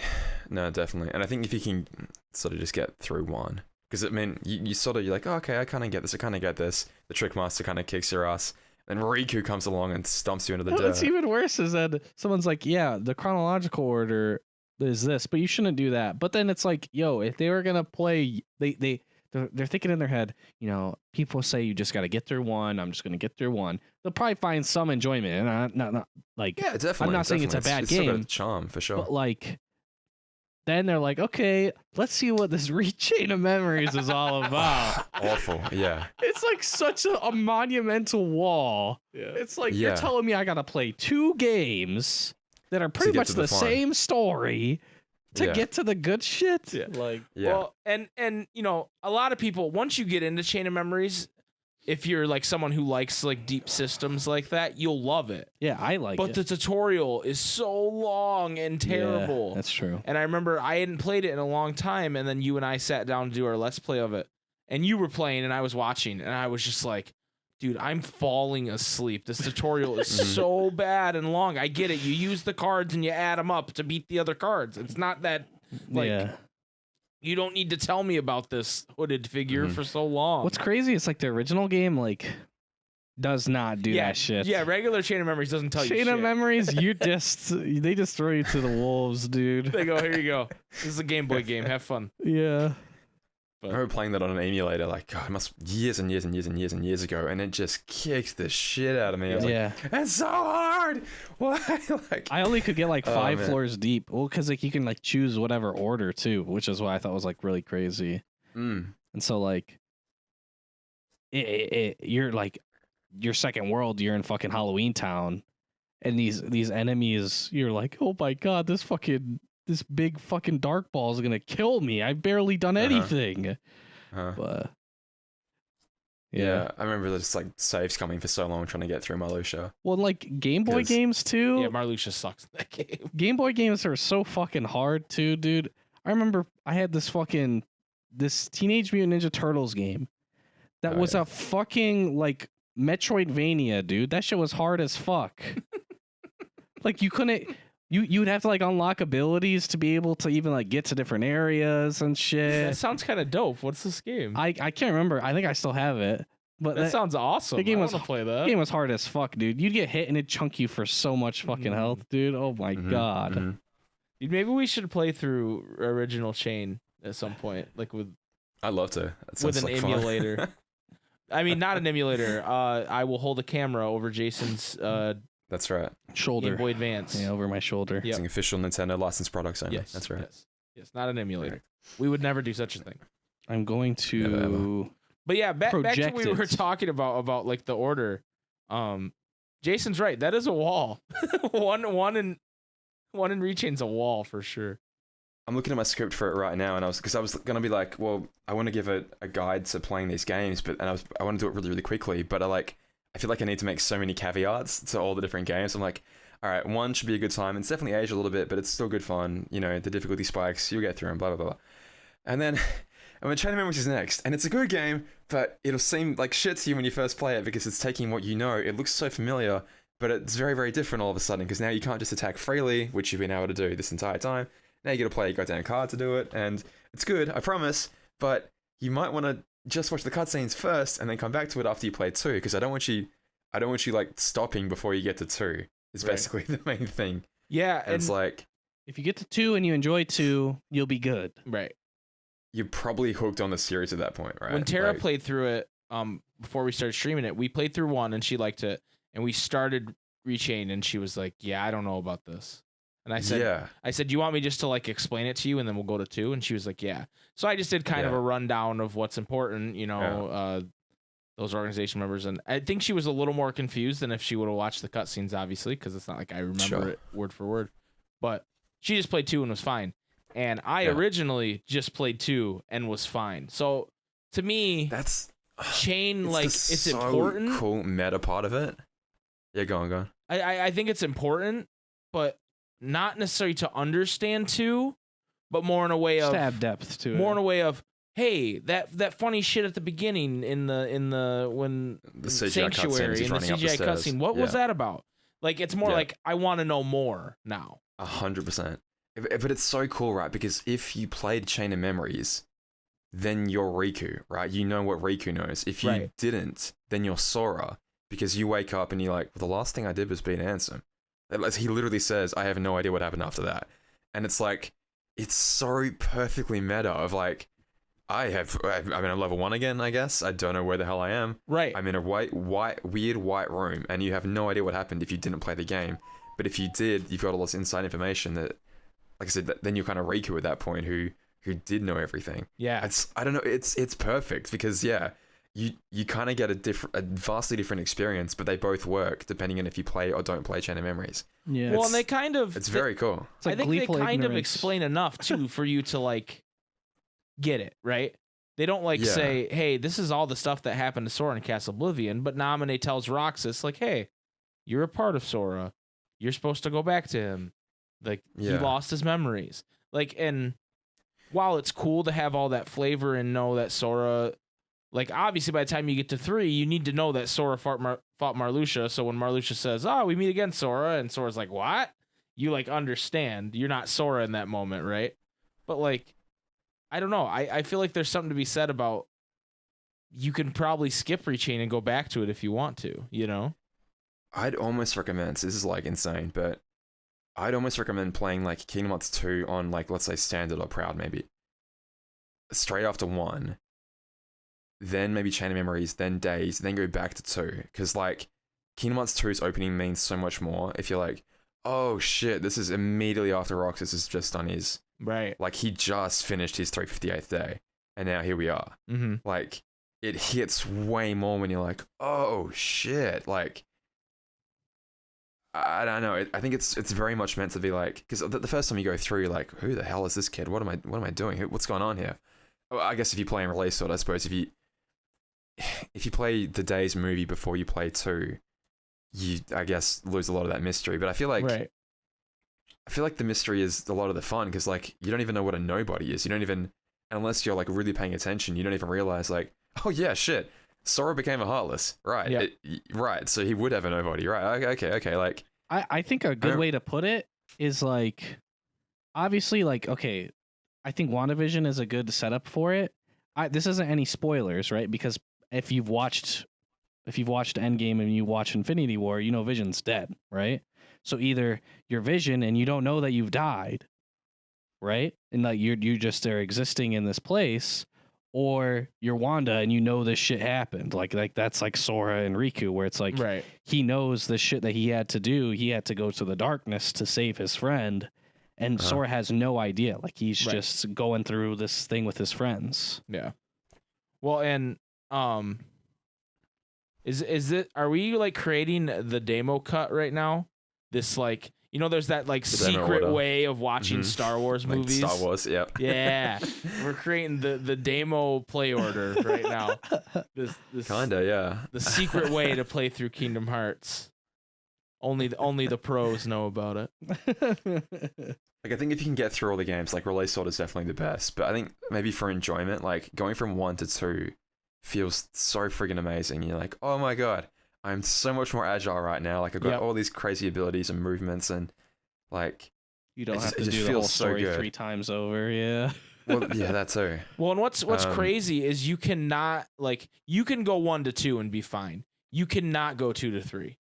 No, definitely. And I think if you can sort of just get through one, because I mean, you're like, oh, okay, I kind of get this. The Trick Master kind of kicks your ass. And Riku comes along and stumps you into the dirt. What's even worse is that someone's like, yeah, the chronological order is this, but you shouldn't do that. But then it's like, yo, if they were going to play, they're thinking in their head, people say you just got to get through one. I'm just going to get through one. They'll probably find some enjoyment. And not like, yeah, definitely. I'm not saying it's a bad game. Still got a charm for sure. But like, then they're like, okay, let's see what this Chain of Memories is all about. Awful, yeah. It's like such a monumental wall. Yeah. It's like you're telling me I gotta play 2 games that are pretty much the same story to get to the good shit. Yeah. Well, and a lot of people, once you get into Chain of Memories, if you're like someone who likes like deep systems like that, you'll love it. Yeah, I like it. But the tutorial is so long and terrible. Yeah, that's true. And I remember I hadn't played it in a long time, and then you and I sat down to do our Let's Play of it. And you were playing, and I was watching, and I was just like, dude, I'm falling asleep. This tutorial is so bad and long. I get it. You use the cards, and you add them up to beat the other cards. It's not that, like... Yeah. You don't need to tell me about this hooded figure for so long. What's crazy is like the original game does not do that shit. Yeah, regular Chain of Memories doesn't tell you shit. Chain of Memories, they just throw you to the wolves, dude. They go, here you go. This is a Game Boy game. Have fun. Yeah. I remember playing that on an emulator, like, God, it must years and years ago, and it just kicked the shit out of me. I was like, it's so hard. Why? I only could get like 5 floors deep. Well, because like you can like choose whatever order too, which is what I thought was like really crazy. And so like, you're like your second world, you're in fucking Halloween Town, and these enemies, you're like, oh my God, this big fucking dark ball is gonna kill me. I've barely done anything. But yeah, I remember just like saves coming for so long trying to get through Marluxia. Well, like Game Boy games too. Yeah, Marluxia sucks in that game. Game Boy games are so fucking hard too, dude. I remember I had this Teenage Mutant Ninja Turtles game that was a fucking like Metroidvania, dude. That shit was hard as fuck. Like you couldn't. You would have to like unlock abilities to be able to even like get to different areas and shit. That sounds kind of dope. What's this game? I can't remember. I think I still have it. But that sounds awesome. The game I want to play that. The game was hard as fuck, dude. You'd get hit and it'd chunk you for so much fucking health, dude. Oh my God. Dude, maybe we should play through original Chain at some point, like with. I'd love to. With an emulator. I mean, not an emulator. I will hold a camera over Jason's That's right. Shoulder. Game Boy Advance. Yeah, over my shoulder. Yep. Using official Nintendo licensed products only. Yes, That's right. Yes, not an emulator. We would never do such a thing. I'm going to. But yeah, back to Project what we were it. talking about like the order. Jason's right. That is a wall. one in Rechain's a wall for sure. I'm looking at my script for it right now, and I was gonna be like, well, I want to give it a guide to playing these games, I want to do it really, really quickly, but I feel like I need to make so many caveats to all the different games. I'm like, all right, 1 should be a good time. It's definitely aged a little bit, but it's still good fun. You know, the difficulty spikes, you'll get through them, blah blah blah. And then Chain of Memories is next, and it's a good game, but it'll seem like shit to you when you first play it because it's taking what you know. It looks so familiar, but it's very, very different all of a sudden because now you can't just attack freely, which you've been able to do this entire time. Now you got to play a goddamn card to do it, and it's good, I promise, but you might want to just watch the cutscenes first and then come back to it after you play 2, because I don't want you like stopping before you get to 2. Is basically the main thing. Yeah, and it's like if you get to 2 and you enjoy 2, you'll be good. Right. You're probably hooked on the series at that point, right? When Tara played through it, before we started streaming it, we played through 1 and she liked it, and we started Rechain and she was like, "Yeah, I don't know about this." And I said, "Do you want me just to like explain it to you and then we'll go to 2?" And she was like, "Yeah." So I just did kind of a rundown of what's important, those organization members, and I think she was a little more confused than if she would have watched the cutscenes, obviously, because it's not like I remember it word for word. But she just played 2 and was fine. And I originally just played 2 and was fine. So to me, that's Chain, it's so important. Cool meta part of it. Yeah, go on. I think it's important, but not necessarily to understand 2, but more in a way of stab depth to it. More in a way of, hey, that funny shit at the beginning in the Sanctuary in the CGI cutscene. What was that about? Like, it's more like I want to know more now. 100%. But it's so cool, right? Because if you played Chain of Memories, then you're Riku, right? You know what Riku knows. If you didn't, then you're Sora, because you wake up and you're like, well, the last thing I did was beat Ansem. He literally says, I have no idea what happened after that. And it's like, it's so perfectly meta of like, I'm in level 1 again, I guess. I don't know where the hell I am. Right. I'm in a weird white room, and you have no idea what happened if you didn't play the game. But if you did, you've got all this inside information that, like I said, then you're kind of Riku at that point who did know everything. Yeah. I don't know. It's perfect because you kind of get a vastly different experience, but they both work depending on if you play or don't play Chain of Memories. Yeah. Well, and they kind of it's very cool. It's like I think they kind ignorance. of explain enough too for you to like get it, right? They don't like say, hey, this is all the stuff that happened to Sora in Castle Oblivion, but Naminé tells Roxas like, hey, you're a part of Sora. You're supposed to go back to him. Like he lost his memories. Like, and while it's cool to have all that flavor and know that Sora, like obviously by the time you get to 3, you need to know that Sora fought Marluxia. So when Marluxia says, "Oh, we meet again, Sora," and Sora's like, "What?" You like understand. You're not Sora in that moment, right? But like, I don't know. I feel like there's something to be said about you can probably skip Rechain and go back to it if you want to, you know? I'd almost recommend, this is like insane, but I'd almost recommend playing like Kingdom Hearts 2 on like, let's say Standard or Proud maybe. Straight after 1. Then maybe Chain of Memories, then Days, then go back to 2. Because like Kingdom Hearts 2's opening means so much more if you're like, oh shit, this is immediately after Roxas has just done his... Right. Like he just finished his 358th day. And now here we are. Mm-hmm. Like it hits way more when you're like, oh shit. Like, I don't know. I think it's very much meant to be like, because the first time you go through, you're like, who the hell is this kid? What am I doing? What's going on here? Well, I guess if you play in release order, I suppose if you play the Days movie before you play 2, you I guess lose a lot of that mystery. But I feel like the mystery is a lot of the fun because like you don't even know what a nobody is. You don't even, unless you're like really paying attention, you don't even realize like, oh yeah, shit, Sora became a Heartless, right? Yeah. Right. So he would have a nobody, right? Okay. Like, I think a good way to put it is like, obviously, like, okay, I think WandaVision is a good setup for it. This isn't any spoilers, right? Because if you've watched Endgame and you watch Infinity War, you know Vision's dead, right? So either you're Vision and you don't know that you've died, right? And like you're just there existing in this place, or you're Wanda and you know this shit happened. Like that's like Sora and Riku, where it's like Right. he knows the shit that he had to do. He had to go to the darkness to save his friend, and Sora has no idea. Like he's just going through this thing with his friends. Yeah. Well, and is it? Are we like creating the demo cut right now? This like. There's that like secret way of watching Star Wars like movies. Star Wars, yep. Yeah, we're creating the demo play order right now. This Kinda, yeah. The secret way to play through Kingdom Hearts. Only the pros know about it. Like I think if you can get through all the games, like release order is definitely the best. But I think maybe for enjoyment, like going from 1 to 2 feels so friggin' amazing. You're like, oh my god. I'm so much more agile right now. Like I've got all these crazy abilities and movements, and like you don't have to do the whole story 3 times over. Yeah. Well, yeah, that too. Well, and what's crazy is you cannot you can go 1 to 2 and be fine. You cannot go 2 to 3.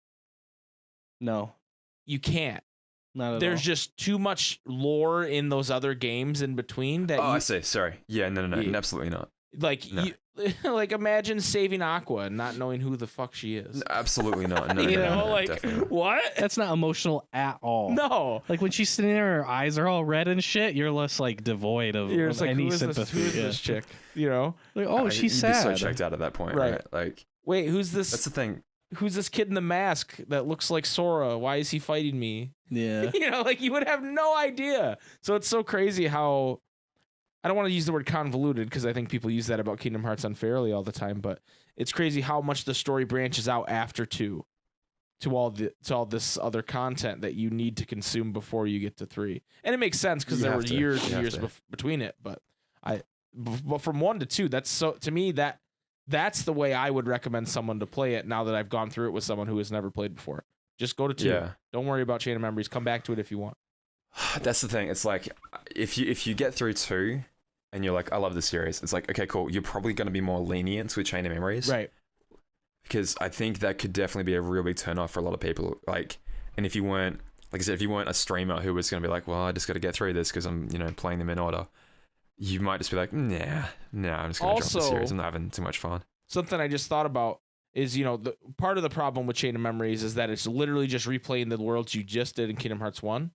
No, you can't. Not at There's all. just too much lore in those other games in between that. I see. Sorry. Yeah, no, absolutely not. Like like imagine saving Aqua and not knowing who the fuck she is. No, absolutely not. No, definitely. What? That's not emotional at all. No. Like when she's sitting there, her eyes are all red and shit. You're less like devoid of any sympathy. Who is this chick? Like, oh, she's sad. You'd be so checked out at that point, right? Like, wait, who's this? That's the thing. Who's this kid in the mask that looks like Sora? Why is he fighting me? Yeah. Like you would have no idea. So it's so crazy how. I don't want to use the word convoluted because I think people use that about Kingdom Hearts unfairly all the time, but it's crazy how much the story branches out after 2 to all this other content that you need to consume before you get to 3. And it makes sense because there were years and years between it, but from 1 to 2, that's so to me that's the way I would recommend someone to play it now that I've gone through it with someone who has never played before. Just go to 2. Yeah. Don't worry about Chain of Memories. Come back to it if you want. That's the thing. It's like if you get through 2 and you're like, I love the series, it's like, okay, cool. You're probably going to be more lenient with Chain of Memories. Right. Because I think that could definitely be a real big turn off for a lot of people. Like, and if you weren't, like I said, if you weren't a streamer who was going to be like, well, I just got to get through this because I'm, playing them in order, you might just be like, nah, I'm just going to drop the series. I'm not having too much fun. Something I just thought about is, the part of the problem with Chain of Memories is that it's literally just replaying the worlds you just did in Kingdom Hearts 1.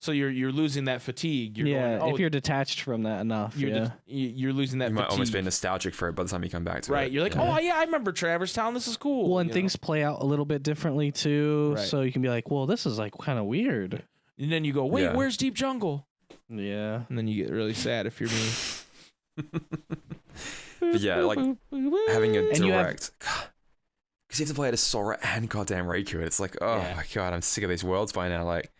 So you're losing that fatigue. You're going, if you're detached from that enough, you're losing that. You might fatigue. almost be nostalgic for it by the time you come back to it. Right, you're like, oh yeah, I remember Traverse Town. This is cool. Well, and things play out a little bit differently too, Right. so you can be like, well, this is like kind of weird. And then you go, wait, where's Deep Jungle? Yeah, and then you get really sad if you're me. But yeah, like having a direct. Because you have to play it as Sora and goddamn Riku. It's like, oh my god, I'm sick of these worlds by now. Like,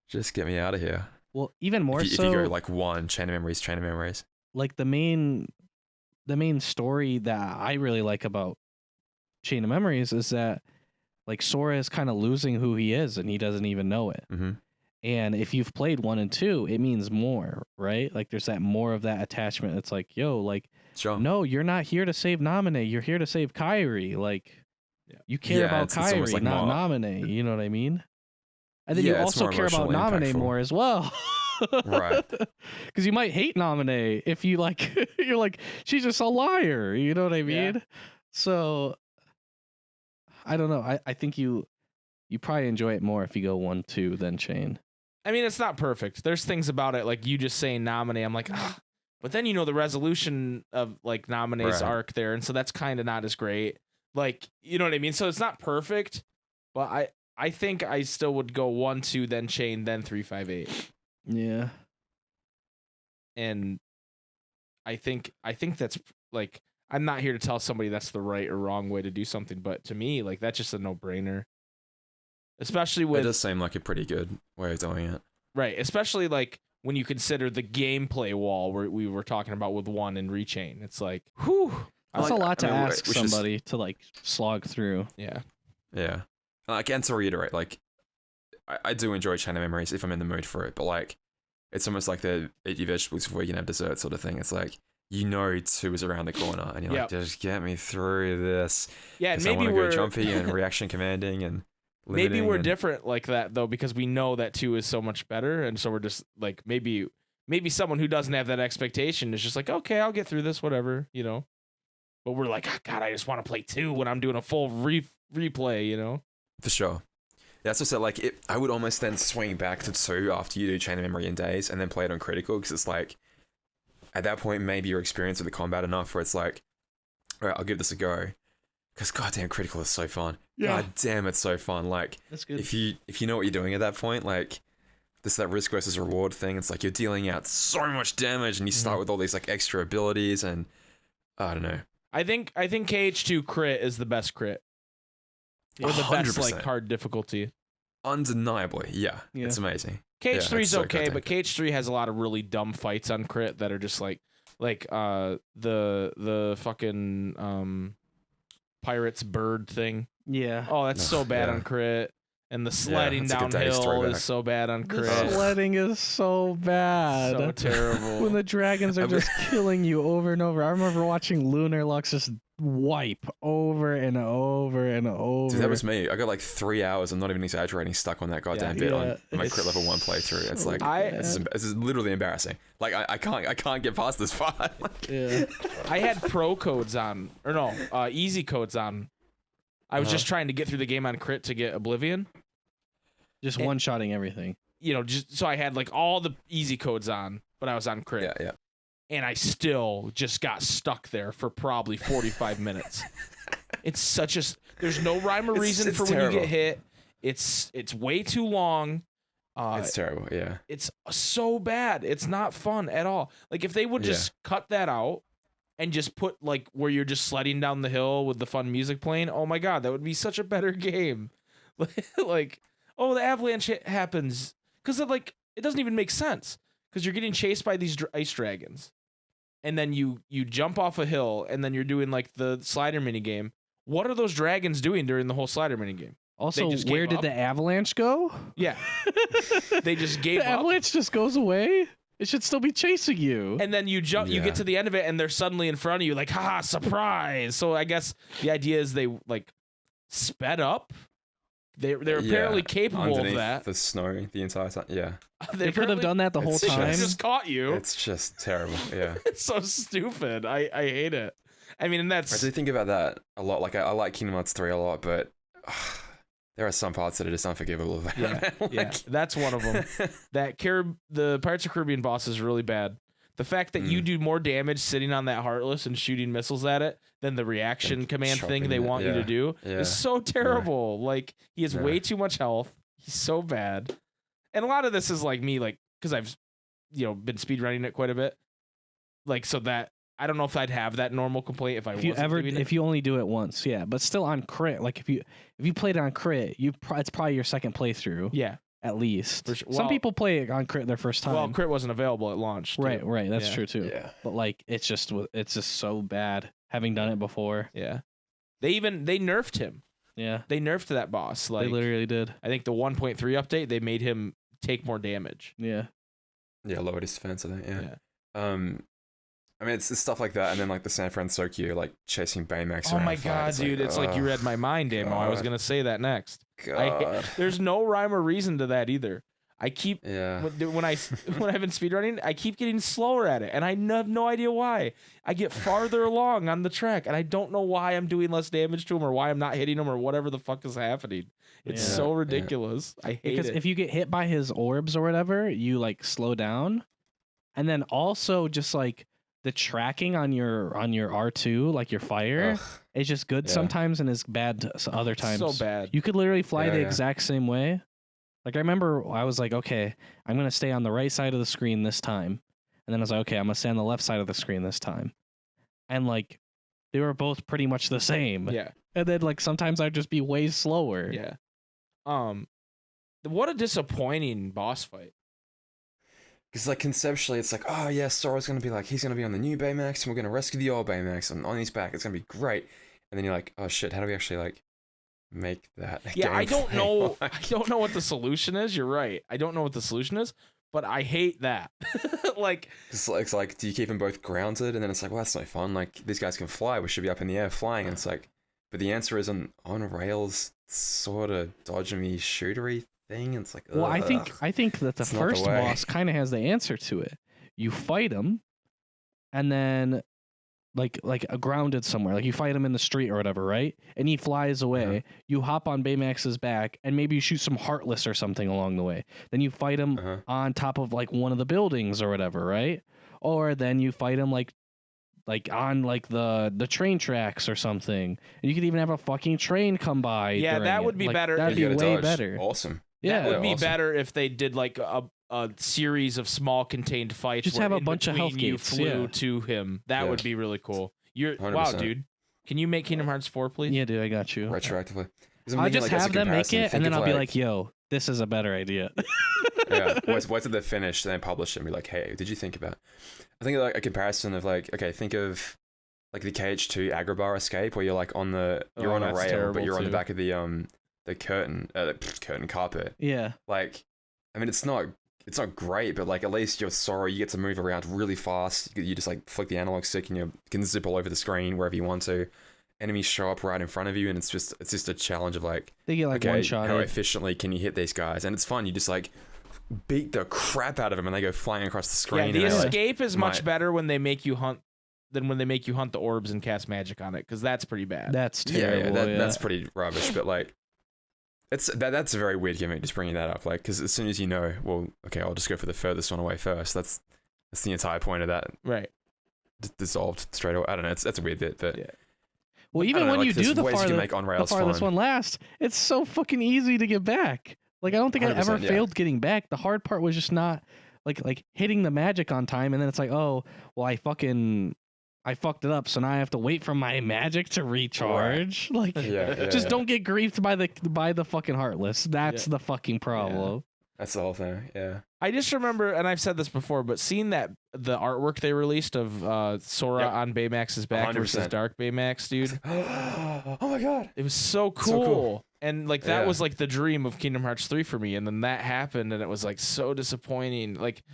just get me out of here. Well, even more if you go like 1, Chain of Memories. Like the main story that I really like about Chain of Memories is that like Sora is kind of losing who he is and he doesn't even know it. Mm-hmm. And if you've played 1 and 2, it means more, right? Like there's that more of that attachment. It's like, yo, like, no, you're not here to save Naminé. You're here to save Kairi. Like, you care about Kairi, like not Naminé. You know what I mean? And then you also care about Naminé more as well. Right. Because you might hate Naminé if you like, you're like, she's just a liar. You know what I mean? Yeah. So, I don't know. I think you probably enjoy it more if you go 1, 2 than Chain. I mean, it's not perfect. There's things about it, like you just saying Naminé. I'm like, but then the resolution of like Naminé's arc there, and so that's kind of not as great. Like, you know what I mean? So it's not perfect, but I think I still would go 1, 2, then Chain, then 3, 5, 8. Yeah. And I think that's like, I'm not here to tell somebody that's the right or wrong way to do something, but to me, like that's just a no-brainer. Especially with, it does seem like a pretty good way of doing it. Right, especially like when you consider the gameplay wall where we were talking about with 1 and Rechain. It's like, whew. That's a lot to ask somebody to like slog through. Yeah. Yeah. Again, to reiterate, like, I do enjoy Chain of Memories if I'm in the mood for it, but like, it's almost like the eat your vegetables before you can have dessert sort of thing. It's like, 2 is around the corner, and you're like, just get me through this. Yeah, and maybe I want to go jumpy and reaction commanding and maybe we're different like that though, because we know that 2 is so much better, and so we're just like, maybe maybe someone who doesn't have that expectation is just like, okay, I'll get through this, whatever, you know. But we're like, oh, God, I just want to play 2 when I'm doing a full replay, you know. For sure. That's just like I would almost then swing back to 2 after you do Chain of Memory in Days and then play it on Critical, because it's like at that point maybe you're experienced with the combat enough where it's like, all right, I'll give this a go. Because goddamn, Critical is so fun. Yeah. God damn, it's so fun. Like, That's good. if you know what you're doing at that point, like that risk versus reward thing. It's like you're dealing out so much damage, and you start with all these like extra abilities, and I don't know. I think KH2 crit is the best crit. Or the best 100%. like hard difficulty. Undeniably, yeah. It's amazing. KH3 is so okay, goddamn but good. KH3 has a lot of really dumb fights on crit that are just like the fucking pirates bird thing. Yeah. Oh, that's so bad yeah. on crit. And the sledding that's like a Days downhill throwback. is so bad on The crit. sledding is so bad. So terrible. When the dragons are just killing you over and over. I remember watching Lunar Lux just wipe over and over and over. Dude, that was me. I got like 3 hours, I'm not even exaggerating, stuck on that goddamn bit on my it's crit level 1 playthrough. It's so like, bad. this is literally embarrassing. Like, I can't get past this part. Yeah. I had pro codes on, or no, easy codes on. I was just trying to get through the game on crit to get Oblivion. Just one-shotting everything. You know, just so I had like all the easy codes on, but I was on crit. Yeah. And I still just got stuck there for probably 45 minutes. It's such a there's no rhyme or reason it's for when terrible. you get hit. It's way too long. It's terrible, yeah. It's so bad. It's not fun at all. Like if they would just cut that out and just put like where you're just sledding down the hill with the fun music playing, oh my God, that would be such a better game. Like, oh, the avalanche happens because like it doesn't even make sense because you're getting chased by these ice dragons, and then you jump off a hill, and then you're doing like the slider mini game. What are those dragons doing during the whole slider mini game? Also, just where gave did up? the avalanche go? Yeah, they just gave The up. avalanche just goes away? It should still be chasing you. And then you jump, you Yeah. get to the end of it, and they're suddenly in front of you, like, haha, surprise. So I guess the idea is they like sped up. They're apparently capable underneath of that. the snow the entire time. Yeah. They could have done that the whole It's They could time. have just caught you. It's just terrible, yeah. It's so stupid. I hate it. I mean, and I that's do think about that a lot. Like, I like Kingdom Hearts 3 a lot, but there are some parts that are just unforgivable of that. yeah, Like, yeah. That's one of them. The Pirates of the Caribbean boss is really bad. The fact that you do more damage sitting on that Heartless and shooting missiles at it than the reaction Than command thing chopping they it, want you to do yeah. is so terrible. Like he has Yeah. way too much health. He's so bad. And a lot of this is like me, like, because I've been speedrunning it quite a bit. Like, so that I don't know if I'd have that normal complaint if I If you wasn't doing it. if you only do it once, yeah, but still on crit. Like if you played it on crit, it's probably your second playthrough, Yeah. at least. For sure. Some Well- people play it on crit their first time. Well, crit wasn't available at launch. too. right, that's Yeah. true too. yeah. But like it's just so bad having done it before. Yeah. They nerfed him. Yeah, They nerfed that boss. Like they literally did. I think the 1.3 update, they made him take more damage. Yeah, Yeah, lowered his defense, I think, yeah. Yeah. I mean, it's stuff like that, and then like the San Francisco, like chasing Baymax Oh around my fight. God, dude. It's like you read my mind, Damo. I was God. going to say that next. God. There's no rhyme or reason to that either. I keep Yeah. when I've been speedrunning, I keep getting slower at it, and I have no idea why. I get farther along on the track, and I don't know why I'm doing less damage to him, or why I'm not hitting him, or whatever the fuck is happening. It's Yeah. so ridiculous. I hate because it. if you get hit by his orbs or whatever, you like slow down, and then also just like the tracking on your R2, like your fire, Ugh. is just good Yeah. sometimes and is bad other times. So bad. You could literally fly Yeah, the yeah. exact same way. Like I remember I was like, okay, I'm gonna stay on the right side of the screen this time. And then I was like, okay, I'm gonna stay on the left side of the screen this time. And like they were both pretty much the same. Yeah. And then like sometimes I'd just be way slower. Yeah. What a disappointing boss fight. Because like conceptually, it's like, oh yeah, Sora's gonna be like, he's gonna be on the new Baymax, and we're gonna rescue the old Baymax, and on his back, it's gonna be great. And then you're like, oh shit, how do we actually like make that? Yeah, I don't gameplay? know. I Like, don't know what the solution is. You're right. I don't know what the solution is, but I hate that. Like, it's like, do you keep them both grounded? And then it's like, well, that's no fun. Like these guys can fly. We should be up in the air flying. And it's like, but the answer is on rails, sort of dodgy shootery thing. And it's like, Well, I ugh. think that the It's not the first way. boss kind of has the answer to it. you fight him, and then like grounded somewhere, like you fight him in the street or whatever, right? And he flies away. You hop on Baymax's back, and maybe you shoot some Heartless or something along the way. Then you fight him on top of like one of the buildings or whatever, right? Or then you fight him like on like the train tracks or something. And you could even have a fucking train come by. Yeah, that would be better. That'd be way better. Awesome. Yeah, that would be awesome. better if they did like a series of small contained fights. Just where have a in bunch of between health you gates, flew yeah. to him. That Yeah. would be really cool. Wow, 100%. dude. Can you make Kingdom Hearts 4, please? Yeah, dude, I got you. Retroactively. 'Cause I'm I'll thinking, just like, as a have them make comparison, it, and think then of, I'll be like, yo, this is a better idea. yeah. Wait till they're finished, and then publish it and be like, hey, did you think about? I think like a comparison of like, okay, think of like the KH2 Agrabah escape, where you're like on a that's rail, terrible but you're on the too. back of the curtain carpet. Yeah. Like, I mean, it's not great, but like at least you're Sora, you get to move around really fast. You just like flick the analog stick and you can zip all over the screen wherever you want to. Enemies show up right in front of you, and it's just a challenge of like, They get like okay, one shot. how efficiently can you hit these guys? And it's fun. You just like beat the crap out of them, and they go flying across the screen. Yeah, the and they're, like, escape is much my- better when they make you hunt than when they make you hunt the orbs and cast magic on it, because that's pretty bad. That's terrible. that's pretty rubbish. But like, that's a very weird gimmick. Just bringing that up, like, because as soon as you know, well, okay, I'll just go for the furthest one away first. That's the entire point of that. Right. Dissolved straight away. I don't know. That's a weird bit, but Yeah. Well, I even don't know, when like, you there's do the ways you can make on-rails farthest fun. one last, it's so fucking easy to get back. Like I don't think I ever 100%, yeah. failed getting back. The hard part was just not like hitting the magic on time, and then it's like, oh, well, I fucked it up, so now I have to wait for my magic to recharge. Like, just don't get griefed by the fucking Heartless. That's the fucking problem. That's the whole thing. Yeah. I just remember, and I've said this before, but seeing the artwork they released of Sora Yep. on Baymax's back versus 100%. Dark Baymax, dude. Oh my god. It was so cool. So cool. And like that Yeah. was like the dream of Kingdom Hearts 3 for me, and then that happened, and it was like so disappointing. Like,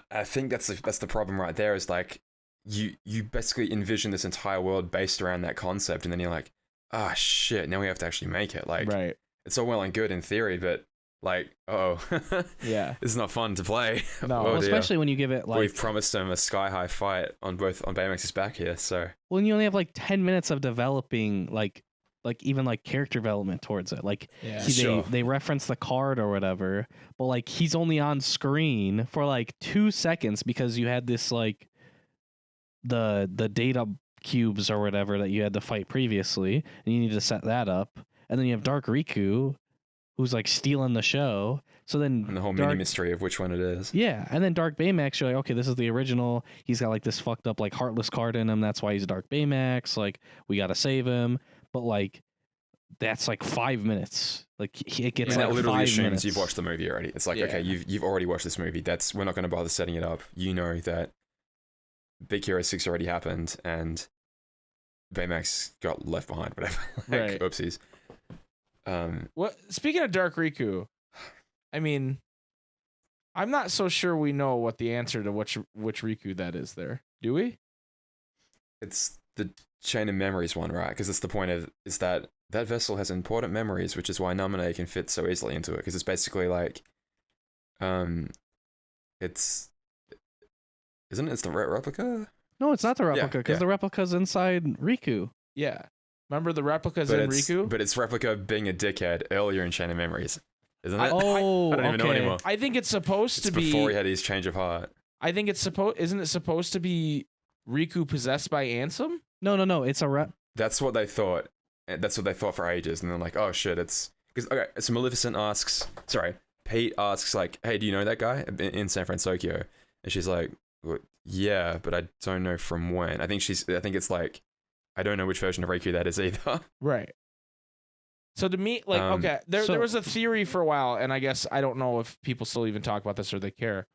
I think that's the problem right there. Is like you basically envision this entire world based around that concept, and then you're like, ah, shit. Now we have to actually make it. Like, right? it's all well and good in theory, but like, Yeah. it's not fun to play. No. Oh, Well, dear. especially when you give it like, We've promised them a sky high fight on Baymax's back here, so when you only have like 10 minutes of developing like even like character development towards it. Like Yeah. Sure. they reference the card or whatever, but like he's only on screen for like 2 seconds because you had this like the data cubes or whatever that you had to fight previously, and you need to set that up. And then you have Dark Riku, who's like stealing the show. So then and the whole Dark- mini mystery of which one it is. Yeah, and then Dark Baymax, you're like, okay, this is the original. He's got like this fucked up like Heartless card in him. That's why he's Dark Baymax. Like, we gotta save him. But like, that's like 5 minutes. Like, it gets And like that literally 5 assumes minutes. you've watched the movie already. It's like, Yeah. okay, you've already watched this movie. We're not going to bother setting it up. You know that Big Hero 6 already happened, and Baymax got left behind. Whatever. Like, Right. oopsies. What? Speaking of Dark Riku, I mean, I'm not so sure we know what the answer to which Riku that is. There, do we? It's the Chain of Memories one, right? Because it's the point of is that vessel has important memories, which is why Namine can fit so easily into it. Because it's basically like, it's isn't it? It's the replica. No, it's not the replica, because yeah. the replica's inside Riku. Yeah. Remember the replicas But in it's Riku? but it's replica being a dickhead earlier in Chain of Memories, isn't it? Oh, I don't even know okay. anymore. I think it's supposed It's to be. before he had his change of heart. I think it's supposed. Isn't it supposed to be Riku possessed by Ansem? No. It's a That's what they thought. That's what they thought for ages, and then like, oh shit, it's because okay. So Maleficent Pete asks like, hey, do you know that guy in San Francisco? And she's like, well, yeah, but I don't know from when. I think it's like, I don't know which version of Riku that is either. Right. So to me, like, okay, there was a theory for a while, and I guess I don't know if people still even talk about this or they care,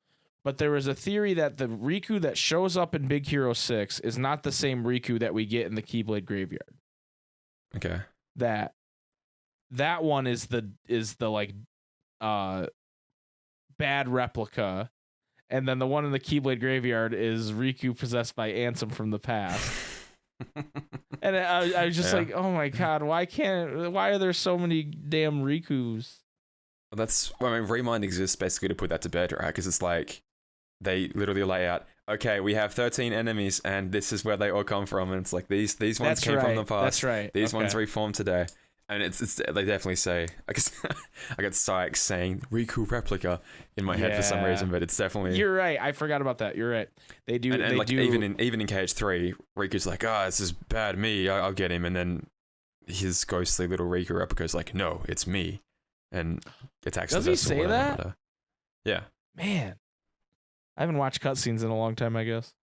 but there was a theory that the Riku that shows up in Big Hero 6 is not the same Riku that we get in the Keyblade Graveyard. Okay. That one is the like bad replica, and then the one in the Keyblade Graveyard is Riku possessed by Ansem from the past. And I was just Yeah. like, oh my god, why are there so many damn Rikus? Well, I mean, Remind exists basically to put that to bed, right? Because it's like, they literally lay out, okay, we have 13 enemies, and this is where they all come from. And it's like, these ones That's came from the right. past. That's right. These Okay. ones reformed today. And it's they definitely say, I guess I got Sykes saying Riku replica in my head for some Yeah. reason, but it's definitely. You're right. I forgot about that. You're right. They do. And they like do. even in KH3, Riku's like, this is bad me. I'll get him. And then his ghostly little Riku replica's like, no, it's me, and attacks. Does the he vessel, say whatever, that? whatever. Yeah. Man, I haven't watched cutscenes in a long time. I guess.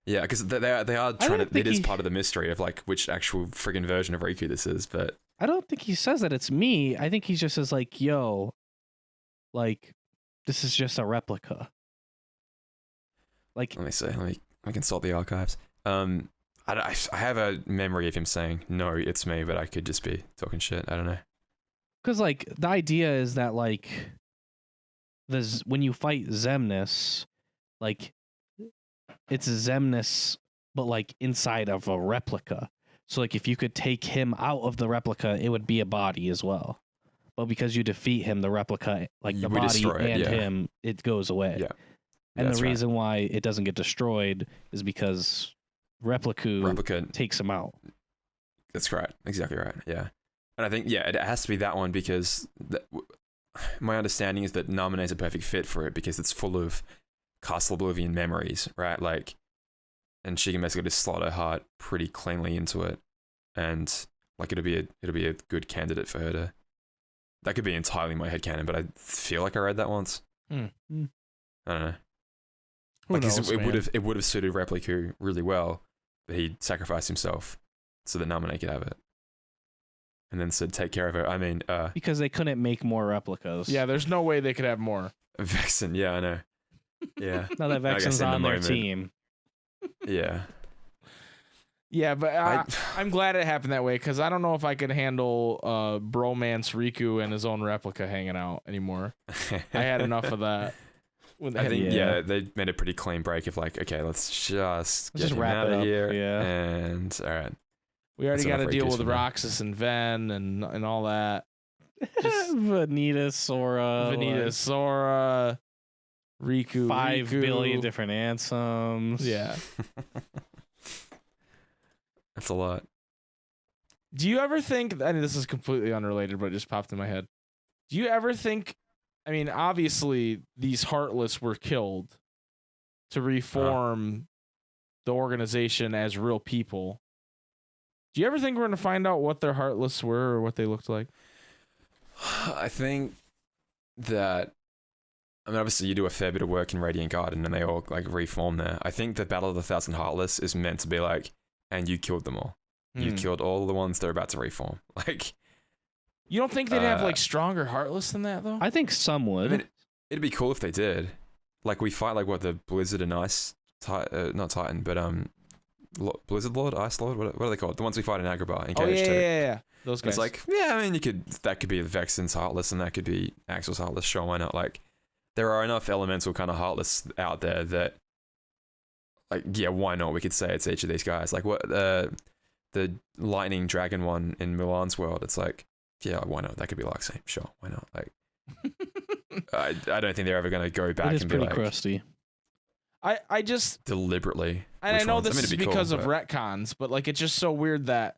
Yeah, because they are trying don't to. think It is he- part of the mystery of like which actual friggin' version of Riku this is, but I don't think he says that it's me. I think he just says like, "Yo, like, this is just a replica." Like, let me see. Let me consult the archives. I have a memory of him saying, "No, it's me," but I could just be talking shit. I don't know. because like the idea is that like when you fight Xemnas, like it's Xemnas, but like inside of a replica. So like if you could take him out of the replica, it would be a body as well. But because you defeat him, the replica, like the We body destroy it, and yeah. him, it goes away. Yeah. And That's the right. reason why it doesn't get destroyed is because Replica Replica. takes him out. That's right. Exactly right. Yeah. And I think it has to be that one because my understanding is that Namine is a perfect fit for it because it's full of Castle Oblivion memories, right? Like, and she can basically just slot her heart pretty cleanly into it, and like it'll be a good candidate for her to. That could be entirely my headcanon, but I feel like I read that once. Hmm. I don't know. Who Like knows, it man? would have suited Replica really well, but he sacrificed himself so that Namine could have it, and then said, "Take care of her." I mean, Because they couldn't make more replicas. Yeah, there's no way they could have more. Vexen. Yeah, I know. Yeah, Now that I guess Vexen's in the on their moment. team. yeah. Yeah, but I'm glad it happened that way because I don't know if I could handle bromance Riku and his own replica hanging out anymore. I had enough of that. I think Yeah. they made a pretty clean break of like, okay, let's just get just him wrap out it of up, here. yeah. And all right. We already That's got to enough deal Rikus with for now. Roxas and Ven and all that. Just- Vanita, Sora. Vanita, Sora, Riku, 5 Riku. billion different Ansems. Yeah. That's a lot. Do you ever think? I mean, this is completely unrelated, but it just popped in my head. Do you ever think? I mean, obviously, these Heartless were killed to reform the organization as real people. Do you ever think we're going to find out what their Heartless were or what they looked like? I think that. I mean, obviously, you do a fair bit of work in Radiant Garden, and they all like reform there. I think the Battle of the Thousand Heartless is meant to be like, and you killed them all. You Hmm. killed all the ones that are about to reform. Like, You don't think they'd have Uh, like stronger Heartless than that though? I think some would. I mean, it'd be cool if they did. Like, we fight like what the Blizzard and Ice, not Titan, but Blizzard Lord, Ice Lord. What are they called? The ones we fight in Agrabah in Oh KH2. yeah. Those And guys. it's like, yeah, I mean, that could be Vexen's Heartless, and that could be Axel's Heartless. Sure, why not? Like, there are enough elemental kind of Heartless out there that, like, yeah, why not? We could say it's each of these guys. Like, what the Lightning Dragon one in Milan's world. It's like, yeah, why not? That could be Luxane. Sure, why not? Like, I don't think they're ever going to go back It is and be pretty like crusty. I just deliberately. and I which know ones. this mean, is it'd be because cool, of but- retcons, but like it's just so weird that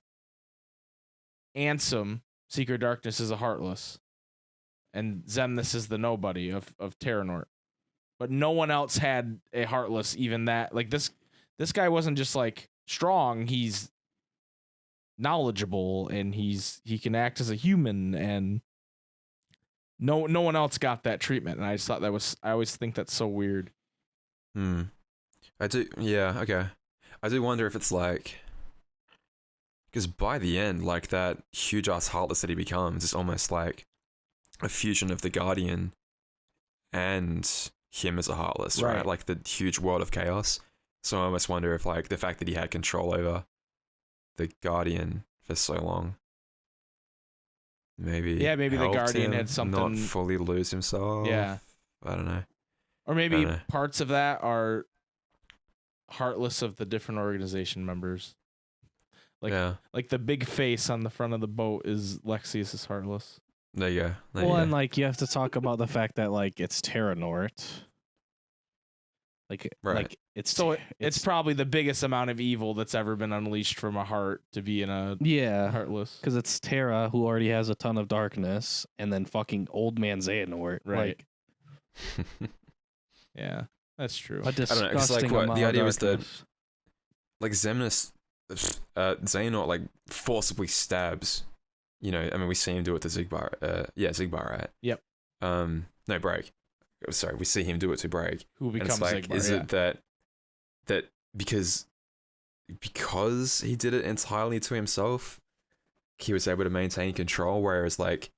Ansem, Secret Darkness, is a Heartless, and Xemnas is the nobody of Terranort. But no one else had a Heartless, even that. Like this guy wasn't just like strong, he's knowledgeable and he can act as a human, and no one else got that treatment. And I just thought I always think that's so weird. I do, yeah, okay. I do wonder if it's like, because by the end, like that huge ass Heartless that he becomes is almost like a fusion of the Guardian and him as a Heartless, right? Right. Like the huge world of chaos. So I almost wonder if like the fact that he had control over the Guardian for so long, maybe Maybe the helped Guardian him had something. not fully lose himself. Yeah. I don't know. Or maybe know. parts of that are Heartless of the different organization members. Like yeah, like the big face on the front of the boat is Lexius' Heartless. there you go. There you Well, go. and like you have to talk about the fact that like it's Terranort. Like it's So it's probably the biggest amount of evil that's ever been unleashed from a heart to be in a heartless. because it's Terra who already has a ton of darkness, and then fucking old man Xehanort. Right. Like, Yeah, that's true. a I don't know, 'cause, disgusting like, amount the of idea was that darkness. like Xehanort like forcibly stabs. You know, I mean, we see him do it to Zigbar. Zigbar, right? Yep. No, Braig. Sorry, we see him do it to Braig. Who And becomes it's like, Sigmar? is it that because he did it entirely to himself, he was able to maintain control, whereas like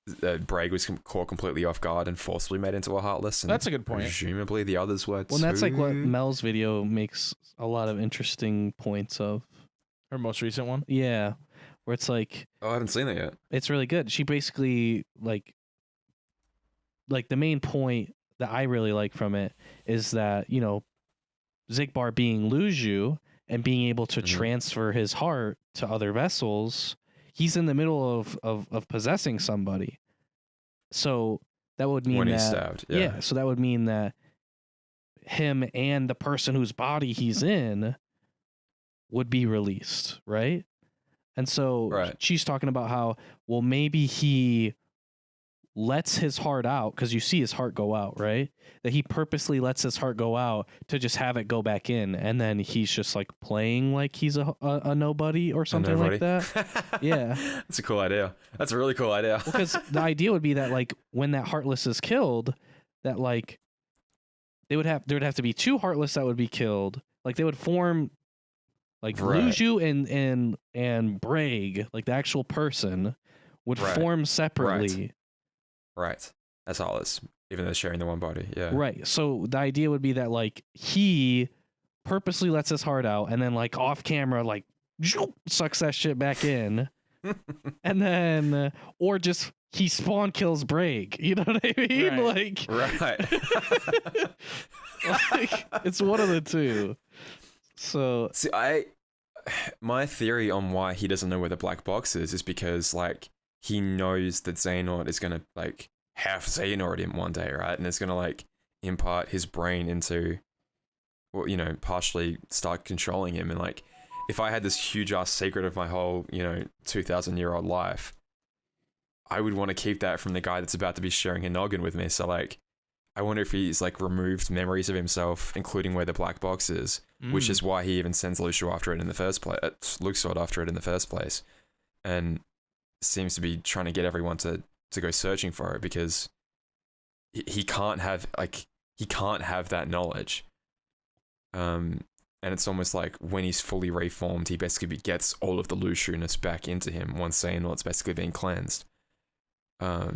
Braig was caught completely off guard and forcibly made into a heartless. And That's a good point. Presumably the others were Well, that's like what too. Mel's video makes a lot of interesting points of. Her most recent one. Yeah, where it's like Oh, I haven't seen that yet. it's really good. She basically like the main point that I really like from it is that, you know, Zigbar being Luju and being able to transfer his heart to other vessels, he's in the middle of possessing somebody. So that would mean When that he's stabbed, yeah. so that would mean that him and the person whose body he's in would be released, right? And so Right. she's talking about how, well, maybe he lets his heart out, because you see his heart go out, right? That he purposely lets his heart go out to just have it go back in, and then he's just like playing like he's a nobody or something like that. Yeah. That's a cool idea. That's a really cool idea. Because the idea would be that like when that heartless is killed, that like there would have to be two heartless that would be killed. Like they would form like Right. Luju and Braig, like the actual person, would Right. form separately. Right. That's all it's, even though they're sharing the one body. Yeah. Right. So the idea would be that like he purposely lets his heart out and then like off camera like sucks that shit back in. And then or just he spawn kills Braig. You know what I mean? Right. Like Right. like it's one of the two. So See, my theory on why he doesn't know where the black box is because like he knows that Xehanort is gonna like have Xehanort in one day, right? And it's gonna like impart his brain into, well, you know, partially start controlling him. And like, if I had this huge ass secret of my whole, you know, 2,000-year-old life, I would want to keep that from the guy that's about to be sharing a noggin with me. So like, I wonder if he's like removed memories of himself, including where the black box is, which is why he even sends Lucio after it in the first place. Luke sought after it in the first place, and seems to be trying to get everyone to go searching for it because he can't have that knowledge. And it's almost like when he's fully reformed, he basically gets all of the Lucio-ness back into him once Xehanort's basically being cleansed. I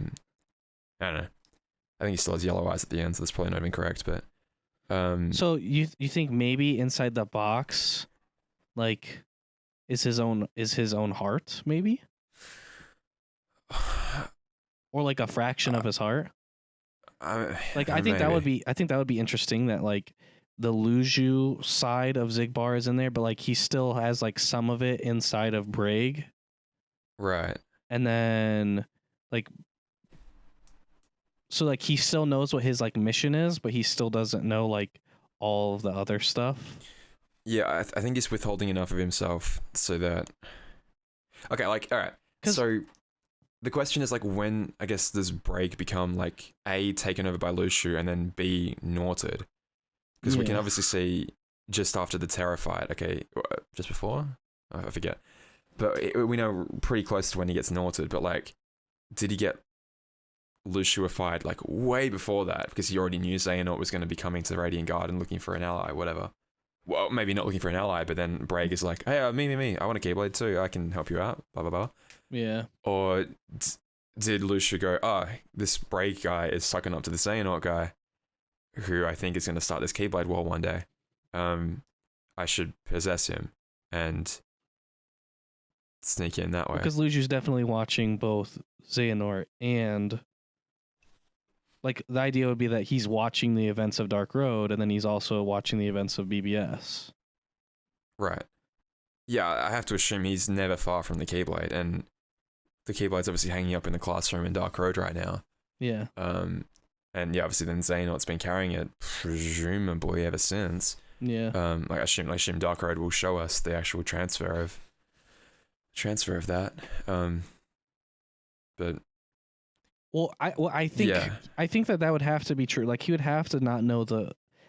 don't know. I think he still has yellow eyes at the end, so that's probably not even correct. But so you think maybe inside the box, like, is his own heart maybe, or like a fraction of his heart? Like I think that would be interesting. That like the Luju side of Zigbar is in there, but like he still has like some of it inside of Braig, right. and then like. So like he still knows what his like mission is, but he still doesn't know like all of the other stuff. Yeah, I think he's withholding enough of himself so that. Okay, like all right. So the question is like when I guess does Braig become like A, taken over by Lucio and then B, Norted? Because we can obviously see just after the Terra fight. Okay, just before I forget, but we know pretty close to when he gets Norted. But like, did he get Lucio-ified like way before that because he already knew Xehanort was going to be coming to Radiant Guard and looking for an ally, whatever. Well, maybe not looking for an ally, but then Braig is like, hey, me, I want a Keyblade too, I can help you out, blah, blah, blah. Yeah. Or did Lucio go, this Braig guy is sucking up to the Xehanort guy, who I think is going to start this Keyblade war one day. I should possess him and sneak in that way. Because Luju's definitely watching both Xehanort and... Like, the idea would be that he's watching the events of Dark Road, and then he's also watching the events of BBS. Right. Yeah, I have to assume he's never far from the Keyblade, and the Keyblade's obviously hanging up in the classroom in Dark Road right now. Yeah. And and yeah, obviously then Xehanort's been carrying it presumably ever since. Yeah. I assume Dark Road will show us the actual transfer of that. But I think that would have to be true. Like he would have to not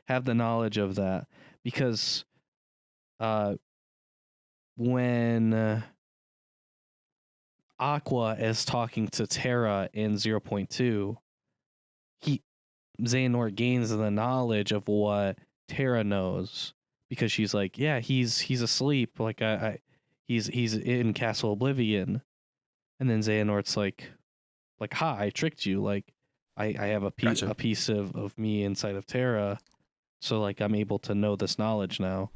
have the knowledge of that, because when Aqua is talking to Terra in 0.2, Xehanort gains the knowledge of what Terra knows, because she's like, yeah, he's asleep, like he's in Castle Oblivion, and then Xehanort's like, ha, I tricked you, like I have a piece of me inside of Terra, so like I'm able to know this knowledge now.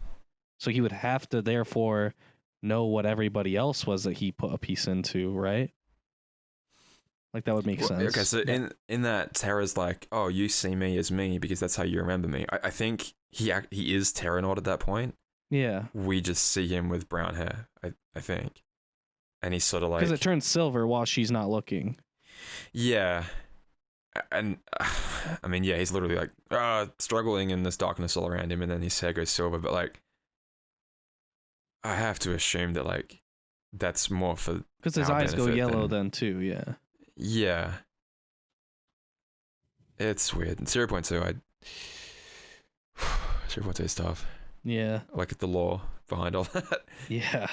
So he would have to therefore know what everybody else was that he put a piece into, right? Like that would make sense. Okay, so in that, Terra's like, oh, you see me as me because that's how you remember me. I think he is Terranaut at that point. Yeah. We just see him with brown hair, I think. And he's sort of like... Because it turns silver while she's not looking. Yeah. And, I mean, yeah, he's literally like, struggling in this darkness all around him, and then his hair goes silver, but like, I have to assume that like, that's more for... Because his eyes go yellow then too, yeah. Yeah. It's weird. 0.2, 0.2 is tough. Yeah. Like the lore behind all that. Yeah.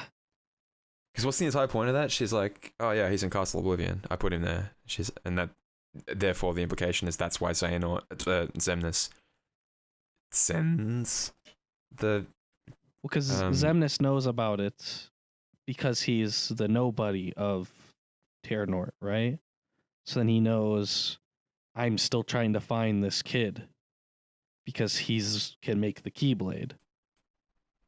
Because what's the entire point of that? She's like, oh yeah, he's in Castle Oblivion. I put him there. Therefore the implication is that's why Xemnas sends the... Well, because Xemnas knows about it because he's the nobody of Terranort, right? So then he knows I'm still trying to find this kid because can make the Keyblade.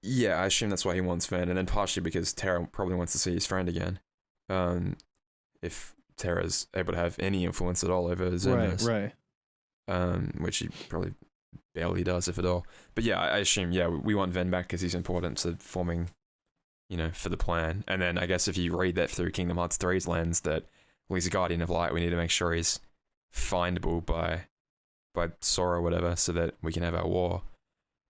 Yeah, I assume that's why he wants Ven, and then partially because Terra probably wants to see his friend again. If Terra's able to have any influence at all over Xemnas. Right. Which he probably barely does, if at all. But yeah, I assume, yeah, we want Ven back because he's important to forming, for the plan. And then I guess if you read that through Kingdom Hearts 3's lens, that well, he's a Guardian of Light, we need to make sure he's findable by Sora or whatever, so that we can have our war.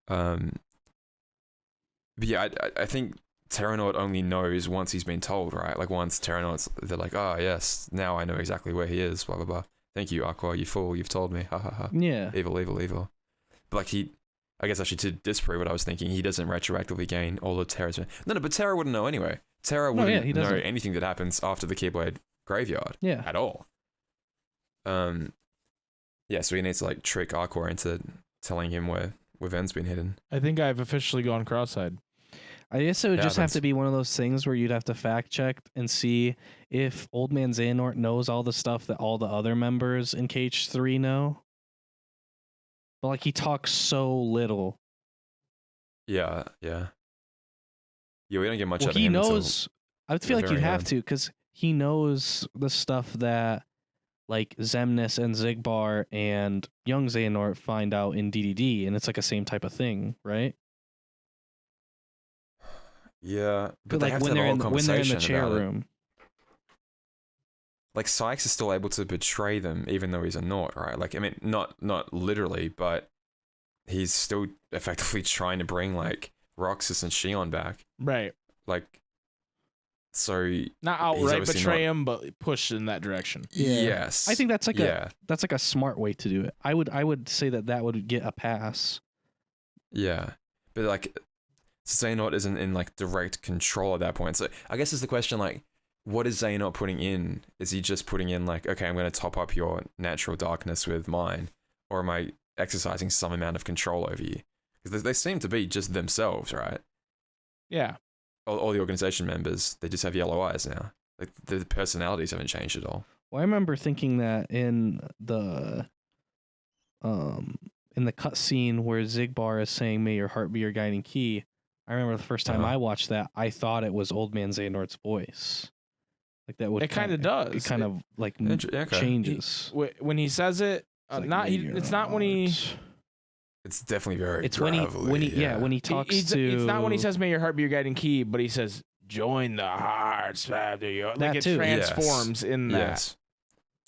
But yeah, I think Terranaut only knows once he's been told, right? Like once they're like, oh yes, now I know exactly where he is, blah blah blah. Thank you, Aqua, you fool, you've told me, ha ha ha. Yeah. Evil. But like I guess actually to disprove what I was thinking, he doesn't retroactively gain all of Terra's... No, but Terra wouldn't know anyway. Terra wouldn't know anything that happens after the Keyblade graveyard. Yeah. At all. Yeah, so he needs to like trick Aqua into telling him where Ven's been hidden. I think I've officially gone cross-eyed. I guess it would just have to be one of those things where you'd have to fact check and see if Old Man Xehanort knows all the stuff that all the other members in KH3 know. But like he talks so little. Yeah. Yeah, we don't get much out of he him. Knows. I would feel like you'd have end. to, because he knows the stuff that like Xemnas and Xigbar and young Xehanort find out in DDD, and it's like a same type of thing, right? Yeah, but like when they're in the chair room. Like Sykes is still able to betray them even though he's a Naut, right? Like I mean, not literally, but he's still effectively trying to bring like Roxas and Shion back. Right. Like, so not outright betray him, but push in that direction. Yeah. Yes, I think that's like a smart way to do it. I would say that would get a pass. Yeah, but like Xehanort isn't in like direct control at that point. So I guess it's the question, like, what is Xehanort putting in? Is he just putting in like, okay, I'm going to top up your natural darkness with mine, or am I exercising some amount of control over you? Because they seem to be just themselves, right? Yeah. All the organization members, they just have yellow eyes now. Like the personalities haven't changed at all. Well, I remember thinking that in the cutscene where Xigbar is saying, "May your heart be your guiding key." I remember the first time I watched that, I thought it was Old Man Xehanort's voice. Like that would. It kind of does. It kind of like changes when he says it. It's not when he. It's definitely very. It's gravelly, when he talks to. It's not when he says, "May your heart be your guiding key," but he says, "Join the hearts." Like it too. transforms in that. Yes.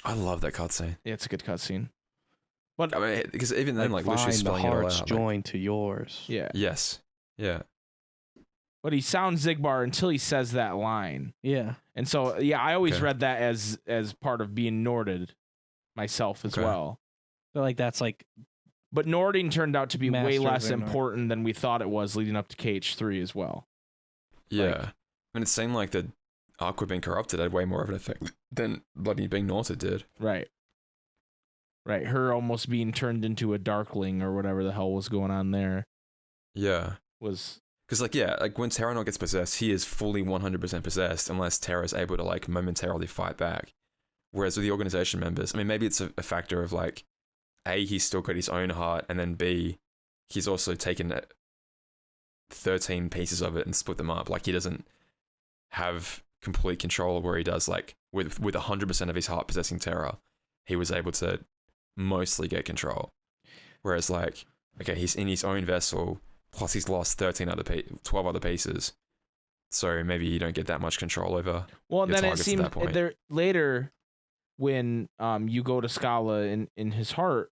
I love that cutscene. Yeah, it's a good cutscene. But I mean, because even then, like, Lucius find the spelling it all hearts out. joined to yours. yeah. Yes. Yeah. But he sounds Zigbar until he says that line. Yeah. And so, yeah, I always Okay. read that as part of being Norded myself as Okay. well. But like that's like But Nording turned out to be way Master of less Ignorance. important than we thought it was leading up to KH3 as well. Yeah. Like- I mean, it seemed like the Aqua being corrupted had way more of an effect than bloody being Norted did. Right. Right. Her almost being turned into a Darkling or whatever the hell was going on there Yeah. was. Because, like, yeah, like, when Terranor gets possessed, he is fully 100% possessed unless Terra's able to, like, momentarily fight back. Whereas with the organization members, I mean, maybe it's a factor of, like, A, he's still got his own heart, and then B, he's also taken 13 pieces of it and split them up. Like, he doesn't have complete control where he does, like, with 100% of his heart possessing Terra, he was able to mostly get control. Whereas, like, okay, he's in his own vessel, plus he's lost 12 other pieces. So maybe you don't get that much control over. Well, and your then it targets at seemed that point. there later when you go to Scala in his heart,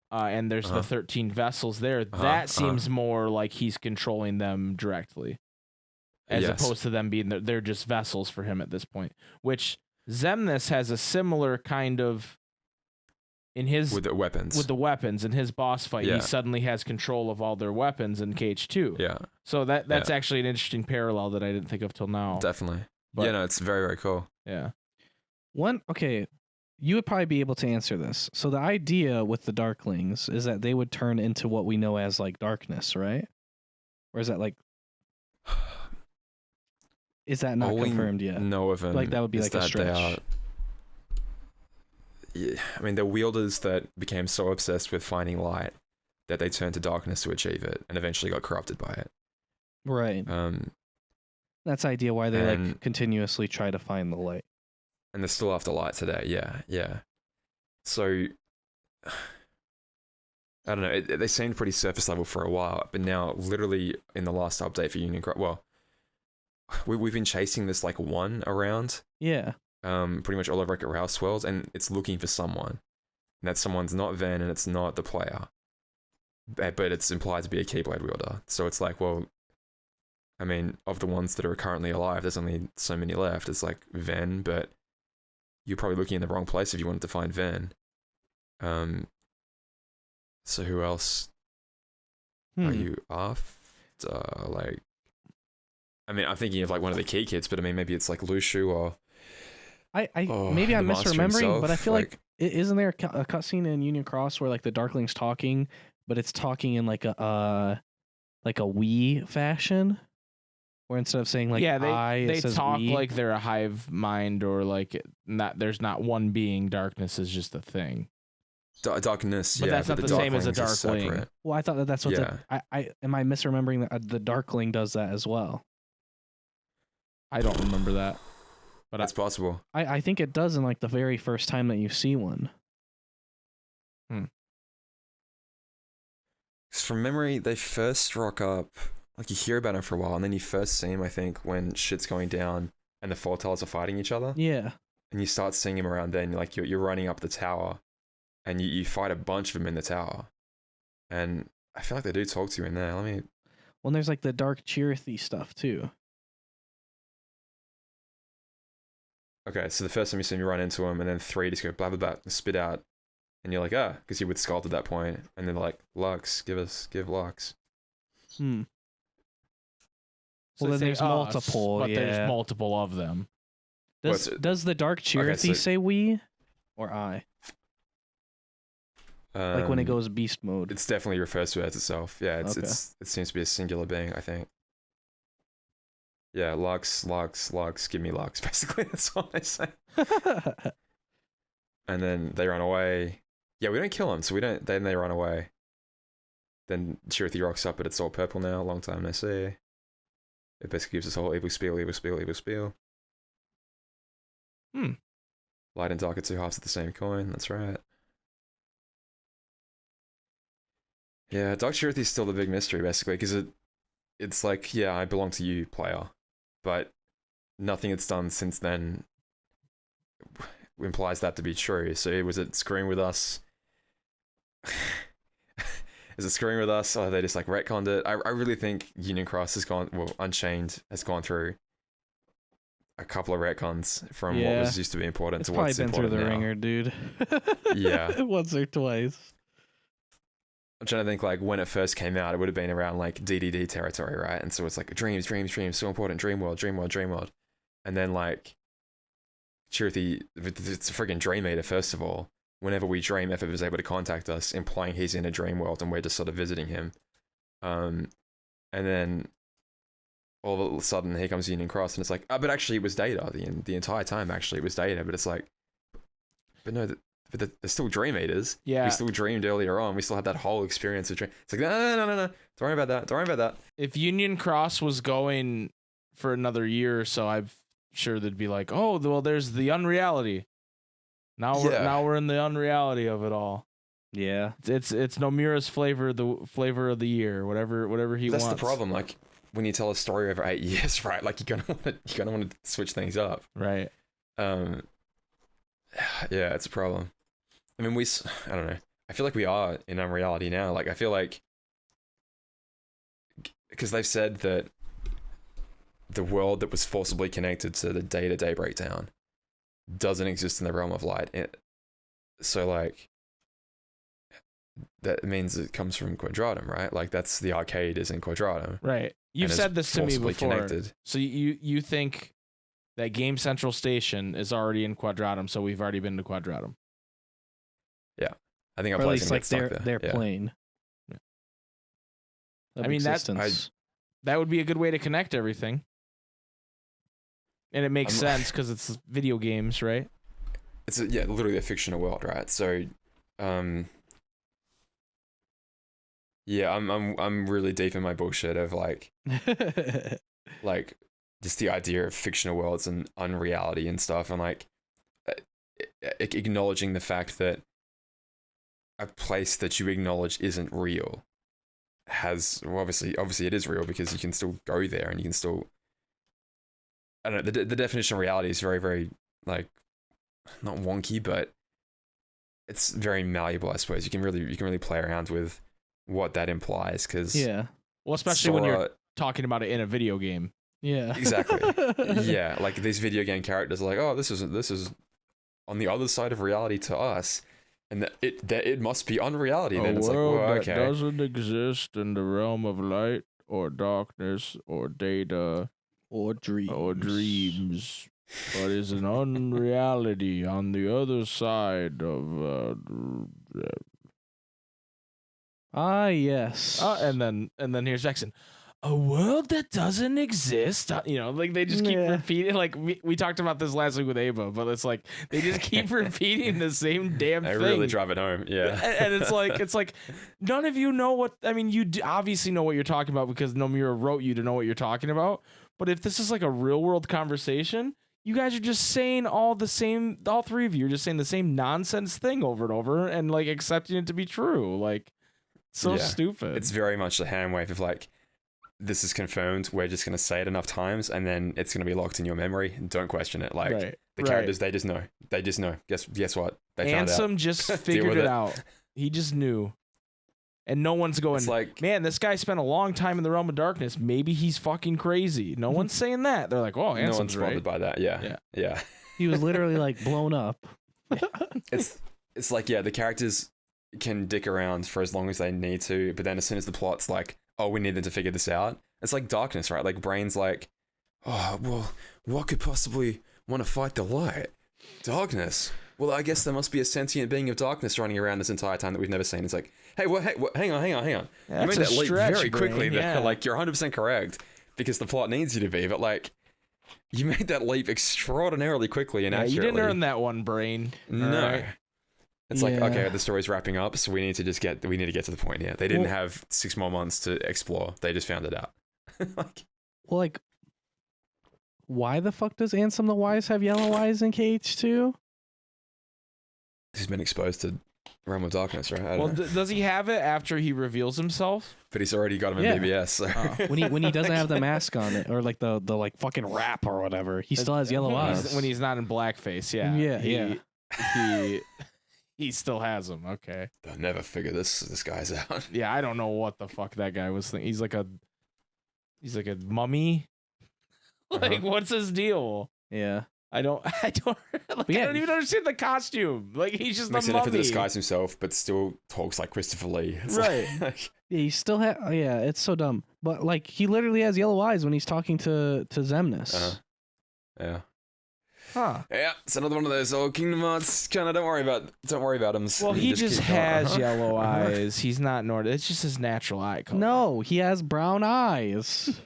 and there's the 13 vessels there. That seems more like he's controlling them directly, as Yes. opposed to them being they're just vessels for him at this point. Which Xemnas has a similar kind of in his With the weapons. with the weapons in his boss fight. Yeah. He suddenly has control of all their weapons in KH2. Yeah, So that's actually an interesting parallel that I didn't think of till now. definitely. But- Yeah, no, it's very, very cool. Yeah. okay, you would probably be able to answer this. So the idea with the Darklings is that they would turn into what we know as like darkness, right? Or is that like is that not All we confirmed yet? know of them Like, that would be is like a that they stretch. yeah, I mean, they're wielders that became so obsessed with finding light that they turned to darkness to achieve it and eventually got corrupted by it. Right. That's the idea why they like and- continuously try to find the light. And they're still after light today. Yeah, yeah. So, I don't know. They seemed pretty surface level for a while, but now, literally, in the last update for Union Cross, well, we've been chasing this like one around, Yeah. pretty much all over Wreck-It Ralph's world, and it's looking for someone. And that someone's not Ven, and it's not the player, but it's implied to be a Keyblade wielder. So it's like, well, I mean, of the ones that are currently alive, there's only so many left. It's like Ven, but you're probably looking in the wrong place if you wanted to find Ven. So who else are you after? Like, I mean, I'm thinking of like one of the key kids, but I mean, maybe it's like Lushu or Maybe I'm the monster misremembering, but I himself, feel like isn't there a cutscene in Union Cross where like the Darkling's talking, but it's talking in like a we fashion, where instead of saying like yeah, I, it they says talk we. like they're a hive mind, or like not. There's not one being. Darkness is just a thing. darkness. But yeah, that's not the the same as a Darklings is Darkling. separate. Well, I thought that's what Yeah. I am I misremembering that the Darkling does that as well. I don't remember that. But That's possible. I think it does in like the very first time that you see one. 'Cause from memory, they first rock up, like you hear about him for a while, and then you first see him, I think, when shit's going down and the Foretellers are fighting each other. Yeah. And you start seeing him around then, like you're running up the tower, and you fight a bunch of them in the tower. And I feel like they do talk to you in there. Let me. Well, and there's like the Dark Chirithy stuff too. Okay, so the first time you see him, you run into him, and then 3 just go blah blah blah, and spit out, and you're like, because you would Scald at that point, and then like, Lux, give Lux. Hmm. So Well, they then say there's us, multiple, but yeah. there's multiple of them. Does the Dark Chirithy so- say we or I? Like when it goes beast mode. It's definitely refers to it as itself. Yeah, Okay. it seems to be a singular being, I think. Yeah, Lux, give me Lux, basically, that's all they say. And then they run away. Yeah, we don't kill them, so then they run away. Then Chirithy rocks up, but it's all purple now, long time no see. It basically gives us a whole evil spiel. Light and dark are two halves of the same coin, that's right. Yeah, Dark Chirithy is still the big mystery, basically, because it's like, yeah, I belong to you, player, but nothing it's done since then implies that to be true. So was it screwing with us is it screwing with us, or are they just like retconned it? I really think Union Cross has gone, well, Unchained has gone through a couple of retcons from what was used to be important It's to probably what's been through important the now. ringer, dude. Yeah. Once or twice. I'm trying to think, like, when it first came out, it would have been around like DDD territory, right? And so it's like dreams, so important, dream world. And then like Truthy, it's a friggin' Dream Eater, first of all. Whenever we dream, Effort is able to contact us, implying he's in a dream world and we're just sort of visiting him. And then all of a sudden, here comes Union Cross, and it's like, but actually it was Data. The entire time, actually, it was Data. But it's like, but no, they're still Dream Eaters. Yeah. We still dreamed earlier on. We still had that whole experience of dream. It's like, no. Don't worry about that. If Union Cross was going for another year or so, I'm sure they'd be like, oh, well, there's the unreality. Now we're in the unreality of it all. Yeah. It's Nomura's flavor of the year, whatever he wants. That's the problem. Like when you tell a story over 8 years, right? Like you're gonna want to switch things up. Right. Yeah, it's a problem. I mean, I don't know. I feel like we are in unreality now. Like I feel like because they've said that the world that was forcibly connected to the day-to-day breakdown doesn't exist in the realm of light. So like that means it comes from Quadratum, right? Like that's the arcade is in Quadratum. Right. You've said this to me before. Connected. So you think that Game Central Station is already in Quadratum, so we've already been to Quadratum. Yeah. I think I'm Or at least like their their plane. Yeah. Of I mean, existence. that would be a good way to connect everything. And it makes sense because it's video games, right? It's literally a fictional world, right? So, yeah, I'm really deep in my bullshit of like just the idea of fictional worlds and unreality and stuff, and like acknowledging the fact that a place that you acknowledge isn't real obviously it is real because you can still go there and you can still. I don't know, the definition of reality is very, very, like, not wonky, but it's very malleable, I suppose. You can really play around with what that implies, because... Yeah. Well, especially when you're talking about it in a video game. Yeah. Exactly. Yeah, like, these video game characters are like, oh, this is on the other side of reality to us, and that it must be unreality. And then it's like, well, okay. That doesn't exist in the realm of light or darkness or data... Or dreams. But is an unreality on the other side of yes. and then here's Jackson. A world that doesn't exist. Like they just keep repeating. Like we talked about this last week with Ava, but it's like they just keep repeating the same damn thing. They really drive it home, yeah. And it's like none of you know what. I mean, you obviously know what you're talking about because Nomura wrote you to know what you're talking about. But if this is like a real world conversation, you guys are just saying all three of you are just saying the same nonsense thing over and over and like accepting it to be true. Like, stupid. It's very much the hand wave of like, this is confirmed, we're just going to say it enough times and then it's going to be locked in your memory. Don't question it. Like, the characters, they just know. Guess what? They found out. Ansem just figured it out. He just knew. And no one's going, like, man, this guy spent a long time in the realm of darkness. Maybe he's fucking crazy. No one's saying that. They're like, oh, Ansem's no one's bothered by that. Yeah. He was literally like blown up. It's like, yeah, the characters can dick around for as long as they need to, but then as soon as the plot's like, oh, we need them to figure this out, it's like darkness, right? Like Brain's like, oh, well, what could possibly want to fight the light? Darkness. Well, I guess there must be a sentient being of darkness running around this entire time that we've never seen. It's like, hey, hang on. You made that leap very quickly there. Like, you're 100% correct because the plot needs you to be, but like, you made that leap extraordinarily quickly and accurately. You didn't earn that one, Brain. No. Right. It's like, okay, the story's wrapping up, so we need to get to the point here. They didn't have 6 more months to explore. They just found it out. Why the fuck does Ansem the Wise have yellow eyes in KH2? He's been exposed to Realm of Darkness, right? I don't know. Does he have it after he reveals himself? But he's already got him in BBS. So. When he doesn't have the mask on it, or like the like fucking wrap or whatever, he still has yellow eyes. When he's not in blackface, Yeah. He still has them. Okay. They'll never figure this guy's out. Yeah, I don't know what the fuck that guy was thinking. He's like a mummy. Like, what's his deal? Yeah. I don't like, Yeah. I don't even understand the costume. Like, he's just Makes a an effort to mummy. disguise himself, but still talks like Christopher Lee. It's Right. like- Yeah, he still has. Yeah, it's so dumb. But like, he literally has yellow eyes when he's talking to Xemnas. yeah. Huh. Yeah, it's another one of those old Kingdom Hearts kind of don't worry about him. Well, he just keep going. has yellow eyes. He's not Nordic. It's just his natural eye color. No, he has brown eyes.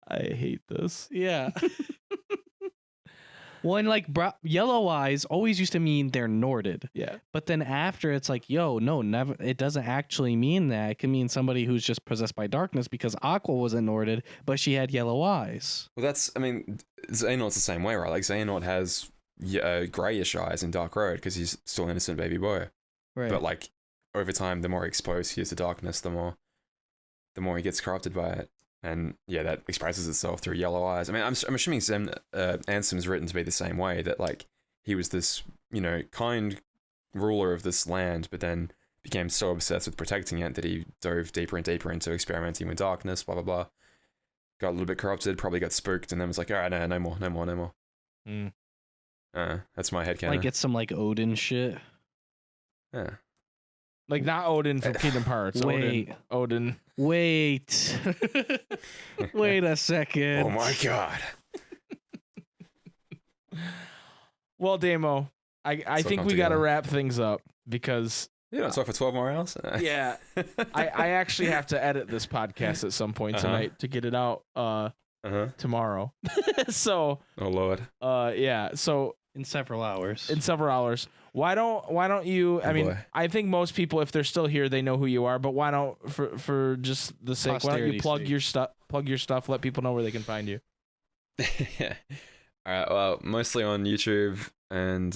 I hate this. Yeah. When like yellow eyes always used to mean they're Norded. Yeah. But then after it's like, yo, no, never. It doesn't actually mean that. It can mean somebody who's just possessed by darkness because Aqua wasn't Norded, but she had yellow eyes. Well, Xehanort's the same way, right? Like Xehanort has grayish eyes in Dark Road because he's still an innocent baby boy. Right. But like over time, the more exposed he is to darkness, the more he gets corrupted by it. And yeah, that expresses itself through yellow eyes. I mean, I'm assuming Ansem's written to be the same way, that like he was this, kind ruler of this land, but then became so obsessed with protecting it that he dove deeper and deeper into experimenting with darkness, blah, blah, blah. Got a little bit corrupted, probably got spooked, and then was like, all right, no more. That's my headcanon. Like it's some like Odin shit. Yeah. Like not Odin from Kingdom Hearts. Wait. Odin. Wait. Wait a second. Oh my god. Well, Damo, I So think come we got to together. wrap things up because You don't talk for 12 more hours? yeah, I actually have to edit this podcast at some point tonight to get it out tomorrow. So, Oh lord. yeah, so In several hours. in several hours. Why don't you? I mean, boy. I think most people, if they're still here, they know who you are. But why don't, for just the sake, why don't you Posterity's plug sake. your stuff, let people know where they can find you. Alright, well, mostly on YouTube and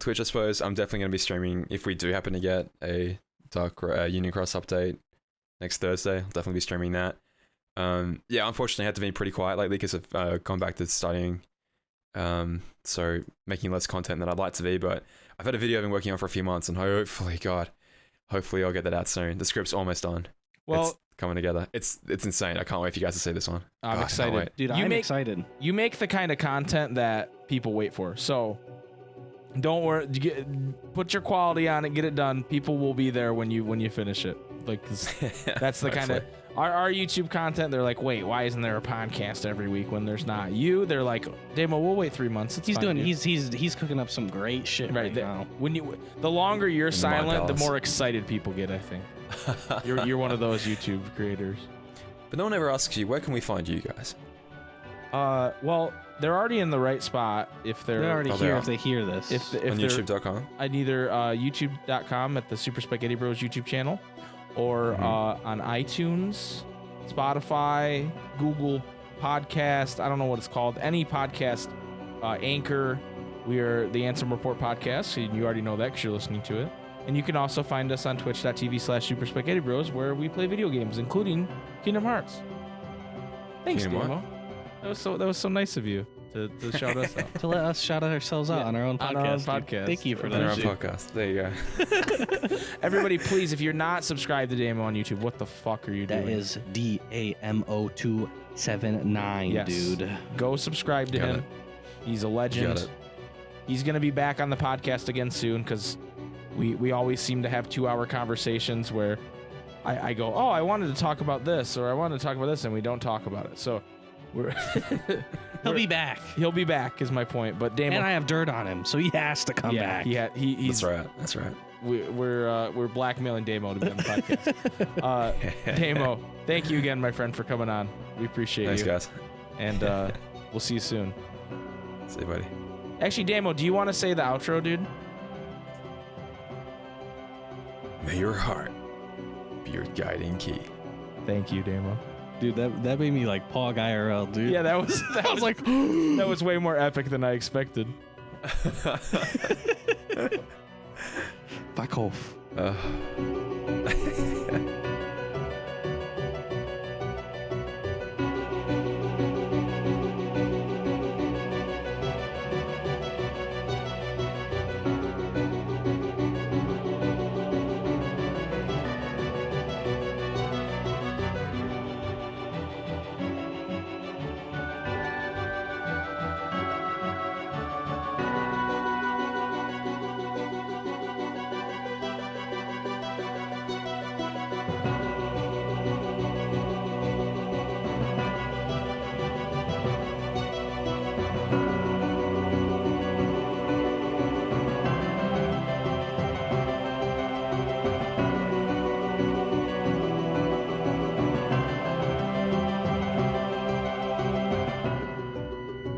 Twitch, I suppose. I'm definitely going to be streaming if we do happen to get a Dark Union Cross update next Thursday. I'll definitely be streaming that. Yeah, unfortunately, I had to be pretty quiet lately because I've gone back to studying. So making less content than I'd like to be, but I've had a video I've been working on for a few months, and hopefully I'll get that out soon. The script's almost done. Well, It's coming together. It's insane. I can't wait for you guys to see this one. I'm God, I can't excited. wait. Dude, You I'm make- excited. You make the kind of content that people wait for. So don't worry. Put your quality on it. Get it done. People will be there when you finish it. Like 'cause that's the kind of our YouTube content. They're like, wait, why isn't there a podcast every week when there's not? They're like, Damo, we'll wait 3 months. It's He's fine, doing. dude." He's cooking up some great shit right now. When the longer you're the silent, the Martellus. more excited people get. I think you're one of those YouTube creators. But no one ever asks you, where can we find you guys? Well, they're already in the right spot if they're They're already Oh, they here are. if they hear this. if On they're YouTube.com? I'd either youtube.com at the Super SpikeGhetti Bros YouTube channel or on iTunes, Spotify, Google Podcast. I don't know what it's called. Any podcast, Anchor. We are the Ansem Report Podcast. And you already know that because you're listening to it. And you can also find us on twitch.tv/Super SpikeGhetti Bros, where we play video games, including Kingdom Hearts. Thanks, Kingdom Damo. That was so nice of you to shout us out. to let us shout ourselves out Yeah, on our own podcast. on our own dude. podcast. Thank you for On our that. own dude. podcast. There you go. Everybody, please, if you're not subscribed to Damo on YouTube, what the fuck are you That doing? is Damo279, Yes. dude. Go subscribe to Got him. it. He's a Got legend. it. He's gonna be back on the podcast again soon because we always seem to have 2-hour conversations where I go, oh, I wanted to talk about this or I wanted to talk about this, and we don't talk about it. So we're He'll be back. he'll be back is my point. But Damo, And I have dirt on him, so he has to come yeah, back. he's That's right. we're blackmailing Damo to be on the podcast. Damo, thank you again, my friend, for coming on. We appreciate Thanks, you. guys. And we'll see you soon. See you, buddy. Actually, Damo, do you want to say the outro, dude? May your heart be your guiding key. Thank you, Damo. Dude, that made me like Pog IRL, dude. Yeah, that was I was like, that was way more epic than I expected. fuck off.